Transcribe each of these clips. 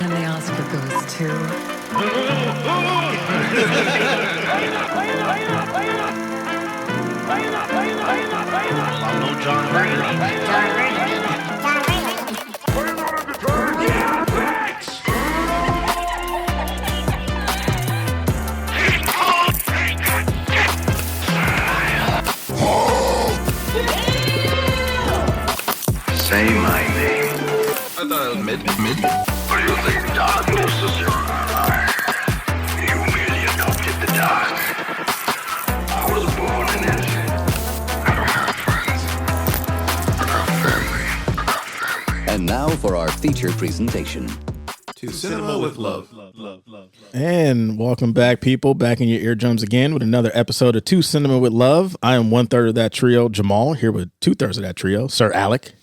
And the Oscar goes to... I know John Burgundy. Yeah, thanks! Say my name. I thought it was mid. Or you think darkness is your ally? You merely adopted the dark. I was born in it. I don't have friends. I got family. And now for our feature presentation. To Cinema with Love. And welcome back, people, back in your eardrums again with another episode of To Cinema with Love. I am 1/3 of that trio, Jamal, here with 2/3 of that trio, Sir Alec.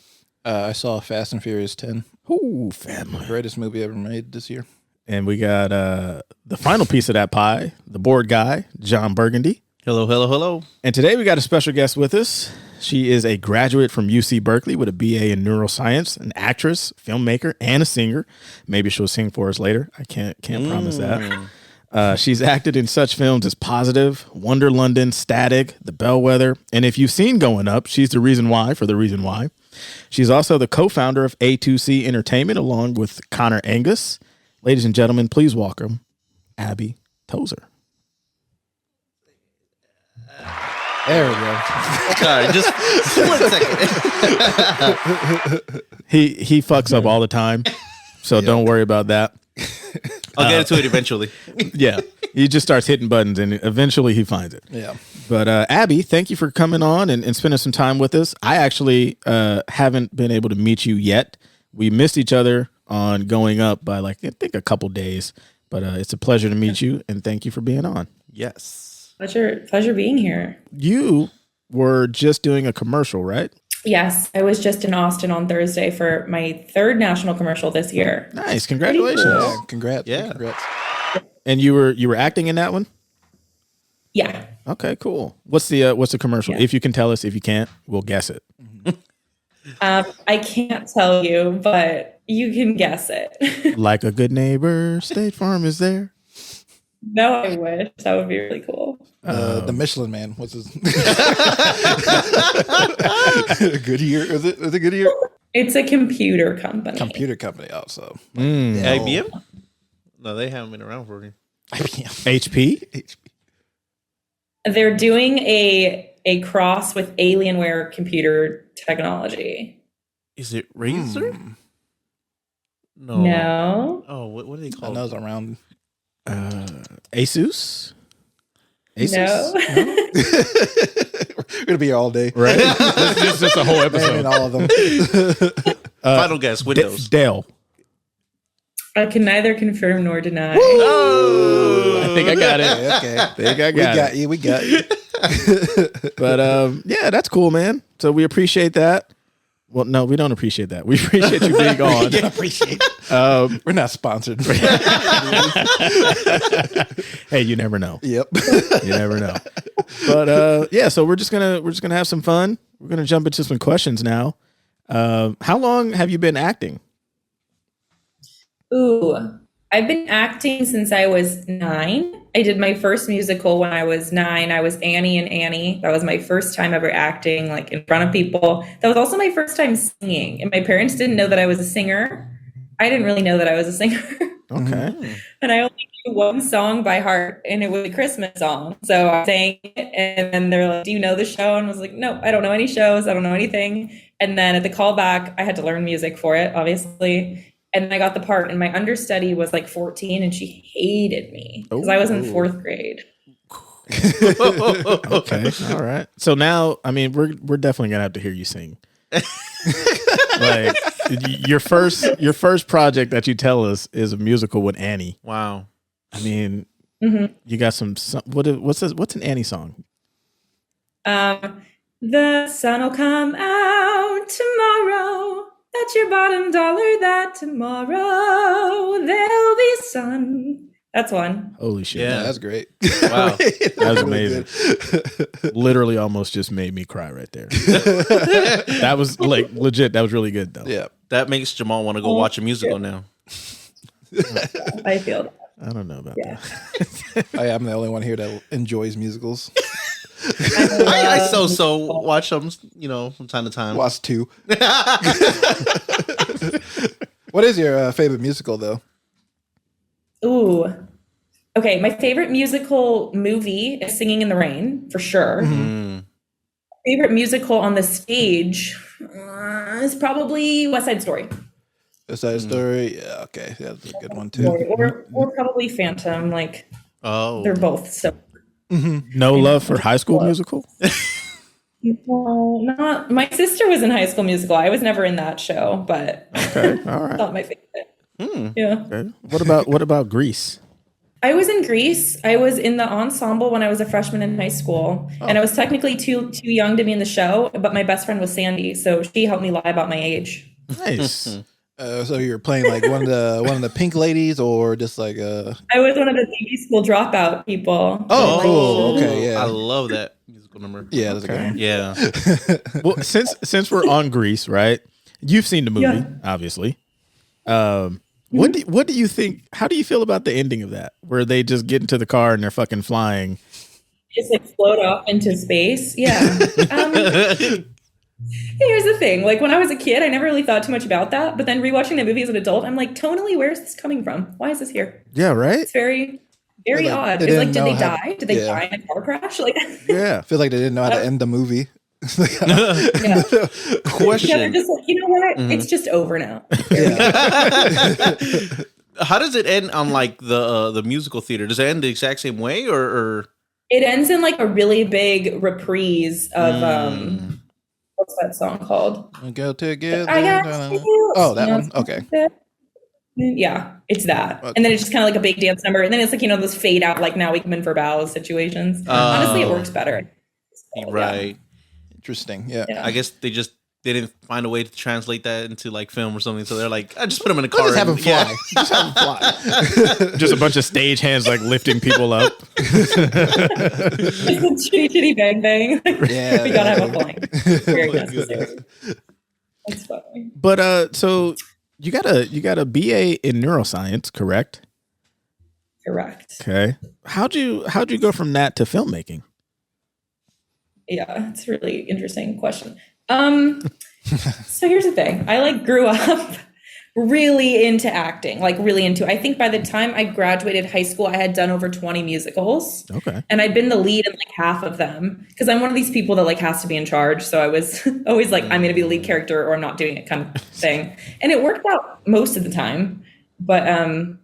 I saw Fast and Furious 10. Ooh, family. Greatest movie ever made this year. And we got the final piece of that pie, the board guy, John Burgundy. Hello, hello, hello. And today we got a special guest with us. She is a graduate from UC Berkeley with a BA in neuroscience, an actress, filmmaker, and a singer. Maybe she'll sing for us later. I can't promise that. She's acted in such films as Positive, Wonder London, Static, The Bellwether, and if you've seen Goin Up, she's the reason why for the reason why. She's also the co-founder of A2C Entertainment along with Connor Angus. Ladies and gentlemen, please welcome Abby Tozer. There we go. Sorry, just 1 second. He fucks up all the time, so don't worry about that. I'll get into it eventually. Yeah, he just starts hitting buttons, and eventually he finds it. Yeah. But Abby, thank you for coming on and spending some time with us. I actually haven't been able to meet you yet. We missed each other on Going Up by I think a couple days. But it's a pleasure to meet you, and thank you for being on. Yes. Pleasure being here. You were just doing a commercial, right? Yes, I was just in Austin on Thursday for my third national commercial this year. Nice, congratulations! Yeah, congrats. Yeah. Congrats. And you were acting in that one? Yeah. Okay, cool. What's the commercial? Yeah. If you can tell us, if you can't, we'll guess it. I can't tell you, but you can guess it. Like a good neighbor, State Farm is there. No, I wish. That would be really cool. The Michelin Man. What's his Goodyear? Is it Goodyear? It's a computer company. Computer company also. IBM? No, they haven't been around for you. HP? They're doing a cross with Alienware computer technology. Is it Razer? No. Oh, what are they I called? know it's around. Asus? No. We're gonna be here all day. Right? This is just a whole episode. Naming all of them. Final guess, Windows. Dell. I can neither confirm nor deny. Oh, I think I got it. Okay. I think I got it. We got you. But yeah, that's cool, man. So we appreciate that. Well, no, we don't appreciate that. We appreciate you being on. Yeah, appreciate. We're not sponsored. Hey, you never know. Yep. You never know. But yeah, so we're just gonna have some fun. We're gonna jump into some questions now. How long have you been acting? Ooh, I've been acting since I was 9. I did my first musical when I was 9. I was Annie and Annie. That was my first time ever acting in front of people. That was also my first time singing. And my parents didn't know that I was a singer. I didn't really know that I was a singer. Okay. And I only knew one song by heart, and it was a Christmas song. So I sang it, and then they're like, "Do you know the show?" And I was like, "No, I don't know any shows. I don't know anything." And then at the callback, I had to learn music for it, obviously. And then I got the part, and my understudy was 14, and she hated me because I was in 4th grade. Okay, all right. So now, I mean, we're definitely gonna have to hear you sing. Your first project that you tell us is a musical with Annie. Wow. I mean, you got what's an Annie song? The sun will come out tomorrow. That's your bottom dollar. That tomorrow there'll be sun. That's one. Holy shit! Yeah, that's great. Wow, that was amazing. Literally, almost just made me cry right there. That was legit. That was really good though. Yeah, that makes Jamal want to go watch a musical now. I feel that. I don't know about Yeah. that. I'm the only one here that enjoys musicals. I so watch them, from time to time. Watch 2. What is your favorite musical, though? Ooh. Okay, my favorite musical movie is Singing in the Rain, for sure. Favorite musical on the stage is probably West Side Story. West Side Story? Yeah, okay. Yeah, that's a good one, too. Or probably Phantom. Like, Oh, they're both so. No love for High School Musical? No, not. My sister was in High School Musical. I was never in that show, but Okay, all right. not my favorite. Yeah. Okay. What about Grease? I was in Greece. I was in the ensemble when I was a freshman in high school, and I was technically too young to be in the show. But my best friend was Sandy, so she helped me lie about my age. Nice. So you're playing like one of the pink ladies, or just like I was one of the lady school dropout people. Oh, cool. Okay, yeah. I love that musical number. Yeah, that's a good one. Yeah. Well, since we're on Grease, right? You've seen the movie, Yeah. obviously. What do you think? How do you feel about the ending of that, where they just get into the car and they're fucking flying? Just like float off into space. Yeah. Here's the thing. Like when I was a kid, I never really thought too much about that. But then rewatching the movie as an adult, I'm like, tonally, where's this coming from? Why is this here? Yeah, right. It's very, very Yeah, like, odd. they It's like, didn't did they know how- die? Did they yeah. die in a car crash? Like, Yeah. I feel like they didn't know how to end the movie. yeah. Yeah, they're Question. just like, you know what? It's just over now. How does it end on like the musical theater? Does it end the exact same way or? It ends in like a really big reprise of what's that song called? Go together. I got you. Oh, that one. Okay. Yeah, it's that. Okay. And then it's just kind of like a big dance number. And then it's like, those fade out, like now we come in for bows situations. Honestly, it works better. So, Right. Interesting. Yeah. Yeah. I guess they didn't find a way to translate that into like film or something. So they're like, I just put them in a car. Just have them and- fly. Just have them fly. Just a bunch of stage hands like lifting people up. Just a chitty chitty bang bang. Yeah. We gotta have a flying. Very necessary. That's funny. But so you got a BA in neuroscience, correct? Correct. Okay. How'd you go from that to filmmaking? Yeah, it's a really interesting question. So here's the thing. I grew up really into acting, I think by the time I graduated high school, I had done over 20 musicals. Okay. And I'd been the lead in half of them because I'm one of these people that has to be in charge. So I was always I'm going to be the lead character or I'm not doing it kind of thing. And it worked out most of the time. But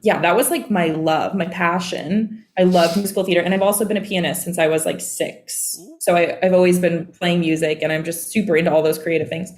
yeah, that was my love, my passion. I love musical theater. And I've also been a pianist since I was 6. So I've always been playing music and I'm just super into all those creative things.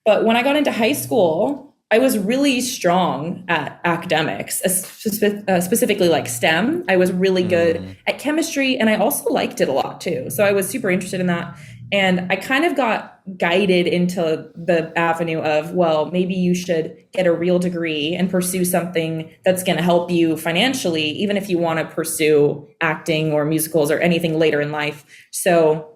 But when I got into high school, I was really strong at academics, specifically STEM. I was really good at chemistry and I also liked it a lot too. So I was super interested in that. And I kind of got guided into the avenue of, well, maybe you should get a real degree and pursue something that's going to help you financially, even if you want to pursue acting or musicals or anything later in life. So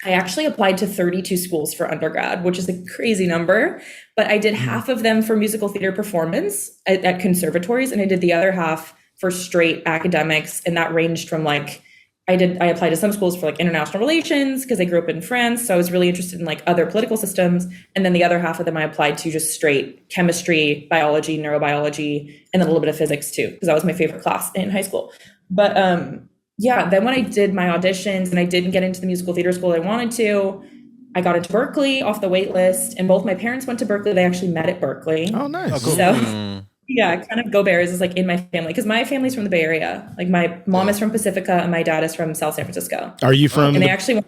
I actually applied to 32 schools for undergrad, which is a crazy number, but I did half of them for musical theater performance at conservatories, and I did the other half for straight academics, and that ranged from I applied to some schools for international relations because I grew up in France. So I was really interested in other political systems. And then the other half of them I applied to just straight chemistry, biology, neurobiology, and then a little bit of physics too, because that was my favorite class in high school. But yeah, then when I did my auditions and I didn't get into the musical theater school I wanted to, I got into Berkeley off the wait list, and both my parents went to Berkeley. They actually met at Berkeley. Oh, nice. So yeah, kind of Go Bears is in my family because my family's from the Bay Area. My mom is from Pacifica and my dad is from South San Francisco. Are you from? And they actually went.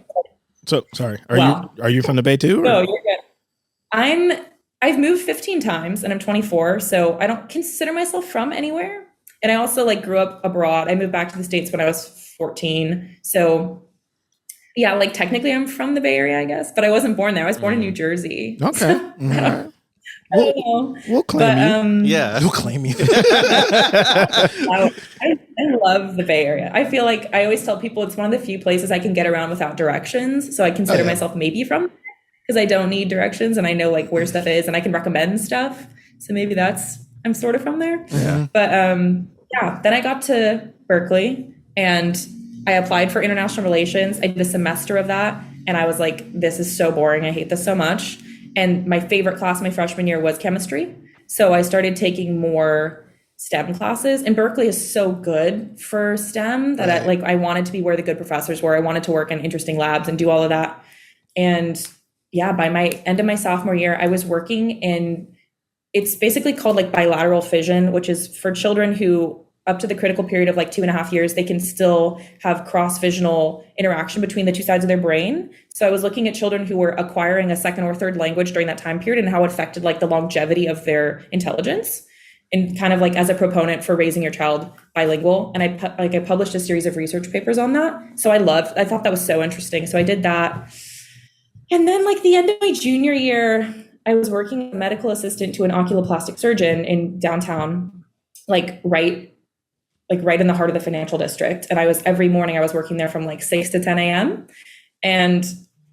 So sorry. Wow. Are you from the Bay too? Or? No, you're good. I've moved 15 times and I'm 24, so I don't consider myself from anywhere. And I also grew up abroad. I moved back to the States when I was 14. So yeah, technically I'm from the Bay Area, I guess, but I wasn't born there. I was born in New Jersey. Okay. All right. I don't know. We'll claim you. Yeah. We'll claim you. I love the Bay Area. I feel I always tell people it's one of the few places I can get around without directions. So I consider myself maybe from because I don't need directions and I know where stuff is and I can recommend stuff. So maybe that's I'm sort of from there. But yeah, then I got to Berkeley and I applied for international relations. I did a semester of that. And I was like, this is so boring. I hate this so much. And my favorite class my freshman year was chemistry. So I started taking more STEM classes. And Berkeley is so good for STEM that I wanted to be where the good professors were. I wanted to work in interesting labs and do all of that. And yeah, by my end of my sophomore year, I was working in, it's basically called like bilateral fission, which is for children who up to the critical period of like 2.5 years, they can still have cross-visional interaction between the two sides of their brain. So I was looking at children who were acquiring a second or third language during that time period and how it affected like the longevity of their intelligence, and kind of like as a proponent for raising your child bilingual. And I published a series of research papers on that. So I thought that was so interesting. So I did that. And then like the end of my junior year, I was working as a medical assistant to an oculoplastic surgeon in downtown, right in the heart of the financial district. And every morning I was working there from like 6 to 10 a.m. And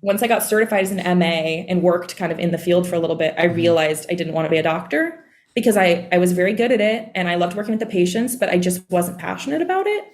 once I got certified as an MA and worked kind of in the field for a little bit, I realized I didn't want to be a doctor because I was very good at it and I loved working with the patients, but I just wasn't passionate about it.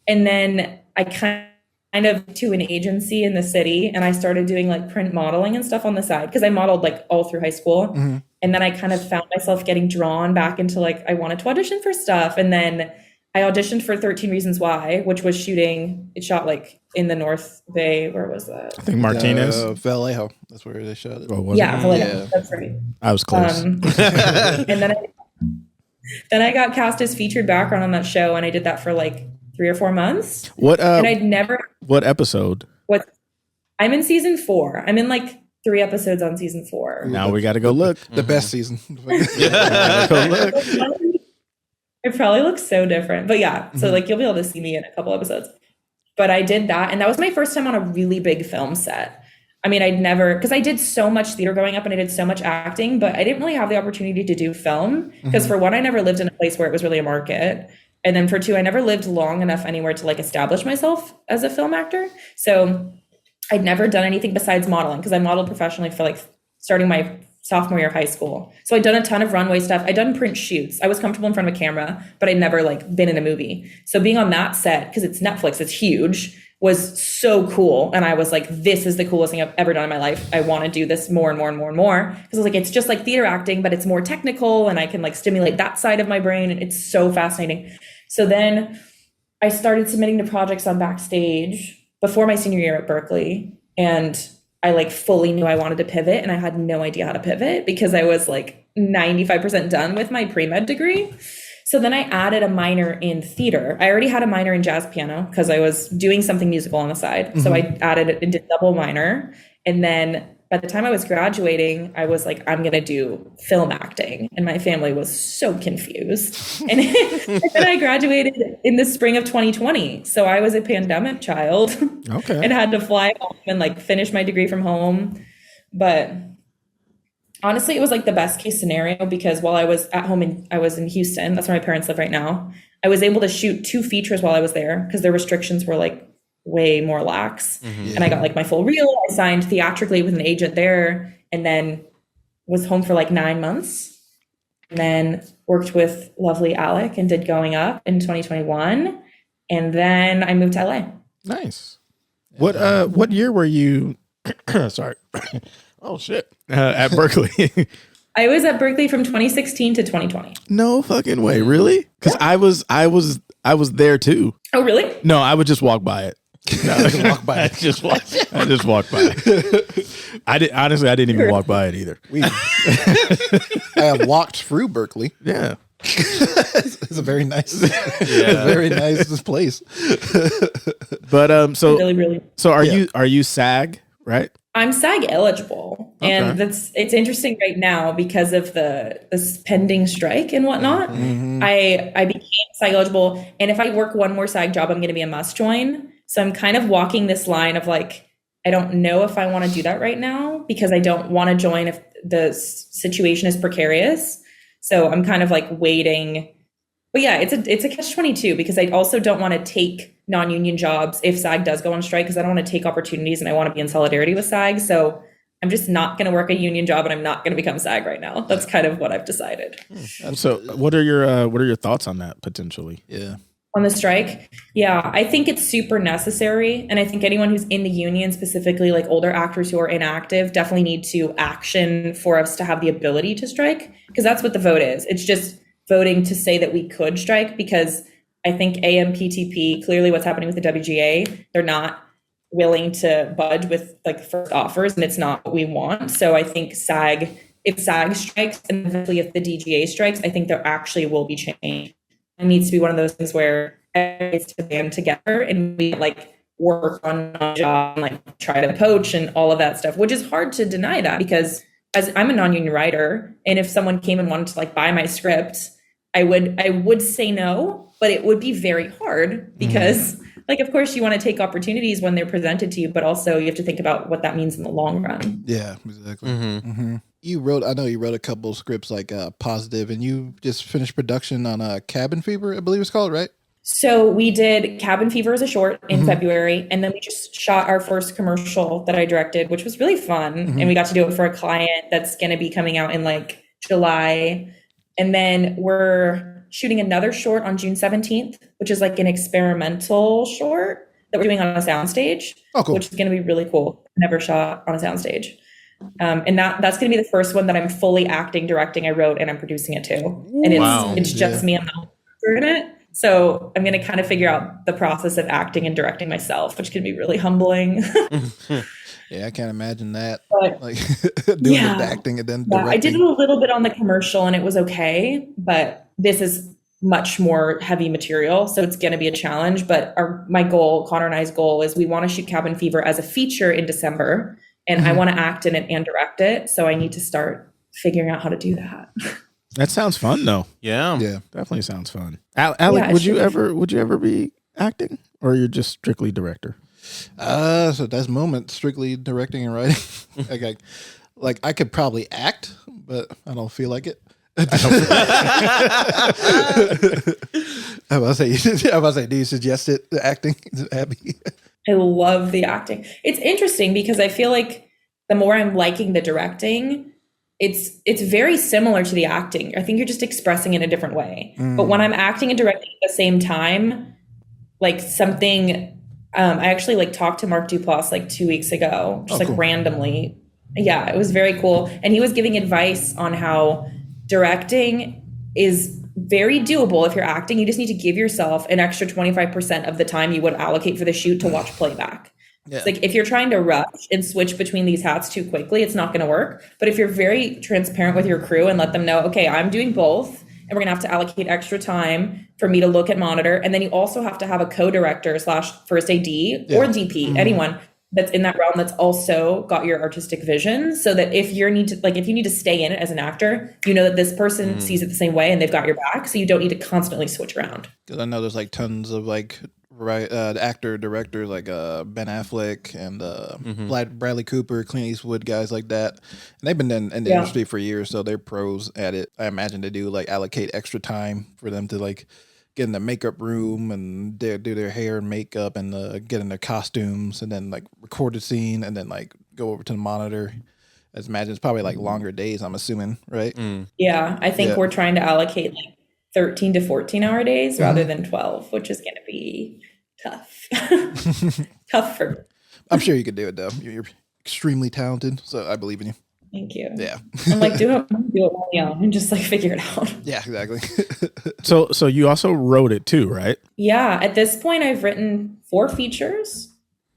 And then I kind of to an agency in the city and I started doing like print modeling and stuff on the side because I modeled like all through high school. And then I kind of found myself getting drawn back into like, I wanted to audition for stuff. And then I auditioned for 13 Reasons Why, which was it shot like in the North Bay. Where was that? I think Martinez. Vallejo. That's where they shot it. Oh, was Yeah, it? Vallejo. Yeah. That's right. I was close. And then I got cast as featured background on that show, and I did that for like 3 or 4 months. What? And I'd never. What episode? I'm in season 4. I'm in like 3 episodes on season 4. Now we got to go look. The best season. Go look. It probably looks so different, but yeah. So like you'll be able to see me in a couple episodes. But I did that, and that was my first time on a really big film set. I mean, because I did so much theater growing up and I did so much acting, but I didn't really have the opportunity to do film because for one, I never lived in a place where it was really a market. And then for two, I never lived long enough anywhere to like establish myself as a film actor. So I'd never done anything besides modeling because I modeled professionally for like starting my sophomore year of high school. So I'd done a ton of runway stuff. I'd done print shoots. I was comfortable in front of a camera, but I'd never like been in a movie. So being on that set, because it's Netflix, it's huge, was so cool. And I was like, this is the coolest thing I've ever done in my life. I want to do this more and more and more and more. Because I was like, it's just like theater acting, but it's more technical and I can like stimulate that side of my brain. And it's so fascinating. So then I started submitting to projects on Backstage before my senior year at Berkeley. And I like fully knew I wanted to pivot and I had no idea how to pivot because I was like 95% done with my pre-med degree. So then I added a minor in theater. I already had a minor in jazz piano because I was doing something musical on the side. So I added it into double minor. And then by the time I was graduating, I was like, I'm going to do film acting. And my family was so confused. And then I graduated in the spring of 2020. So I was a pandemic child. Okay. And had to fly home and like finish my degree from home. But honestly, it was like the best case scenario because while I was at home I was in Houston, that's where my parents live right now. I was able to shoot 2 features while I was there because their restrictions were like way more lax. And I got like my full reel. I signed theatrically with an agent there and then was home for like 9 months and then worked with lovely Alec and did Going Up in 2021. And then I moved to LA. Nice. What year were you? Sorry. Oh shit. At Berkeley. I was at Berkeley from 2016 to 2020. No fucking way. Really? Because I was there too. Oh, really? No, I would just walk by it. No, I just walked by it. I didn't even walk by it either. I have walked through Berkeley. Yeah. It's a very nice, very nice place. But so Really, really. So are you SAG, right? I'm SAG eligible, and it's interesting right now because of this pending strike and whatnot. I became SAG eligible, and if I work one more SAG job, I'm going to be a must join. So I'm kind of walking this line of like, I don't know if I want to do that right now because I don't want to join if the situation is precarious. So I'm kind of like waiting. But yeah, it's a catch-22 because I also don't want to take non-union jobs if SAG does go on strike because I don't want to take opportunities and I want to be in solidarity with SAG. So I'm just not going to work a union job and I'm not going to become SAG right now. That's kind of what I've decided. So what are your thoughts on that potentially? Yeah. On the strike? Yeah, I think it's super necessary. And I think anyone who's in the union, specifically like older actors who are inactive, definitely need to action for us to have the ability to strike, because that's what the vote is. It's just voting to say that we could strike, because I think AMPTP, clearly what's happening with the WGA, they're not willing to budge with like first offers, and it's not what we want. So I think if SAG strikes and eventually if the DGA strikes, I think there actually will be change. It needs to be one of those things where it's to band together and we like work on a job and like try to poach and all of that stuff, which is hard to deny that, because as I'm a non-union writer, and if someone came and wanted to like buy my script, I would say no, but it would be very hard because like, of course you want to take opportunities when they're presented to you, but also you have to think about what that means in the long run. Yeah, exactly. I know you wrote a couple of scripts like Positive, and you just finished production on Cabin Fever, I believe it's called, right? So we did Cabin Fever as a short in February, and then we just shot our first commercial that I directed, which was really fun. And we got to do it for a client that's going to be coming out in like July. And then we're shooting another short on June 17th, which is like an experimental short that we're doing on a soundstage, which is going to be really cool. Never shot on a soundstage. And that's going to be the first one that I'm fully acting, directing. I wrote and I'm producing it too. And it's just me and the actor in it. So I'm going to kind of figure out the process of acting and directing myself, which can be really humbling. Yeah, I can't imagine that. But, like doing the acting and then directing. I did a little bit on the commercial and it was okay, but this is much more heavy material, so it's going to be a challenge. But my goal, Connor and I's goal, is we want to shoot Cabin Fever as a feature in December, and I want to act in it and direct it. So I need to start figuring out how to do that. That sounds fun, though. Yeah, definitely sounds fun. Alec, would you ever be acting, or you're just strictly director? So that's moment strictly directing and writing. Okay, like I could probably act, but I don't feel like it. I was about to say, do you suggest it? The acting, Abby? I love the acting. It's interesting because I feel like the more I'm liking the directing, it's very similar to the acting. I think you're just expressing it in a different way. But when I'm acting and directing at the same time, like something, I actually like talked to Mark Duplass like 2 weeks ago, just randomly. Yeah, it was very cool. And he was giving advice on how directing is very doable if you're acting. You just need to give yourself an extra 25% of the time you would allocate for the shoot to watch playback. Yeah. It's like if you're trying to rush and switch between these hats too quickly, it's not going to work. But if you're very transparent with your crew and let them know, okay, I'm doing both, and we're going to have to allocate extra time for me to look at monitor. And then you also have to have a co-director / first AD or DP, anyone that's in that realm that's also got your artistic vision, so that if you need to stay in it as an actor, you know that this person sees it the same way and they've got your back, so you don't need to constantly switch around. Because I know there's like tons of like actor directors like Ben Affleck and Bradley Cooper, Clint Eastwood, guys like that, and they've been in the industry for years, so they're pros at it. I imagine they do like allocate extra time for them to like get in the makeup room and do their hair and makeup and get in their costumes and then like record a scene and then like go over to the monitor. I imagine it's probably like longer days, I'm assuming, right? Yeah, I think we're trying to allocate like 13 to 14 hour days rather than 12, which is going to be tough. Tough for me. I'm sure you could do it though. You're extremely talented, so I believe in you. Thank you. Yeah. I'm like, do it while young and just like figure it out. Yeah, exactly. So you also wrote it too, right? Yeah. At this point, I've written 4 features.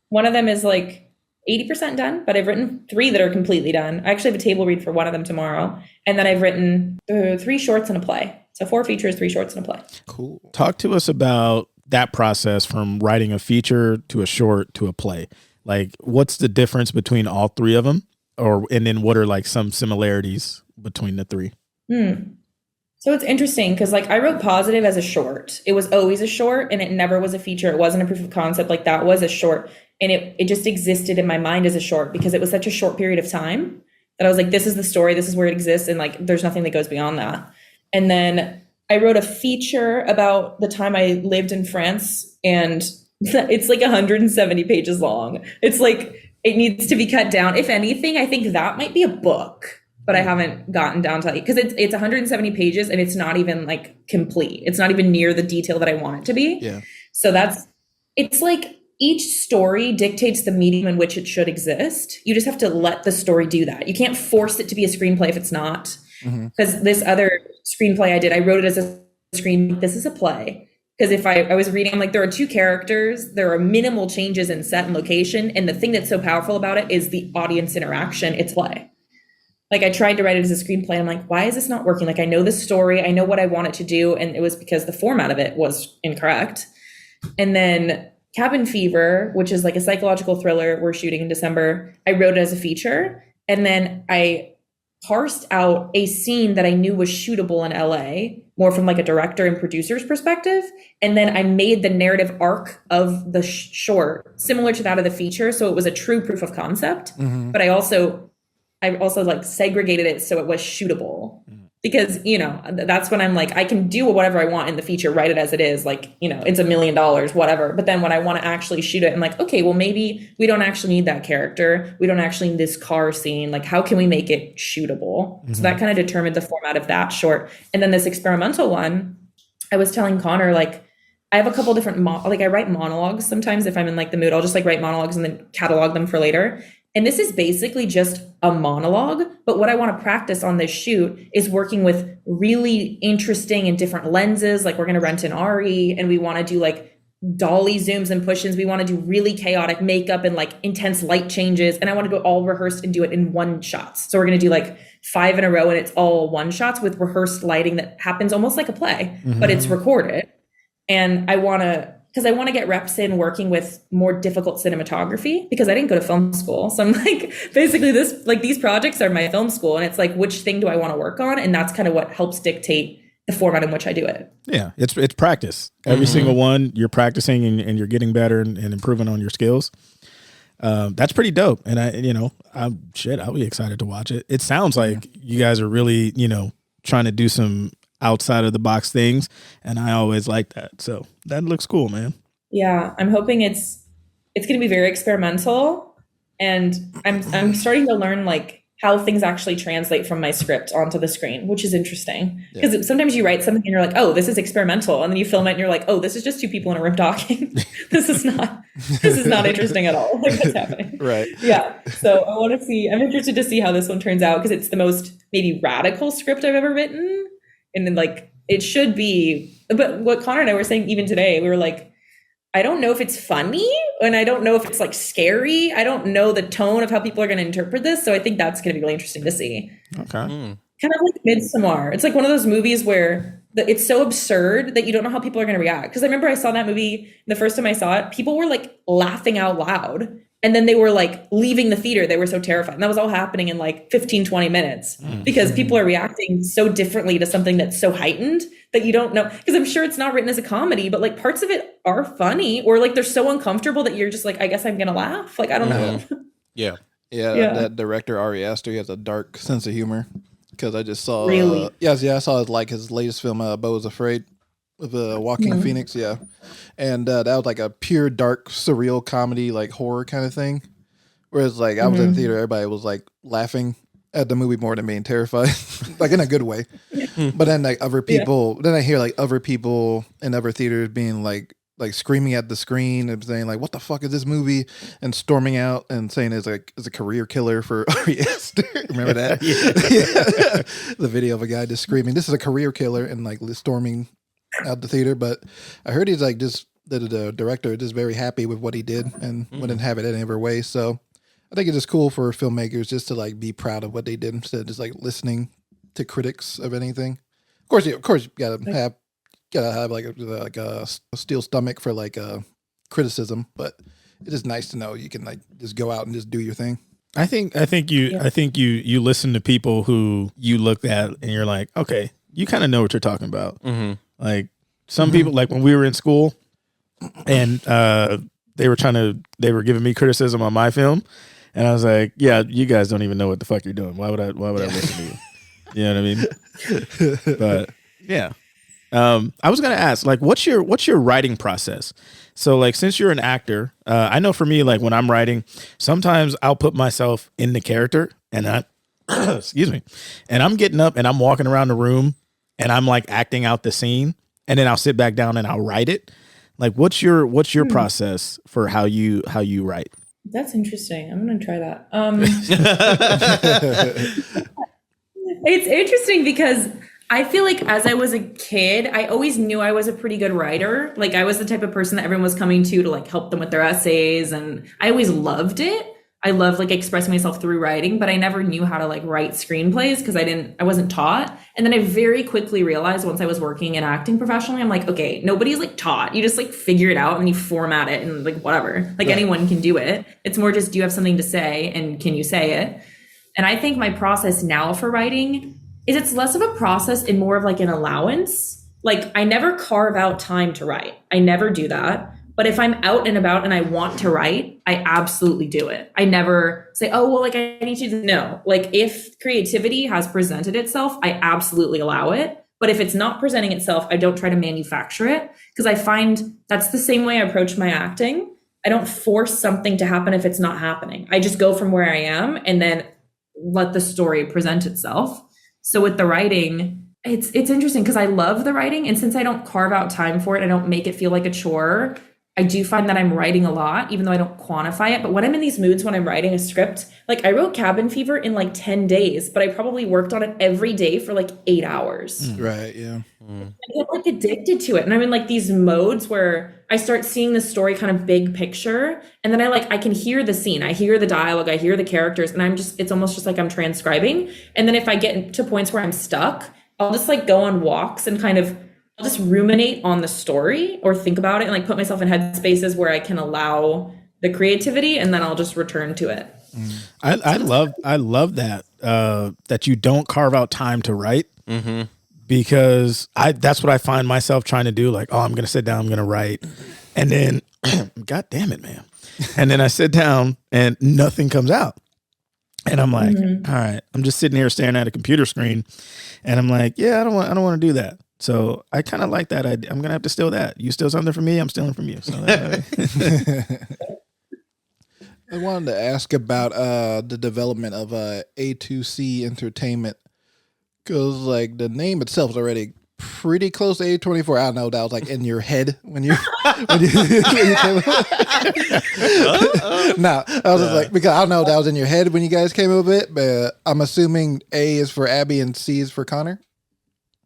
One of them is like 80% done, but I've written 3 that are completely done. I actually have a table read for one of them tomorrow. And then I've written 3 shorts and a play. So 4 features, 3 shorts, and a play. Cool. Talk to us about that process from writing a feature to a short to a play. Like, what's the difference between all 3 of them? And then what are like some similarities between the 3? So it's interesting because like I wrote Positive as a short. It was always a short and it never was a feature. It wasn't a proof of concept. Like that was a short. And it just existed in my mind as a short because it was such a short period of time that I was like, this is the story. This is where it exists. And like, there's nothing that goes beyond that. And then I wrote a feature about the time I lived in France, and it's like 170 pages long. It's like it needs to be cut down. If anything, I think that might be a book, but I haven't gotten down to, because it's 170 pages and it's not even like complete. It's not even near the detail that I want it to be. Yeah. So it's like each story dictates the medium in which it should exist. You just have to let the story do that. You can't force it to be a screenplay if it's not. Because this other screenplay I did, I wrote it as a this is a play. Because if I was reading, I'm like, there are two characters, there are minimal changes in set and location. And the thing that's so powerful about it is the audience interaction. It's play. Like I tried to write it as a screenplay. I'm like, why is this not working? Like I know the story, I know what I want it to do. And it was because the format of it was incorrect. And then Cabin Fever, which is like a psychological thriller we're shooting in December, I wrote it as a feature. And then I parsed out a scene that I knew was shootable in LA, more from like a director and producer's perspective. And then I made the narrative arc of the short similar to that of the feature. So it was a true proof of concept, but I also like segregated it so it was shootable. Because, you know, that's when I'm like, I can do whatever I want in the feature, write it as it is, like, you know, it's $1 million, whatever. But then when I want to actually shoot it, I'm like, okay, well, maybe we don't actually need that character. We don't actually need this car scene. Like, how can we make it shootable? So that kind of determined the format of that short. And then this experimental one, I was telling Connor, like, I have a couple different, I write monologues sometimes if I'm in like the mood. I'll just like write monologues and then catalog them for later. And this is basically just a monologue. But what I want to practice on this shoot is working with really interesting and different lenses. Like we're going to rent an RE and we want to do like dolly zooms and push-ins. We want to do really chaotic makeup and like intense light changes. And I want to do it all rehearsed and do it in one shots. So we're going to do like 5 in a row and it's all one shots with rehearsed lighting that happens almost like a play, but it's recorded. And I want to get reps in working with more difficult cinematography because I didn't go to film school. So I'm like, basically these projects are my film school. And it's like, which thing do I want to work on? And that's kind of what helps dictate the format in which I do it. Yeah. It's practice. Every single one you're practicing and you're getting better and improving on your skills. That's pretty dope. And I'll be excited to watch it. It sounds like you guys are really, trying to do some outside of the box things, and I always like that. So that looks cool, man. Yeah, I'm hoping it's going to be very experimental, and I'm starting to learn like how things actually translate from my script onto the screen, which is interesting because sometimes you write something and you're like, oh, this is experimental, and then you film it and you're like, oh, this is just two people in a room talking. this is not interesting at all. Like what's happening? Right. Yeah. So I'm interested to see how this one turns out because it's the most maybe radical script I've ever written. And then like, it should be, but what Connor and I were saying even today, we were like, I don't know if it's funny and I don't know if it's like scary. I don't know the tone of how people are going to interpret this. So I think that's going to be really interesting to see. Okay. Kind of like Midsommar. It's like one of those movies where it's so absurd that you don't know how people are going to react. Because I remember I saw that movie the first time I saw it, people were like laughing out loud. And then they were like leaving the theater. They were so terrified. And that was all happening in like 15, 20 minutes because people are reacting so differently to something that's so heightened that you don't know. Because I'm sure it's not written as a comedy, but like parts of it are funny or like they're so uncomfortable that you're just like, I guess I'm going to laugh. Like, I don't know. Yeah. That director, Ari Aster, he has a dark sense of humor because I just saw. Really? I saw his latest film, Beau is Afraid. With Joaquin Phoenix, and that was like a pure dark surreal comedy, like horror kind of thing. Whereas like I was in the theater, everybody was like laughing at the movie more than being terrified, like in a good way. But then like other people, then I hear like other people in other theaters being like screaming at the screen and saying like, "What the fuck is this movie?" and storming out and saying it's a career killer for Ari Aster. Remember that? The video of a guy just screaming, "This is a career killer," and like storming out the theater. But I heard he's like just the director just very happy with what he did and wouldn't have it any other way. So I think it's just cool for filmmakers just to like be proud of what they did instead of just like listening to critics of anything. Of course you gotta have like a steel stomach for like criticism, but it is nice to know you can like just go out and just do your thing. I think you listen to people who you looked at and you're like, okay, you kind of know what you're talking about. Like some people, like when we were in school and they were giving me criticism on my film. And I was like, yeah, you guys don't even know what the fuck you're doing. Why would I listen to you? You know what I mean? But yeah, I was gonna ask, like, what's your writing process? So, like, since you're an actor, I know for me, like, when I'm writing, sometimes I'll put myself in the character, and I, excuse me, and I'm getting up and I'm walking around the room, and I'm like acting out the scene, and then I'll sit back down and I'll write it. Like, what's your process for how you write? That's interesting. I'm gonna try that. It's interesting because I feel like as I was a kid, I always knew I was a pretty good writer. Like I was the type of person that everyone was coming to like help them with their essays, and I always loved it. I love like expressing myself through writing, but I never knew how to like write screenplays because I wasn't taught. And then I very quickly realized once I was working and acting professionally, I'm like, okay, nobody's like taught. You just like figure it out and you format it and like whatever. Like anyone can do it. It's more just, do you have something to say and can you say it? And I think my process now for writing is it's less of a process and more of like an allowance. Like I never carve out time to write. I never do that. But if I'm out and about and I want to write, I absolutely do it. I never say, oh, well, like I need to know. Like if creativity has presented itself, I absolutely allow it. But if it's not presenting itself, I don't try to manufacture it because I find that's the same way I approach my acting. I don't force something to happen if it's not happening. I just go from where I am and then let the story present itself. So with the writing, it's interesting because I love the writing. And since I don't carve out time for it, I don't make it feel like a chore. I do find that I'm writing a lot, even though I don't quantify it. But when I'm in these moods, when I'm writing a script, like I wrote Cabin Fever in like 10 days, but I probably worked on it every day for like 8 hours. Right. Yeah. I get like addicted to it. And I'm in like these modes where I start seeing the story kind of big picture. And then I can hear the scene. I hear the dialogue. I hear the characters. And it's almost just like I'm transcribing. And then if I get to points where I'm stuck, I'll just like go on walks and I'll just ruminate on the story or think about it and like put myself in headspaces where I can allow the creativity and then I'll just return to it. I love that, that you don't carve out time to write because that's what I find myself trying to do. Like, oh, I'm going to sit down, I'm going to write. And then, God damn it, man. And then I sit down and nothing comes out. And I'm like, all right, I'm just sitting here staring at a computer screen. And I'm like, yeah, I don't want to do that. So I kind of like that. I'm going to have to steal that. You steal something from me, I'm stealing from you. So I wanted to ask about the development of A2C Entertainment because like the name itself is already pretty close to A24. I don't know, that was like in your head when you when you came up. No, I was just like, because I don't know, that was in your head when you guys came up with it, but I'm assuming A is for Abby and C is for Connor.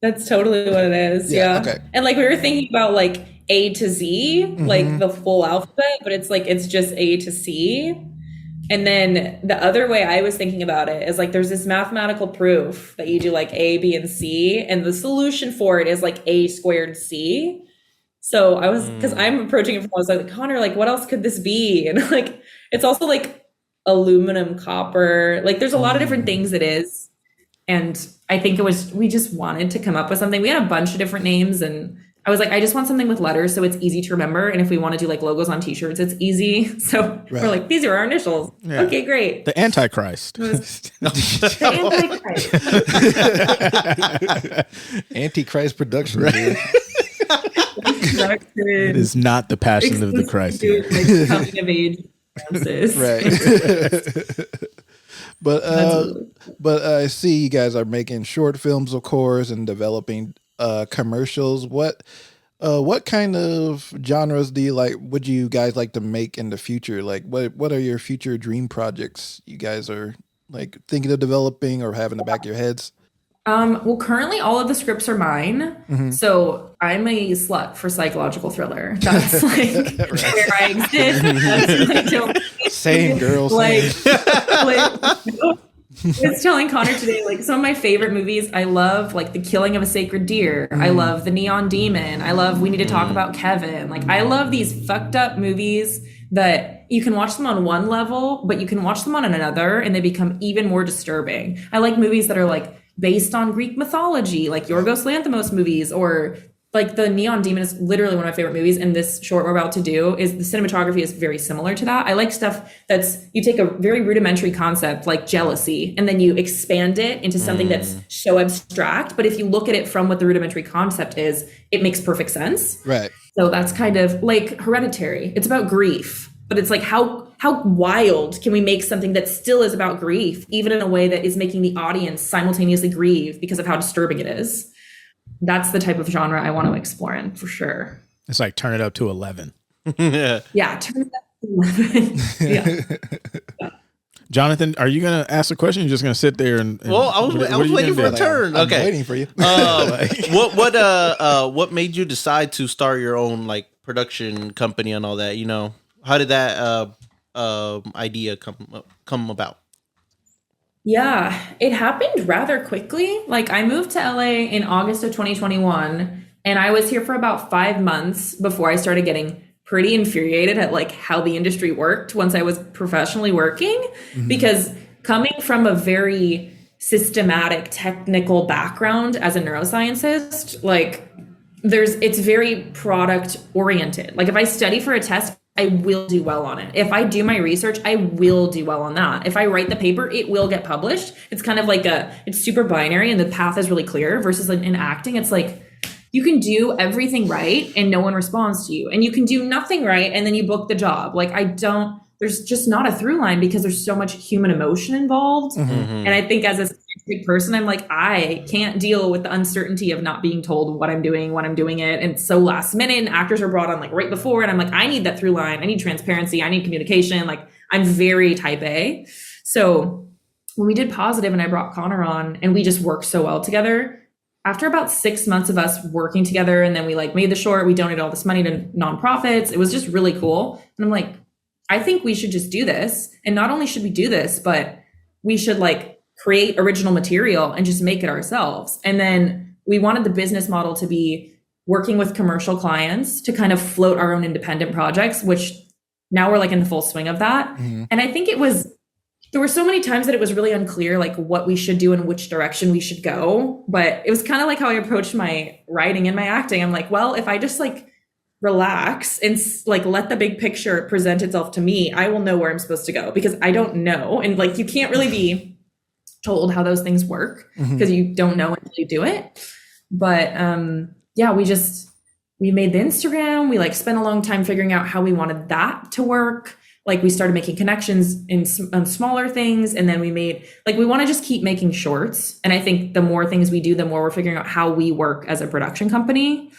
That's totally what it is. Yeah. Okay. And like we were thinking about like A to Z, like the full alphabet, but it's just A to C. And then the other way I was thinking about it is like there's this mathematical proof that you do like A, B, and C, and the solution for it is like A squared C. So I was, because I'm approaching it from, I was like, Connor, like what else could this be? And like it's also like aluminum, copper, like there's a lot of different things it is. And I think we just wanted to come up with something. We had a bunch of different names and I was like, I just want something with letters so it's easy to remember. And if we want to do like logos on t-shirts, it's easy. So we're like, these are our initials. Yeah. Okay, great. The Antichrist. The Antichrist. Antichrist production. Right. It is not the Passion of the Christ. Like coming of age. Right. But I see you guys are making short films, of course, and developing commercials. What kind of genres would you guys like to make in the future? Like what are your future dream projects you guys are like thinking of developing or have in the back of your heads? Well, currently all of the scripts are mine. So I'm a slut for psychological thriller. That's like where I exist. That's like, same girl. Like, I was telling Connor today, like some of my favorite movies, I love like The Killing of a Sacred Deer. I love The Neon Demon. I love We Need to Talk About Kevin. Like I love these fucked up movies that you can watch them on one level, but you can watch them on another and they become even more disturbing. I like movies that are like based on Greek mythology, like Yorgos Lanthimos movies, or like the Neon Demon is literally one of my favorite movies, and this short we're about to do is the cinematography is very similar to that. I like stuff that's you take a very rudimentary concept like jealousy and then you expand it into something that's so abstract, but if you look at it from what the rudimentary concept is, it makes perfect sense. Right. So that's kind of like Hereditary. It's about grief, but it's like how wild can we make something that still is about grief, even in a way that is making the audience simultaneously grieve because of how disturbing it is. That's the type of genre I want to explore in for sure. It's like turn it up to 11. Yeah, turn it up to 11. Yeah. Jonathan, are you going to ask a question? Or you're just going to sit there and Well, I was waiting for a turn. I'm Okay. waiting for you. What made you decide to start your own like production company and all that? You know, how did that idea come about? Yeah, it happened rather quickly. Like I moved to LA in August of 2021, and I was here for about 5 months before I started getting pretty infuriated at like how the industry worked once I was professionally working. Because coming from a very systematic technical background as a neuroscientist, like it's very product oriented. Like if I study for a test, I will do well on it. If I do my research, I will do well on that. If I write the paper, it will get published. It's kind of like it's super binary and the path is really clear versus like in acting. It's like, you can do everything right and no one responds to you. And you can do nothing right and then you book the job. Like there's just not a through line because there's so much human emotion involved. And I think as a scientific person, I'm like, I can't deal with the uncertainty of not being told what I'm doing, when I'm doing it. And it's so last minute, and actors are brought on like right before. And I'm like, I need that through line. I need transparency. I need communication. Like I'm very type A. So when we did Positive and I brought Connor on and we just worked so well together, after about 6 months of us working together, and then we like made the short, we donated all this money to nonprofits. It was just really cool. And I'm like, I think we should just do this. And not only should we do this, but we should like create original material and just make it ourselves. And then we wanted the business model to be working with commercial clients to kind of float our own independent projects, which now we're like in the full swing of that. And I think there were so many times that it was really unclear like what we should do and which direction we should go. But it was kind of like how I approached my writing and my acting. I'm like, well, if I just like relax and like let the big picture present itself to me, I will know where I'm supposed to go, because I don't know. And like you can't really be told how those things work because you don't know until you do it. But yeah, we made the Instagram. We like spent a long time figuring out how we wanted that to work. Like we started making connections on smaller things. And then we want to just keep making shorts. And I think the more things we do, the more we're figuring out how we work as a production company.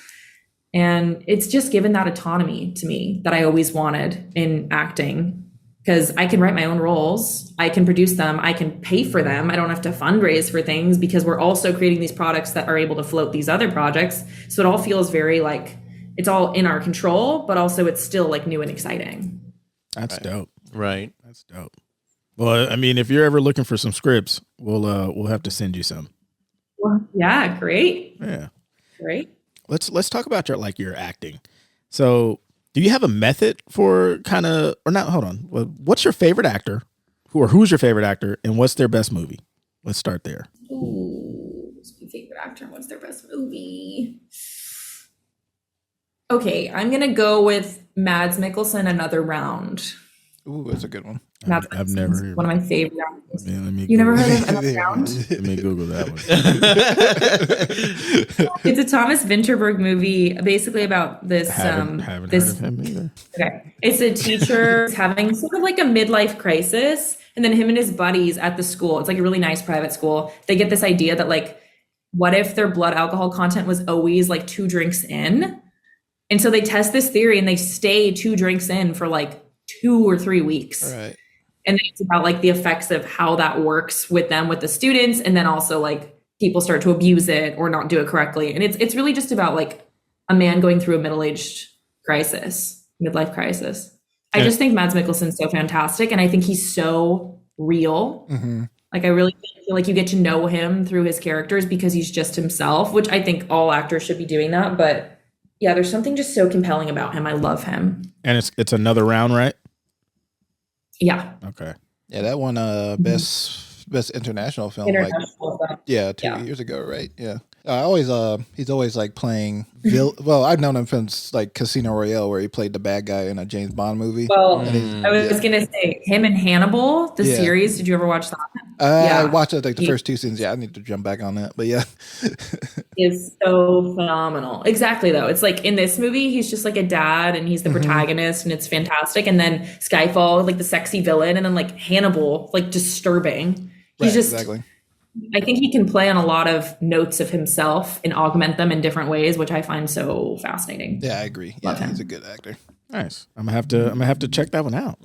And it's just given that autonomy to me that I always wanted in acting, because I can write my own roles. I can produce them. I can pay for them. I don't have to fundraise for things because we're also creating these products that are able to float these other projects. So it all feels very like it's all in our control, but also it's still like new and exciting. That's dope. Right. That's dope. Well, I mean, if you're ever looking for some scripts, we'll have to send you some. Well, yeah, great. Yeah. Great. Let's talk about your acting. So, do you have a method for kind of, or not? Hold on. What's your favorite actor, who's your favorite actor, and what's their best movie? Let's start there. Ooh, who's my favorite actor and what's their best movie? Okay, I'm gonna go with Mads Mikkelsen, Another Round. Ooh, that's a good one. I've never heard one of my favorite actors. Yeah, you never heard of Another Round? Let me Google that one. It's a Thomas Vinterberg movie, basically about this. Haven't heard of him either. Okay, it's a teacher having sort of like a midlife crisis, and then him and his buddies at the school. It's like a really nice private school. They get this idea that like, what if their blood alcohol content was always like 2 drinks in? And so they test this theory and they stay 2 drinks in for like 2 or 3 weeks. All right. And then it's about like the effects of how that works with them, with the students. And then also like people start to abuse it or not do it correctly. And it's really just about like a man going through a midlife crisis. I just think Mads Mikkelsen's so fantastic. And I think he's so real. Like I really feel like you get to know him through his characters because he's just himself, which I think all actors should be doing that. But yeah, there's something just so compelling about him. I love him. And it's Another Round, right? Yeah. Okay. Yeah, that one best international film. International film. Yeah, 2 years ago, right? Yeah. He's always like playing. Well, I've known him since like Casino Royale, where he played the bad guy in a James Bond movie. Well, I was gonna say him and Hannibal, the series. Did you ever watch that? I watched like the first 2 seasons. Yeah, I need to jump back on that, but yeah, is so phenomenal. Exactly though. It's like in this movie, he's just like a dad and he's the protagonist and it's fantastic. And then Skyfall, like the sexy villain, and then like Hannibal, like disturbing. He's just exactly. I think he can play on a lot of notes of himself and augment them in different ways, which I find so fascinating. Yeah, I agree. Love Yeah, him. he's a good actor. Nice. I'm gonna have to check that one out.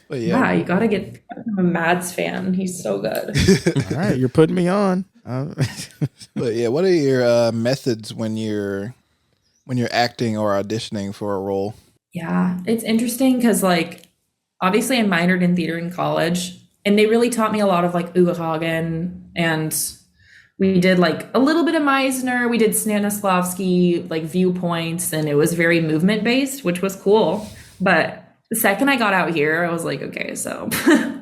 But Yeah, you gotta get. I'm a Mads fan. He's so good. All right, you're putting me on. But yeah, what are your methods when you're acting or auditioning for a role? Yeah, it's interesting because like obviously I minored in theater in college, and they really taught me a lot of like Uwe Hagen, and we did like a little bit of Meisner. We did Stanislavski like viewpoints, and it was very movement based, which was cool. But the second I got out here, I was like, okay, so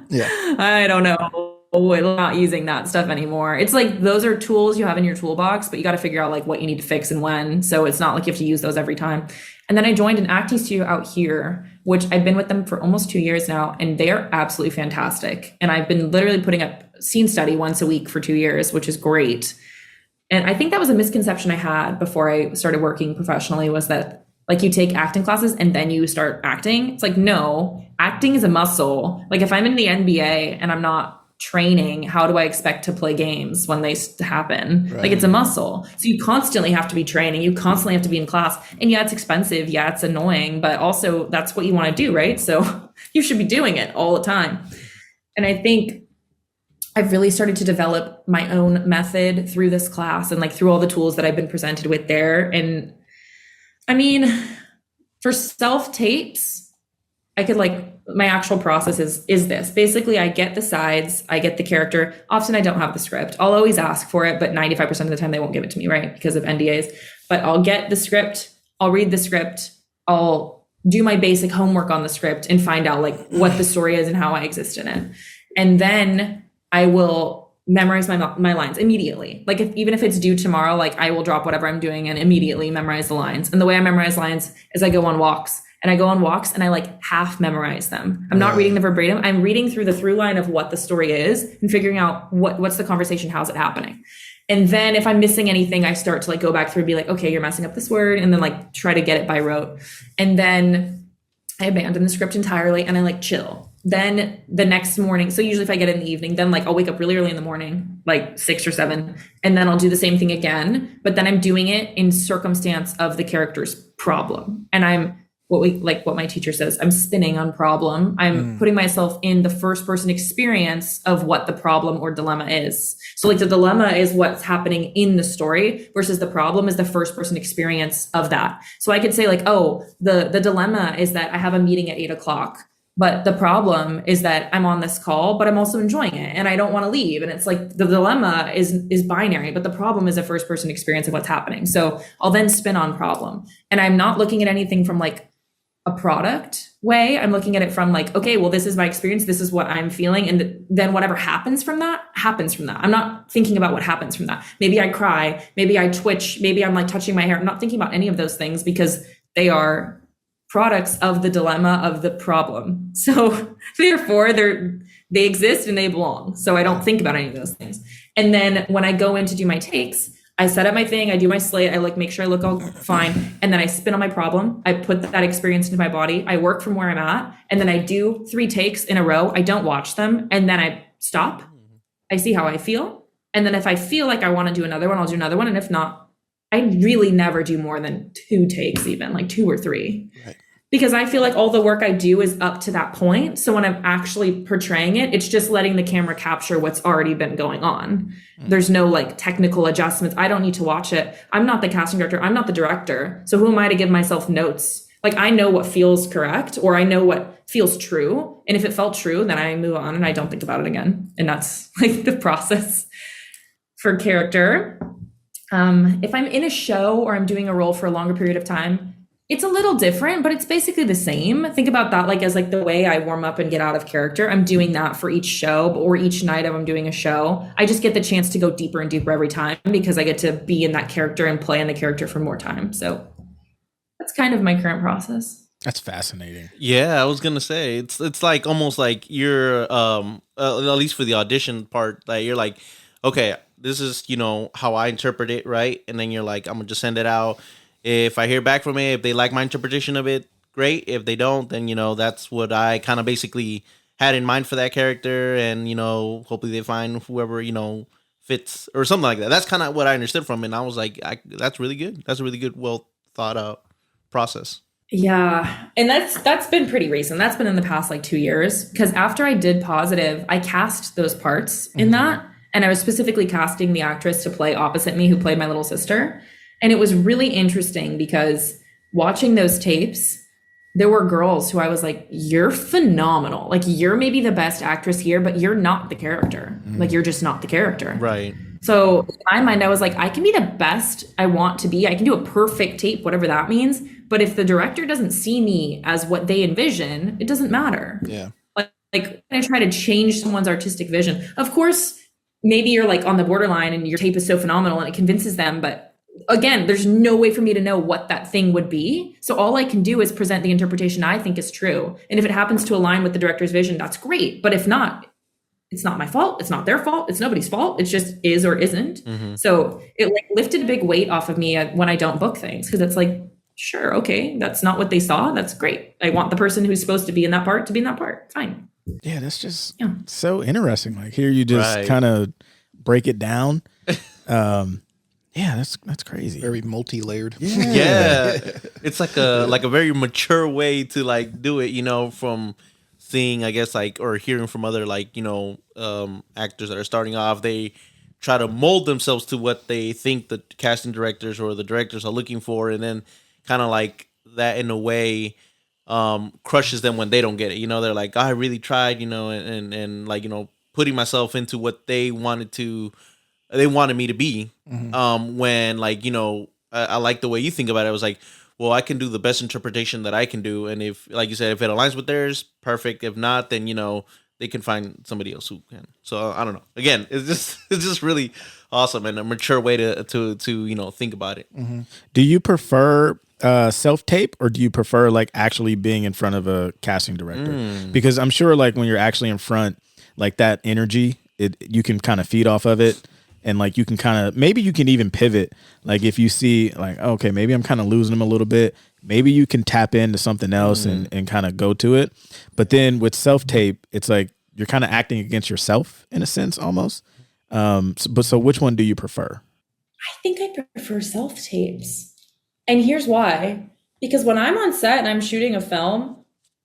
Yeah. I don't know. I'm not using that stuff anymore. It's like those are tools you have in your toolbox, but you got to figure out like what you need to fix and when. So it's not like you have to use those every time. And then I joined an acting studio out here, which I've been with them for almost 2 years now, and they are absolutely fantastic. And I've been literally putting up scene study once a week for 2 years, which is great. And I think that was a misconception I had before I started working professionally, was that like you take acting classes and then you start acting. It's like, no, acting is a muscle. Like if I'm in the NBA and I'm not training, how do I expect to play games when they happen? Right. Like it's a muscle. So you constantly have to be training. You constantly have to be in class. And yeah, it's expensive. Yeah, it's annoying, but also that's what you want to do, right? So you should be doing it all the time. And I think I've really started to develop my own method through this class and like through all the tools that I've been presented with there. And I mean, for self-tapes, I could like, my actual process is this. Basically, I get the sides, I get the character. Often I don't have the script. I'll always ask for it, but 95% of the time they won't give it to me, right? Because of NDAs. But I'll get the script, I'll read the script, I'll do my basic homework on the script and find out like what the story is and how I exist in it. And then I will memorize my lines immediately. Like even if it's due tomorrow, like I will drop whatever I'm doing and immediately memorize the lines. And the way I memorize lines is I go on walks. And I go on walks and I like half memorize them. I'm not reading the verbatim. I'm reading through the through line of what the story is and figuring out what's the conversation, how's it happening. And then if I'm missing anything, I start to like go back through and be like, okay, you're messing up this word, and then like try to get it by rote. And then I abandon the script entirely and I like chill. Then the next morning, so usually if I get it in the evening, then like I'll wake up really early in the morning, like 6 or 7, and then I'll do the same thing again. But then I'm doing it in circumstance of the character's problem. And I'm what my teacher says, I'm spinning on problem. I'm putting myself in the first person experience of what the problem or dilemma is. So like the dilemma is what's happening in the story versus the problem is the first person experience of that. So I could say like, oh, the dilemma is that I have a meeting at 8:00, but the problem is that I'm on this call, but I'm also enjoying it and I don't want to leave. And it's like the dilemma is binary, but the problem is a first person experience of what's happening. So I'll then spin on problem. And I'm not looking at anything from like a product way. I'm looking at it from like, okay, well, this is my experience. This is what I'm feeling. And then whatever happens from that. I'm not thinking about what happens from that. Maybe I cry, maybe I twitch, maybe I'm like touching my hair. I'm not thinking about any of those things because they are products of the dilemma of the problem. So therefore they exist and they belong. So I don't think about any of those things. And then when I go in to do my takes, I set up my thing, I do my slate, I like make sure I look all fine, and then I spin on my problem. I put that experience into my body. I work from where I'm at, and then I do 3 takes in a row. I don't watch them, and then I stop. I see how I feel, and then if I feel like I want to do another one, I'll do another one, and if not, I really never do more than 2 takes, even like 2 or 3. Right. Because I feel like all the work I do is up to that point. So when I'm actually portraying it, it's just letting the camera capture what's already been going on. There's no like technical adjustments. I don't need to watch it. I'm not the casting director. I'm not the director. So who am I to give myself notes? Like I know what feels correct or I know what feels true. And if it felt true, then I move on and I don't think about it again. And that's like the process for character. If I'm in a show or I'm doing a role for a longer period of time, It's a little different, but it's basically the same. Think about that like as like the way I warm up and get out of character. I'm doing that for each show or each night I'm doing a show. I just get the chance to go deeper and deeper every time because I get to be in that character and play in the character for more time. So that's kind of my current process. That's fascinating. Yeah, I was gonna say it's like almost like you're at least for the audition part, like you're like, okay, this is how I interpret it, right? And then you're like, I'm gonna just send it out. If I hear back from it, if they like my interpretation of it, great. If they don't, then that's what I kind of basically had in mind for that character, and hopefully they find whoever fits or something like that. That's kind of what I understood from it. And I was like, that's really good. That's a really good, well thought out process. Yeah. And that's been pretty recent. That's been in the past like 2 years. Because after I did Positive, I cast those parts in that. And I was specifically casting the actress to play opposite me who played my little sister. And it was really interesting because watching those tapes, there were girls who I was like, you're phenomenal. Like, you're maybe the best actress here, but you're not the character. Like, you're just not the character. Right. So in my mind, I was like, I can be the best I want to be. I can do a perfect tape, whatever that means. But if the director doesn't see me as what they envision, it doesn't matter. Yeah. Like I try to change someone's artistic vision. Of course, maybe you're like on the borderline and your tape is so phenomenal and it convinces them, but again, there's no way for me to know what that thing would be. So all I can do is present the interpretation I think is true. And if it happens to align with the director's vision, that's great. But if not, it's not my fault. It's not their fault. It's nobody's fault. It just is or isn't. So it like lifted a big weight off of me when I don't book things. Cause it's like, sure, okay, that's not what they saw. That's great. I want the person who's supposed to be in that part to be in that part. Fine. Yeah, that's just so interesting. Like here you just kind of break it down. Yeah, that's crazy. Very multi-layered. Yeah. It's like a very mature way to like do it, from seeing, I guess, like, or hearing from other like, actors that are starting off. They try to mold themselves to what they think the casting directors or the directors are looking for, and then kind of like that in a way crushes them when they don't get it. They're like, I really tried, and like, putting myself into what they wanted me to be. When like, I like the way you think about it. I was like, well, I can do the best interpretation that I can do. And if, like you said, if it aligns with theirs, perfect. If not, then, they can find somebody else who can. So I don't know. Again, it's just really awesome and a mature way to think about it. Do you prefer self-tape or do you prefer like actually being in front of a casting director? Because I'm sure like when you're actually in front, like that energy, you can kind of feed off of it. And like you can kind of, maybe you can even pivot. Like if you see like, okay, maybe I'm kind of losing them a little bit. Maybe you can tap into something else and kind of go to it. But then with self-tape, it's like you're kind of acting against yourself in a sense almost. So which one do you prefer? I think I prefer self-tapes. And here's why. Because when I'm on set and I'm shooting a film,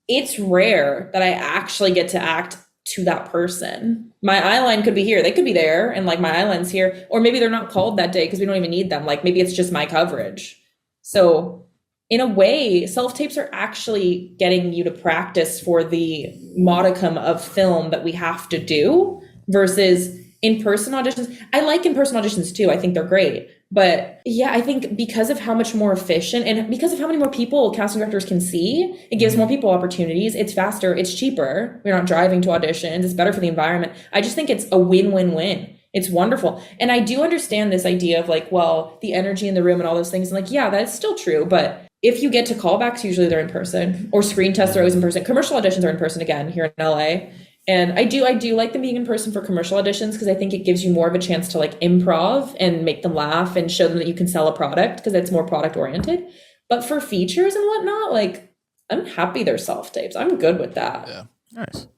it's rare that I actually get to act to that person. My eyeline could be here. They could be there. And like my eyeline's here. Or maybe they're not called that day because we don't even need them. Like maybe it's just my coverage. So in a way, self-tapes are actually getting you to practice for the modicum of film that we have to do versus in-person auditions. I like in-person auditions too. I think they're great. But yeah, I think because of how much more efficient and because of how many more people casting directors can see, it gives more people opportunities. It's faster. It's cheaper. We're not driving to auditions. It's better for the environment. I just think it's a win-win-win. It's wonderful. And I do understand this idea of like, well, the energy in the room and all those things. And like, yeah, that's still true. But if you get to callbacks, usually they're in person, or screen tests are always in person. Commercial auditions are in person again here in LA. And I do like them being in person for commercial auditions because I think it gives you more of a chance to like improv and make them laugh and show them that you can sell a product because it's more product oriented. But for features and whatnot, like I'm happy they're self tapes. I'm good with that. Yeah. Nice.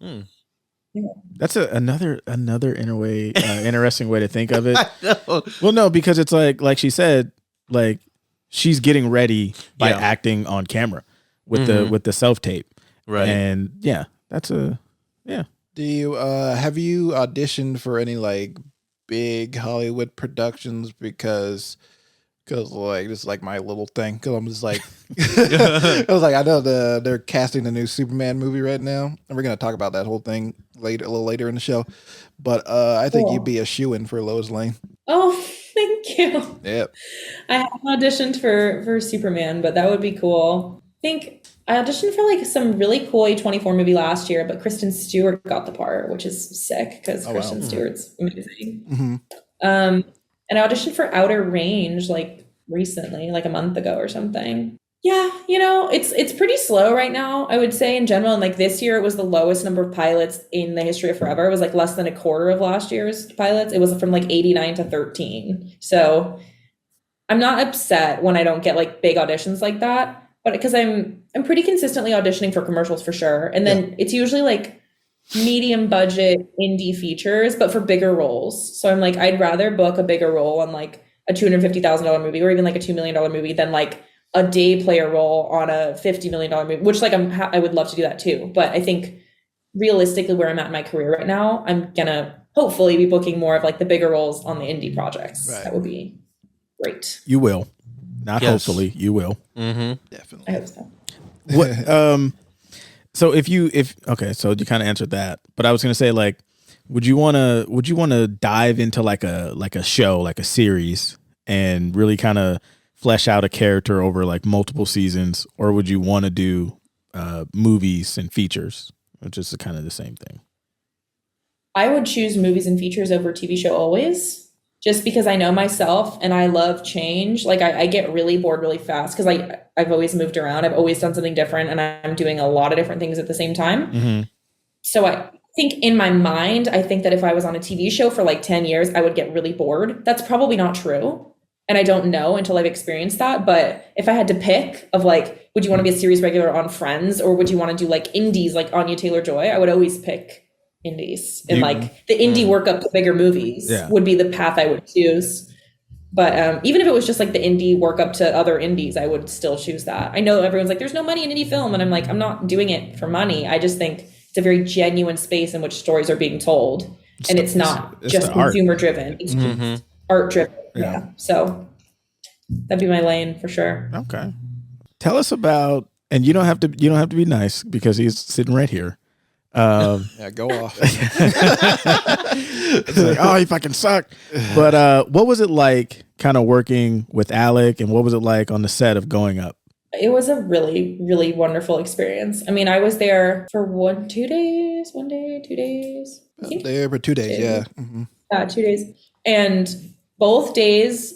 Yeah. That's another interesting way to think of it. Well, no, because it's like she said, like she's getting ready by acting on camera with the self tape, right? And yeah, that's Do you have you auditioned for any like big Hollywood productions? Because Because like this is like my little thing. Because I'm just like, I was like, I know they're casting the new Superman movie right now, and we're gonna talk about that whole thing later, a little later in the show. But I think you'd be a shoo-in for Lois Lane. Oh, thank you. Yep. I haven't auditioned for Superman, but that would be cool. I think I auditioned for like some really cool A24 movie last year, but Kristen Stewart got the part, which is sick because Kristen Stewart's amazing. Mm-hmm. And I auditioned for Outer Range like recently, like a month ago or something. Yeah, it's pretty slow right now, I would say in general. And like this year, it was the lowest number of pilots in the history of forever. It was like less than a quarter of last year's pilots. It was from like 89 to 13. So I'm not upset when I don't get like big auditions like that, but because I'm pretty consistently auditioning for commercials for sure. And then it's usually like medium budget indie features, but for bigger roles. So I'm like, I'd rather book a bigger role on like a $250,000 movie or even like a $2 million movie than like a day player role on a $50 million movie, which like I would love to do that too. But I think realistically where I'm at in my career right now, I'm gonna hopefully be booking more of like the bigger roles on the indie projects. Right. That would be great. You will. Not hopefully, you will. Mm-hmm. Definitely. I hope so. What so so you kind of answered that, but I was going to say like would you want to dive into like a show, like a series and really kind of flesh out a character over like multiple seasons, or would you want to do movies and features, which is kind of the same thing? I would choose movies and features over TV show always. Just because I know myself and I love change. Like I get really bored really fast because I've always moved around. I've always done something different and I'm doing a lot of different things at the same time. Mm-hmm. So I think in my mind, I think that if I was on a TV show for like 10 years, I would get really bored. That's probably not true. And I don't know until I've experienced that. But if I had to pick of like, would you want to be a series regular on Friends or would you want to do like indies like Anya Taylor-Joy? I would always pick indies and like the indie work up to bigger movies would be the path I would choose. But even if it was just like the indie work up to other indies, I would still choose that. I know everyone's like, there's no money in indie film. And I'm like, I'm not doing it for money. I just think it's a very genuine space in which stories are being told. And it's not just consumer driven. It's just art driven. Yeah. So that'd be my lane for sure. Okay. Tell us about, and you don't have to be nice because he's sitting right here. Yeah, go off. It's like, oh, you fucking suck. But what was it like kind of working with Alec, and what was it like on the set of Goin Up? It was a really, really wonderful experience. I mean, I was there for 2 days. There for 2 days, yeah. Mm-hmm. 2 days. And both days,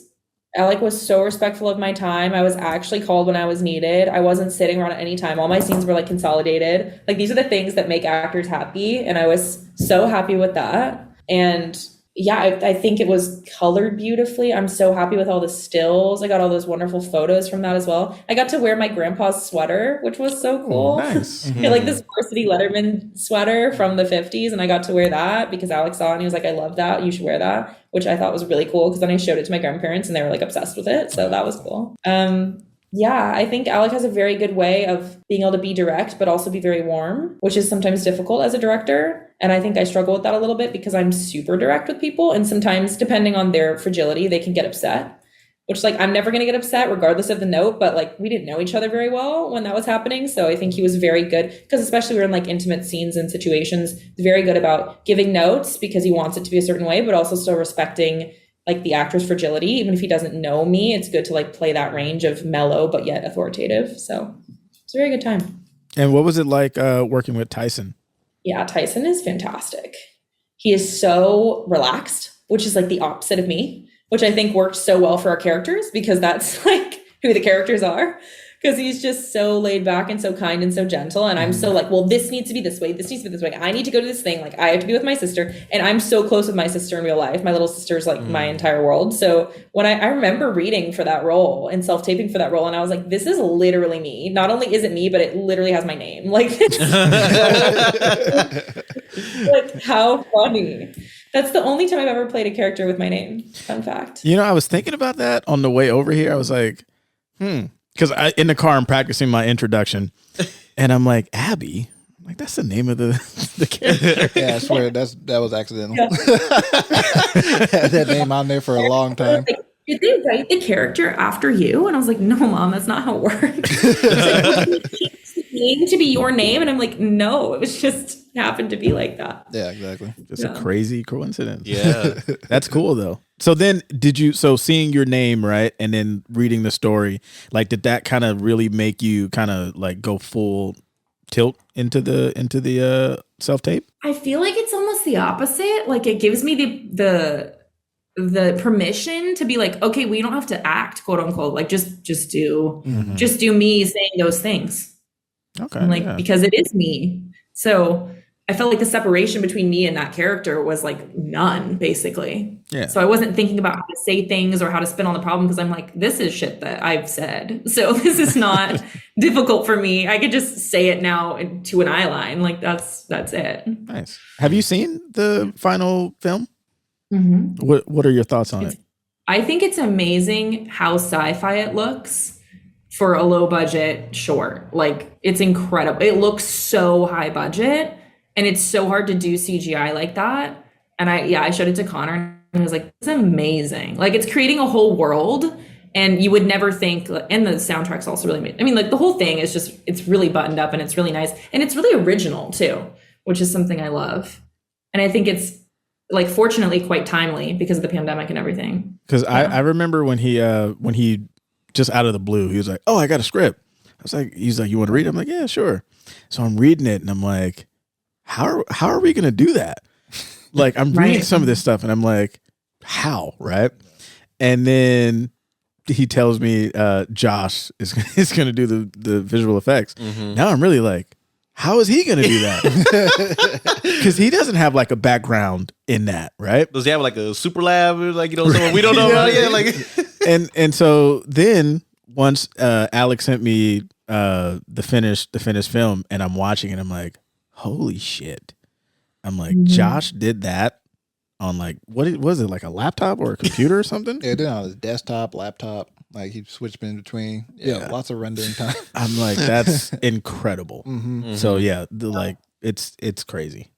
Alec was so respectful of my time. I was actually called when I was needed. I wasn't sitting around at any time. All my scenes were like consolidated. Like these are the things that make actors happy. And I was so happy with that. And yeah, I think it was colored beautifully. I'm so happy with all the stills. I got all those wonderful photos from that as well. I got to wear my grandpa's sweater, which was so cool. Oh, nice. Mm-hmm. Like this Varsity Letterman sweater from the 50s. And I got to wear that because Alex saw it and he was like, I love that. You should wear that, which I thought was really cool because then I showed it to my grandparents and they were like obsessed with it. So that was cool. Yeah, I think Alec has a very good way of being able to be direct, but also be very warm, which is sometimes difficult as a director. And I think I struggle with that a little bit because I'm super direct with people. And sometimes, depending on their fragility, they can get upset, which like, I'm never going to get upset regardless of the note. But like, we didn't know each other very well when that was happening. So I think he was very good because especially we're in like intimate scenes and situations, very good about giving notes because he wants it to be a certain way, but also still respecting like the actor's fragility. Even if he doesn't know me, it's good to like play that range of mellow, but yet authoritative. So it's a very good time. And what was it like working with Tyson? Yeah, Tyson is fantastic. He is so relaxed, which is like the opposite of me, which I think worked so well for our characters because that's like who the characters are. Because he's just so laid back and so kind and so gentle. And I'm so like, well, this needs to be this way. This needs to be this way. I need to go to this thing. Like I have to be with my sister. And I'm so close with my sister in real life. My little sister's like my entire world. So when I remember reading for that role and self-taping for that role, and I was like, this is literally me. Not only is it me, but it literally has my name. Like, like how funny. That's the only time I've ever played a character with my name. Fun fact. You know, I was thinking about that on the way over here. I was like, because in the car I'm practicing my introduction, and I'm like, Abby, I'm like that's the name of the character. Yeah, I swear that was accidental. Yeah. Had that name on there for a long time. did they write the character after you? And I was like, no, Mom, that's not how it works. She's like, well, can you change the name to be your name? And I'm like, no, it was just happened to be like that. Yeah, exactly. Just a crazy coincidence. Yeah. That's cool though. So then so seeing your name, right, and then reading the story, like did that kind of really make you kind of like go full tilt into the self-tape? I feel like it's almost the opposite. Like it gives me the permission to be like, okay, we don't have to act, quote unquote, like just do me saying those things. Okay. And like because it is me. So I felt like the separation between me and that character was like none, basically. Yeah. So I wasn't thinking about how to say things or how to spin on the problem because I'm like, this is shit that I've said. So this is not difficult for me. I could just say it now to an eye line. Like that's it. Nice. Have you seen the final film? Mm-hmm. What are your thoughts on it? I think it's amazing how sci-fi it looks for a low budget short. Like it's incredible. It looks so high budget. And it's so hard to do CGI like that. And I showed it to Connor and I was like, it's amazing. Like it's creating a whole world and you would never think, and the soundtrack's also really amazing. I mean, like the whole thing is just, it's really buttoned up and it's really nice. And it's really original too, which is something I love. And I think it's like, fortunately quite timely because of the pandemic and everything. Because I remember when he just out of the blue, he was like, oh, I got a script. He's like, you want to read it? I'm like, yeah, sure. So I'm reading it and I'm like, how are we going to do that? Like I'm reading some of this stuff and I'm like, how? Right. And then he tells me Josh is going to do the visual effects. Mm-hmm. Now I'm really like, how is he going to do that? Because he doesn't have like a background in that. Right. Does he have like a super lab or like, someone we don't know about yet? Like, and so then once Alec sent me the finished film and I'm watching it, I'm like, holy shit. I'm like, Josh did that on like, what was it, like a laptop or a computer or something? Yeah, he did it on his desktop, laptop. Like he switched in between. Yeah, lots of rendering time. I'm like, that's incredible. So yeah, it's crazy.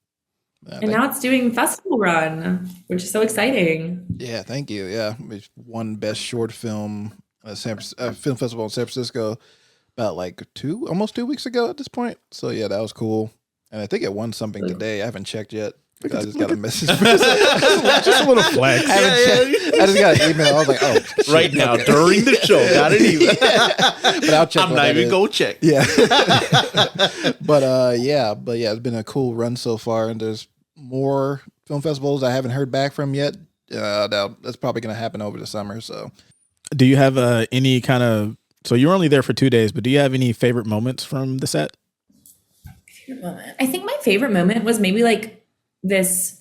And now it's doing festival run, which is so exciting. Yeah, thank you. Yeah, we won best short film film festival in San Francisco about like almost 2 weeks ago at this point. So yeah, that was cool. And I think it won something today. I haven't checked yet. I just got a message. Just a little flex. I just got an email. I was like, oh, shit, right now during the show. Got an email. But I'll check. I'm not even go check. Yeah. But it's been a cool run so far. And there's more film festivals I haven't heard back from yet. That's probably going to happen over the summer. So, do you have any kind of? So you were only there for 2 days, but do you have any favorite moments from the set? I think my favorite moment was maybe like this.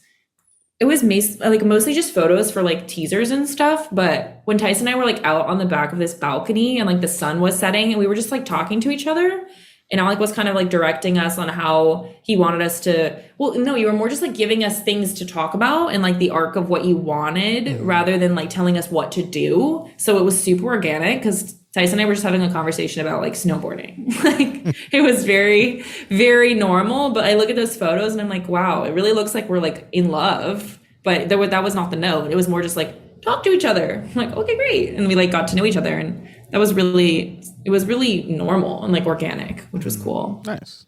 It was mostly just photos for like teasers and stuff. But when Tyson and I were like out on the back of this balcony and like the sun was setting and we were just like talking to each other, and Alec was kind of like directing us on how he wanted us to. Well, no, you were more just like giving us things to talk about and like the arc of what you wanted rather than like telling us what to do. So it was super organic because Tyson and I were just having a conversation about like snowboarding. Like it was very, very normal. But I look at those photos and I'm like, wow, it really looks like we're like in love. But that was not the note. It was more just like talk to each other. I'm like, okay, great. And we like got to know each other. And it was really normal and like organic, which was cool. Nice.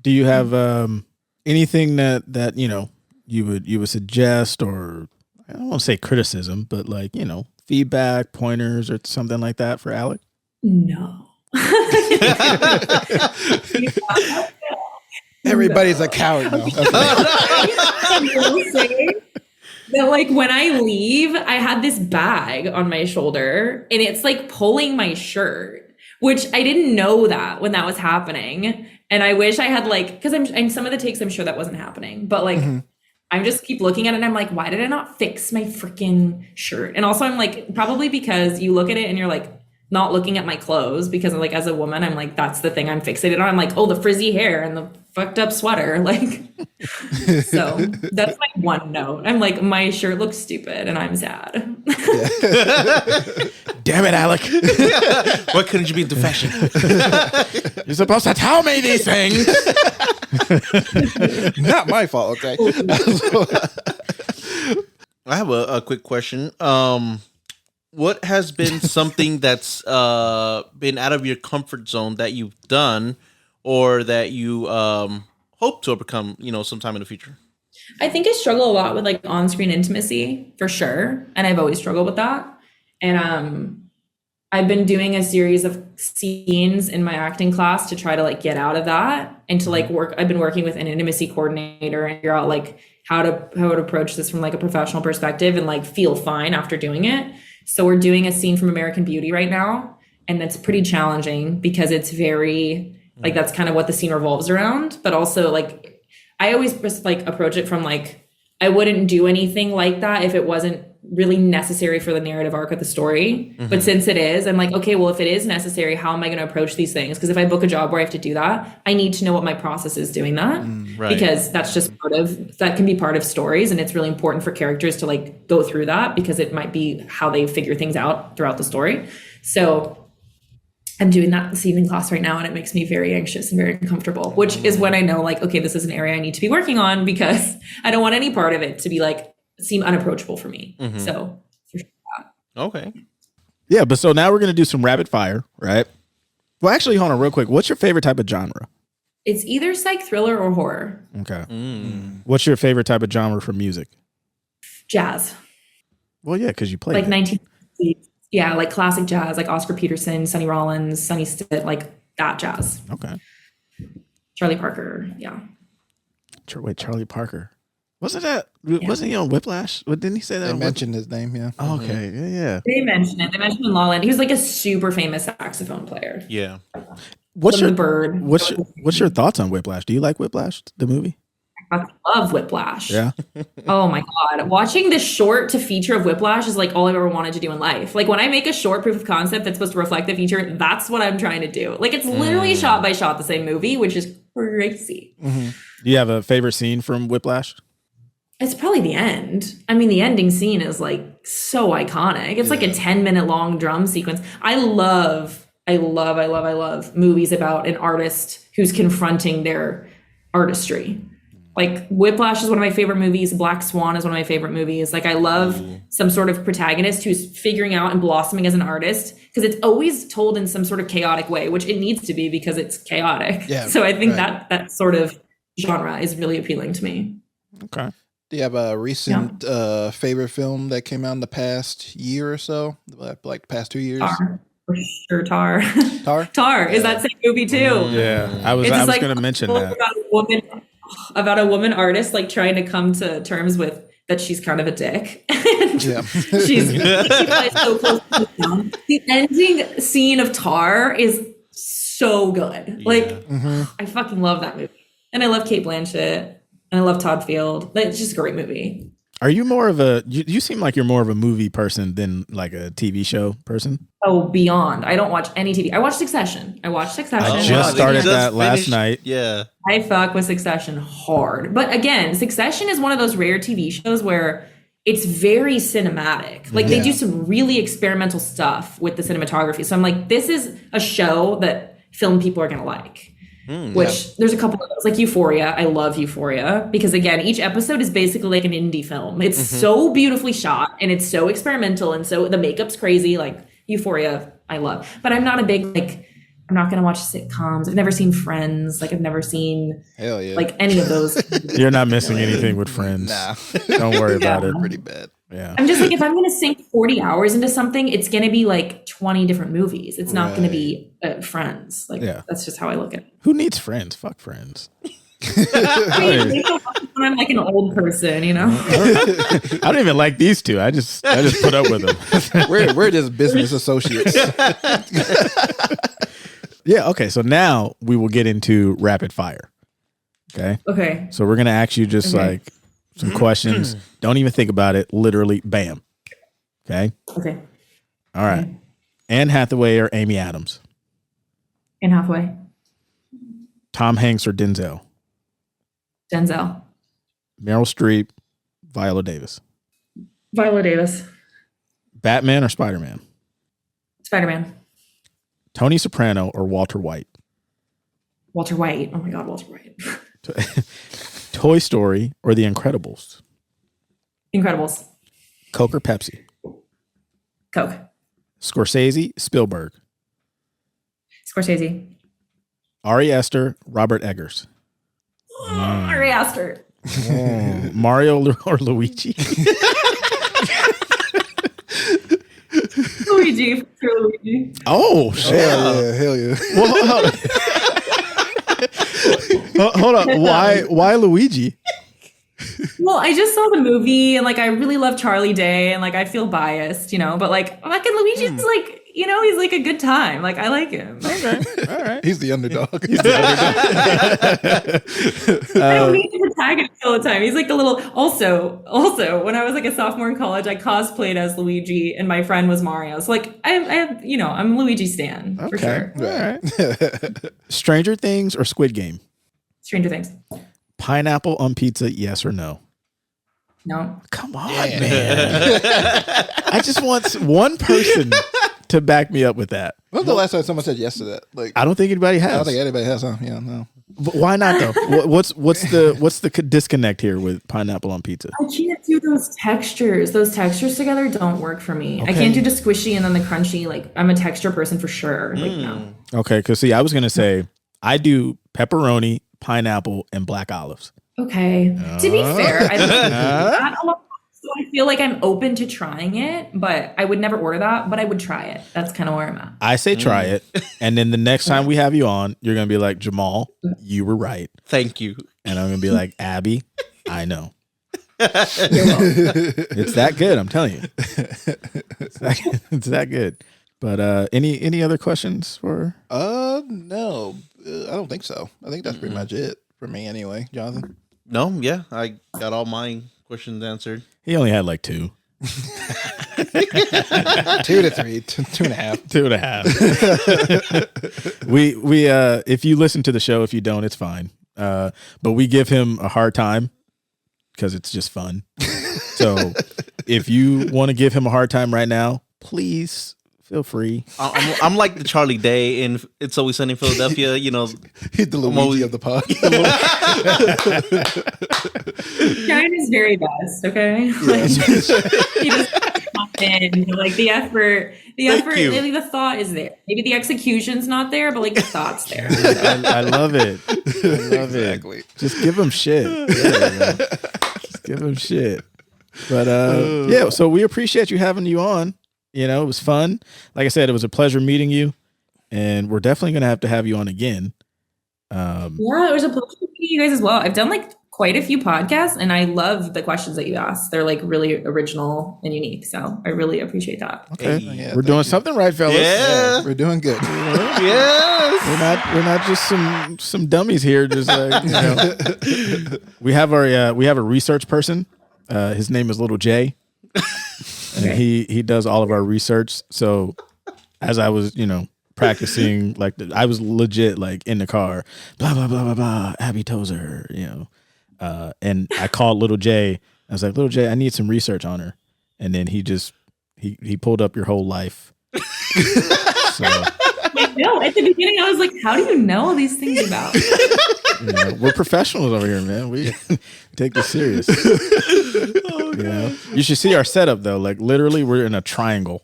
Do you have anything that you would suggest, or I don't want to say criticism, but like, feedback, pointers, or something like that for Alec? No. Everybody's a coward now. I will say that like when I leave, I had this bag on my shoulder and it's like pulling my shirt, which I didn't know that when that was happening. And I wish I had like, because I'm some of the takes, I'm sure that wasn't happening, but like, I just keep looking at it and I'm like, why did I not fix my freaking shirt? And also I'm like, probably because you look at it and you're like not looking at my clothes, because like as a woman, I'm like, that's the thing I'm fixated on. I'm like, oh, the frizzy hair and the fucked up sweater. Like, so that's my one note. I'm like, my shirt looks stupid and I'm sad. Damn it, Alec. Why couldn't you be into fashion? You're supposed to tell me these things. Not my fault, okay? I have a quick question. what has been something that's been out of your comfort zone that you've done or that you hope to overcome, sometime in the future? I think I struggle a lot with like on-screen intimacy for sure. And I've always struggled with that. And I've been doing a series of scenes in my acting class to try to like get out of that and to like I've been working with an intimacy coordinator and figure out like how to approach this from like a professional perspective and like feel fine after doing it. So we're doing a scene from American Beauty right now. And that's pretty challenging because it's very like, that's kind of what the scene revolves around. But also like, I always just like approach it from like, I wouldn't do anything like that if it wasn't really necessary for the narrative arc of the story. But since it is, I'm like, okay, well, if it is necessary, how am I going to approach these things? Because if I book a job where I have to do that, I need to know what my process is doing that. Right. Because that's just that can be part of stories. And it's really important for characters to like go through that because it might be how they figure things out throughout the story. So I'm doing that this evening class right now, and it makes me very anxious and very uncomfortable, which is when I know like, okay, this is an area I need to be working on because I don't want any part of it to be like, seem unapproachable for me. So for sure. Okay. Yeah, but so now we're going to do some rapid fire, right? Well, actually, hold on real quick. What's your favorite type of genre? It's either psych thriller or horror. Okay. What's your favorite type of genre for music? Jazz. Well, yeah, because you play Like it. 1960s. Yeah, like classic jazz, like Oscar Peterson, Sonny Rollins, Sonny Stitt, like that jazz. Okay. Charlie Parker. Yeah. Wait, Charlie Parker. Wasn't he on Whiplash? Didn't he say that? They mentioned his name, yeah. Oh, okay. Yeah. They mentioned it. They mentioned in La La Land. He was like a super famous saxophone player. Yeah. What's From your The Bird. What's your thoughts on Whiplash? Do you like Whiplash, the movie? I fucking love Whiplash. Yeah. Oh my God. Watching the short to feature of Whiplash is like all I've ever wanted to do in life. Like when I make a short proof of concept that's supposed to reflect the feature, that's what I'm trying to do. Like it's literally shot by shot the same movie, which is crazy. Do you have a favorite scene from Whiplash? It's probably the end. I mean, the ending scene is like so iconic. It's like a 10-minute long drum sequence. I love movies about an artist who's confronting their artistry. Like Whiplash is one of my favorite movies. Black Swan is one of my favorite movies. Like I love some sort of protagonist who's figuring out and blossoming as an artist because it's always told in some sort of chaotic way, which it needs to be because it's chaotic. Yeah, so I think right. that sort of genre is really appealing to me. Okay. Do you have a recent favorite film that came out in the past year or so? Like past 2 years? Tar. For sure, Tar. Tar? Tar is that same movie too. Yeah, I was like going to mention that. About a woman artist like trying to come to terms with that she's kind of a dick. Yeah. she flies so close to the sun. The ending scene of Tar is so good. Like I fucking love that movie. And I love Cate Blanchett. And I love Todd Field. It's just a great movie. Are you more of you seem like you're more of a movie person than like a TV show person? Oh, beyond. I don't watch any TV. I watch Succession. I just started that last night. Yeah. I fuck with Succession hard. But again, Succession is one of those rare TV shows where it's very cinematic. Like they do some really experimental stuff with the cinematography. So I'm like, this is a show that film people are going to like. Which there's a couple of those, like Euphoria. I love Euphoria because again, each episode is basically like an indie film. It's so beautifully shot and it's so experimental and so the makeup's crazy. Like Euphoria, I love. But I'm not a big I'm not gonna watch sitcoms. I've never seen Friends. Like I've never seen like any of those. You're not missing anything with Friends. Nah. Don't worry about it. Pretty bad. Yeah. I'm just like, if I'm going to sink 40 hours into something, it's going to be like 20 different movies. It's not going to be Friends. Like, that's just how I look at it. Who needs Friends? Fuck Friends. I mean, I'm like an old person, you know? I don't even like these two. I just put up with them. We're just business associates. Yeah. Okay. So now we will get into rapid fire. Okay. Okay. So we're going to ask you just like some questions. Don't even think about it. Literally, bam. Okay. Okay. All right. Anne Hathaway or Amy Adams? Anne Hathaway. Tom Hanks or Denzel? Denzel. Meryl Streep, Viola Davis. Viola Davis. Batman or Spider-Man? Spider-Man. Tony Soprano or Walter White? Walter White. Oh my God, Walter White. Toy Story or The Incredibles? Incredibles. Coke or Pepsi? Coke. Scorsese, Spielberg. Scorsese. Ari Aster, Robert Eggers. Ari Aster. Mario or Luigi? Luigi. For Luigi. Oh, shit. Hell yeah. Well, hold on. Why Luigi? Well, I just saw the movie and like I really love Charlie Day and like I feel biased, but like fucking Luigi's like, he's like a good time. Like I like him. Okay. All right. He's the underdog. I don't need the protagonist all the time. He's like the little. Also, when I was like a sophomore in college, I cosplayed as Luigi, and my friend was Mario. So like, I'm Luigi stan for sure. All right. Stranger Things or Squid Game? Stranger Things. Pineapple on pizza? Yes or no? No. Come on, man. I just want one person to back me up with that. When was the last time someone said yes to that? Like, I don't think anybody has. I don't think anybody has. Huh? Yeah, no. But why not though? What's the disconnect here with pineapple on pizza? I can't do those textures. Those textures together don't work for me. Okay. I can't do the squishy and then the crunchy. Like I'm a texture person for sure. Like no. Okay, because see, I was gonna say I do pepperoni, pineapple, and black olives. Okay. To be fair, I don't that a lot. So I feel like I'm open to trying it, but I would never order that, but I would try it. That's kind of where I'm at. I say try it. And then the next time we have you on, you're going to be like, Jamal, you were right. Thank you. And I'm going to be like, Abby, I know. It's that good. I'm telling you. It's that good. But any other questions for? No, I don't think so. I think that's pretty much it for me anyway. Jonathan? No, yeah, I got all my questions answered. He only had like 2. 2 to 3, 2.5. 2.5. we if you listen to the show, if you don't, it's fine. But we give him a hard time because it's just fun. So if you want to give him a hard time right now, please feel free. I'm like the Charlie Day in It's Always Sunny in Philadelphia. He's the Luigi of the pod. Shine is very best, okay? Like, he just comes in, like the effort, maybe the thought is there. Maybe the execution's not there, but like the thought's there. I love it. I love Exactly. it. Just give him shit. Yeah, just give him shit. But yeah, so we appreciate you having you on. It was fun. Like I said, it was a pleasure meeting you, and we're definitely going to have you on again. Yeah, it was a pleasure meeting you guys as well. I've done like quite a few podcasts, and I love the questions that you asked. They're like really original and unique. So I really appreciate that. Okay, Yeah, we're doing something right, fellas. Yeah. we're doing good. Yes. We're not just some dummies here. Just like we have a research person. His name is Little J. And he does all of our research. So as I was, practicing, like I was legit like in the car, blah, blah, blah, blah, blah, Abby Tozer, and I called Little J. I was like, Little J, I need some research on her. And then he pulled up your whole life. So No, at the beginning I was like, how do you know all these things about? we're professionals over here, man. We take this serious. You should see our setup though. Like literally, we're in a triangle.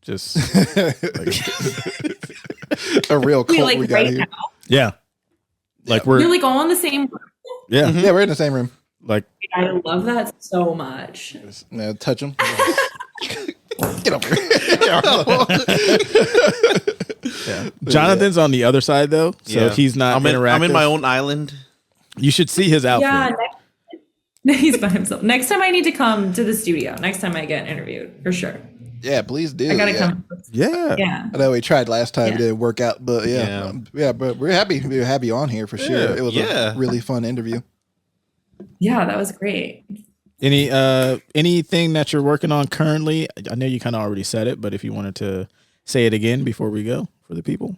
Just like A real cult like we got right here. now. yeah, like You're we're like all in the same room. yeah, Yeah, we're in the same room. like I love that so much. Touch them. Get over here. yeah. Jonathan's on the other side though, so he's not interactive. I'm in my own island. You should see his outfit. Yeah, he's by himself. Next time I need to come to the studio. Next time I get interviewed, for sure. Yeah, please do. I gotta come. Yeah. Yeah. I know we tried last time, Yeah. didn't work out, but but we're happy to have you on here for sure. Yeah. It was a really fun interview. Yeah, that was great. Anything that you're working on currently? I know you kind of already said it, but if you wanted to say it again before we go for the people.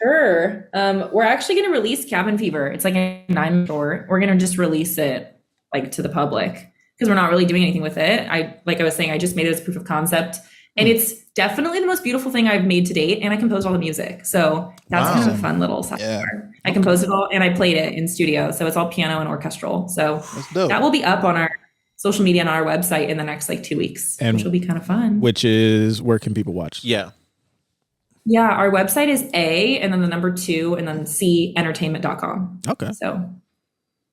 Sure. We're actually going to release Cabin Fever. It's like a 9 short. We're going to just release it like to the public because we're not really doing anything with it. I was saying, I just made it as proof of concept, and it's definitely the most beautiful thing I've made to date. And I composed all the music, so that's kind of a fun little side. Yeah. I composed it all and I played it in studio, so it's all piano and orchestral. So That's dope. that will be up on our social media on our website in the next like 2 weeks, And which will be kind of fun. Which is, where can people watch? Yeah. Yeah, our website is A and then the number 2 and then C entertainment.com. Okay. So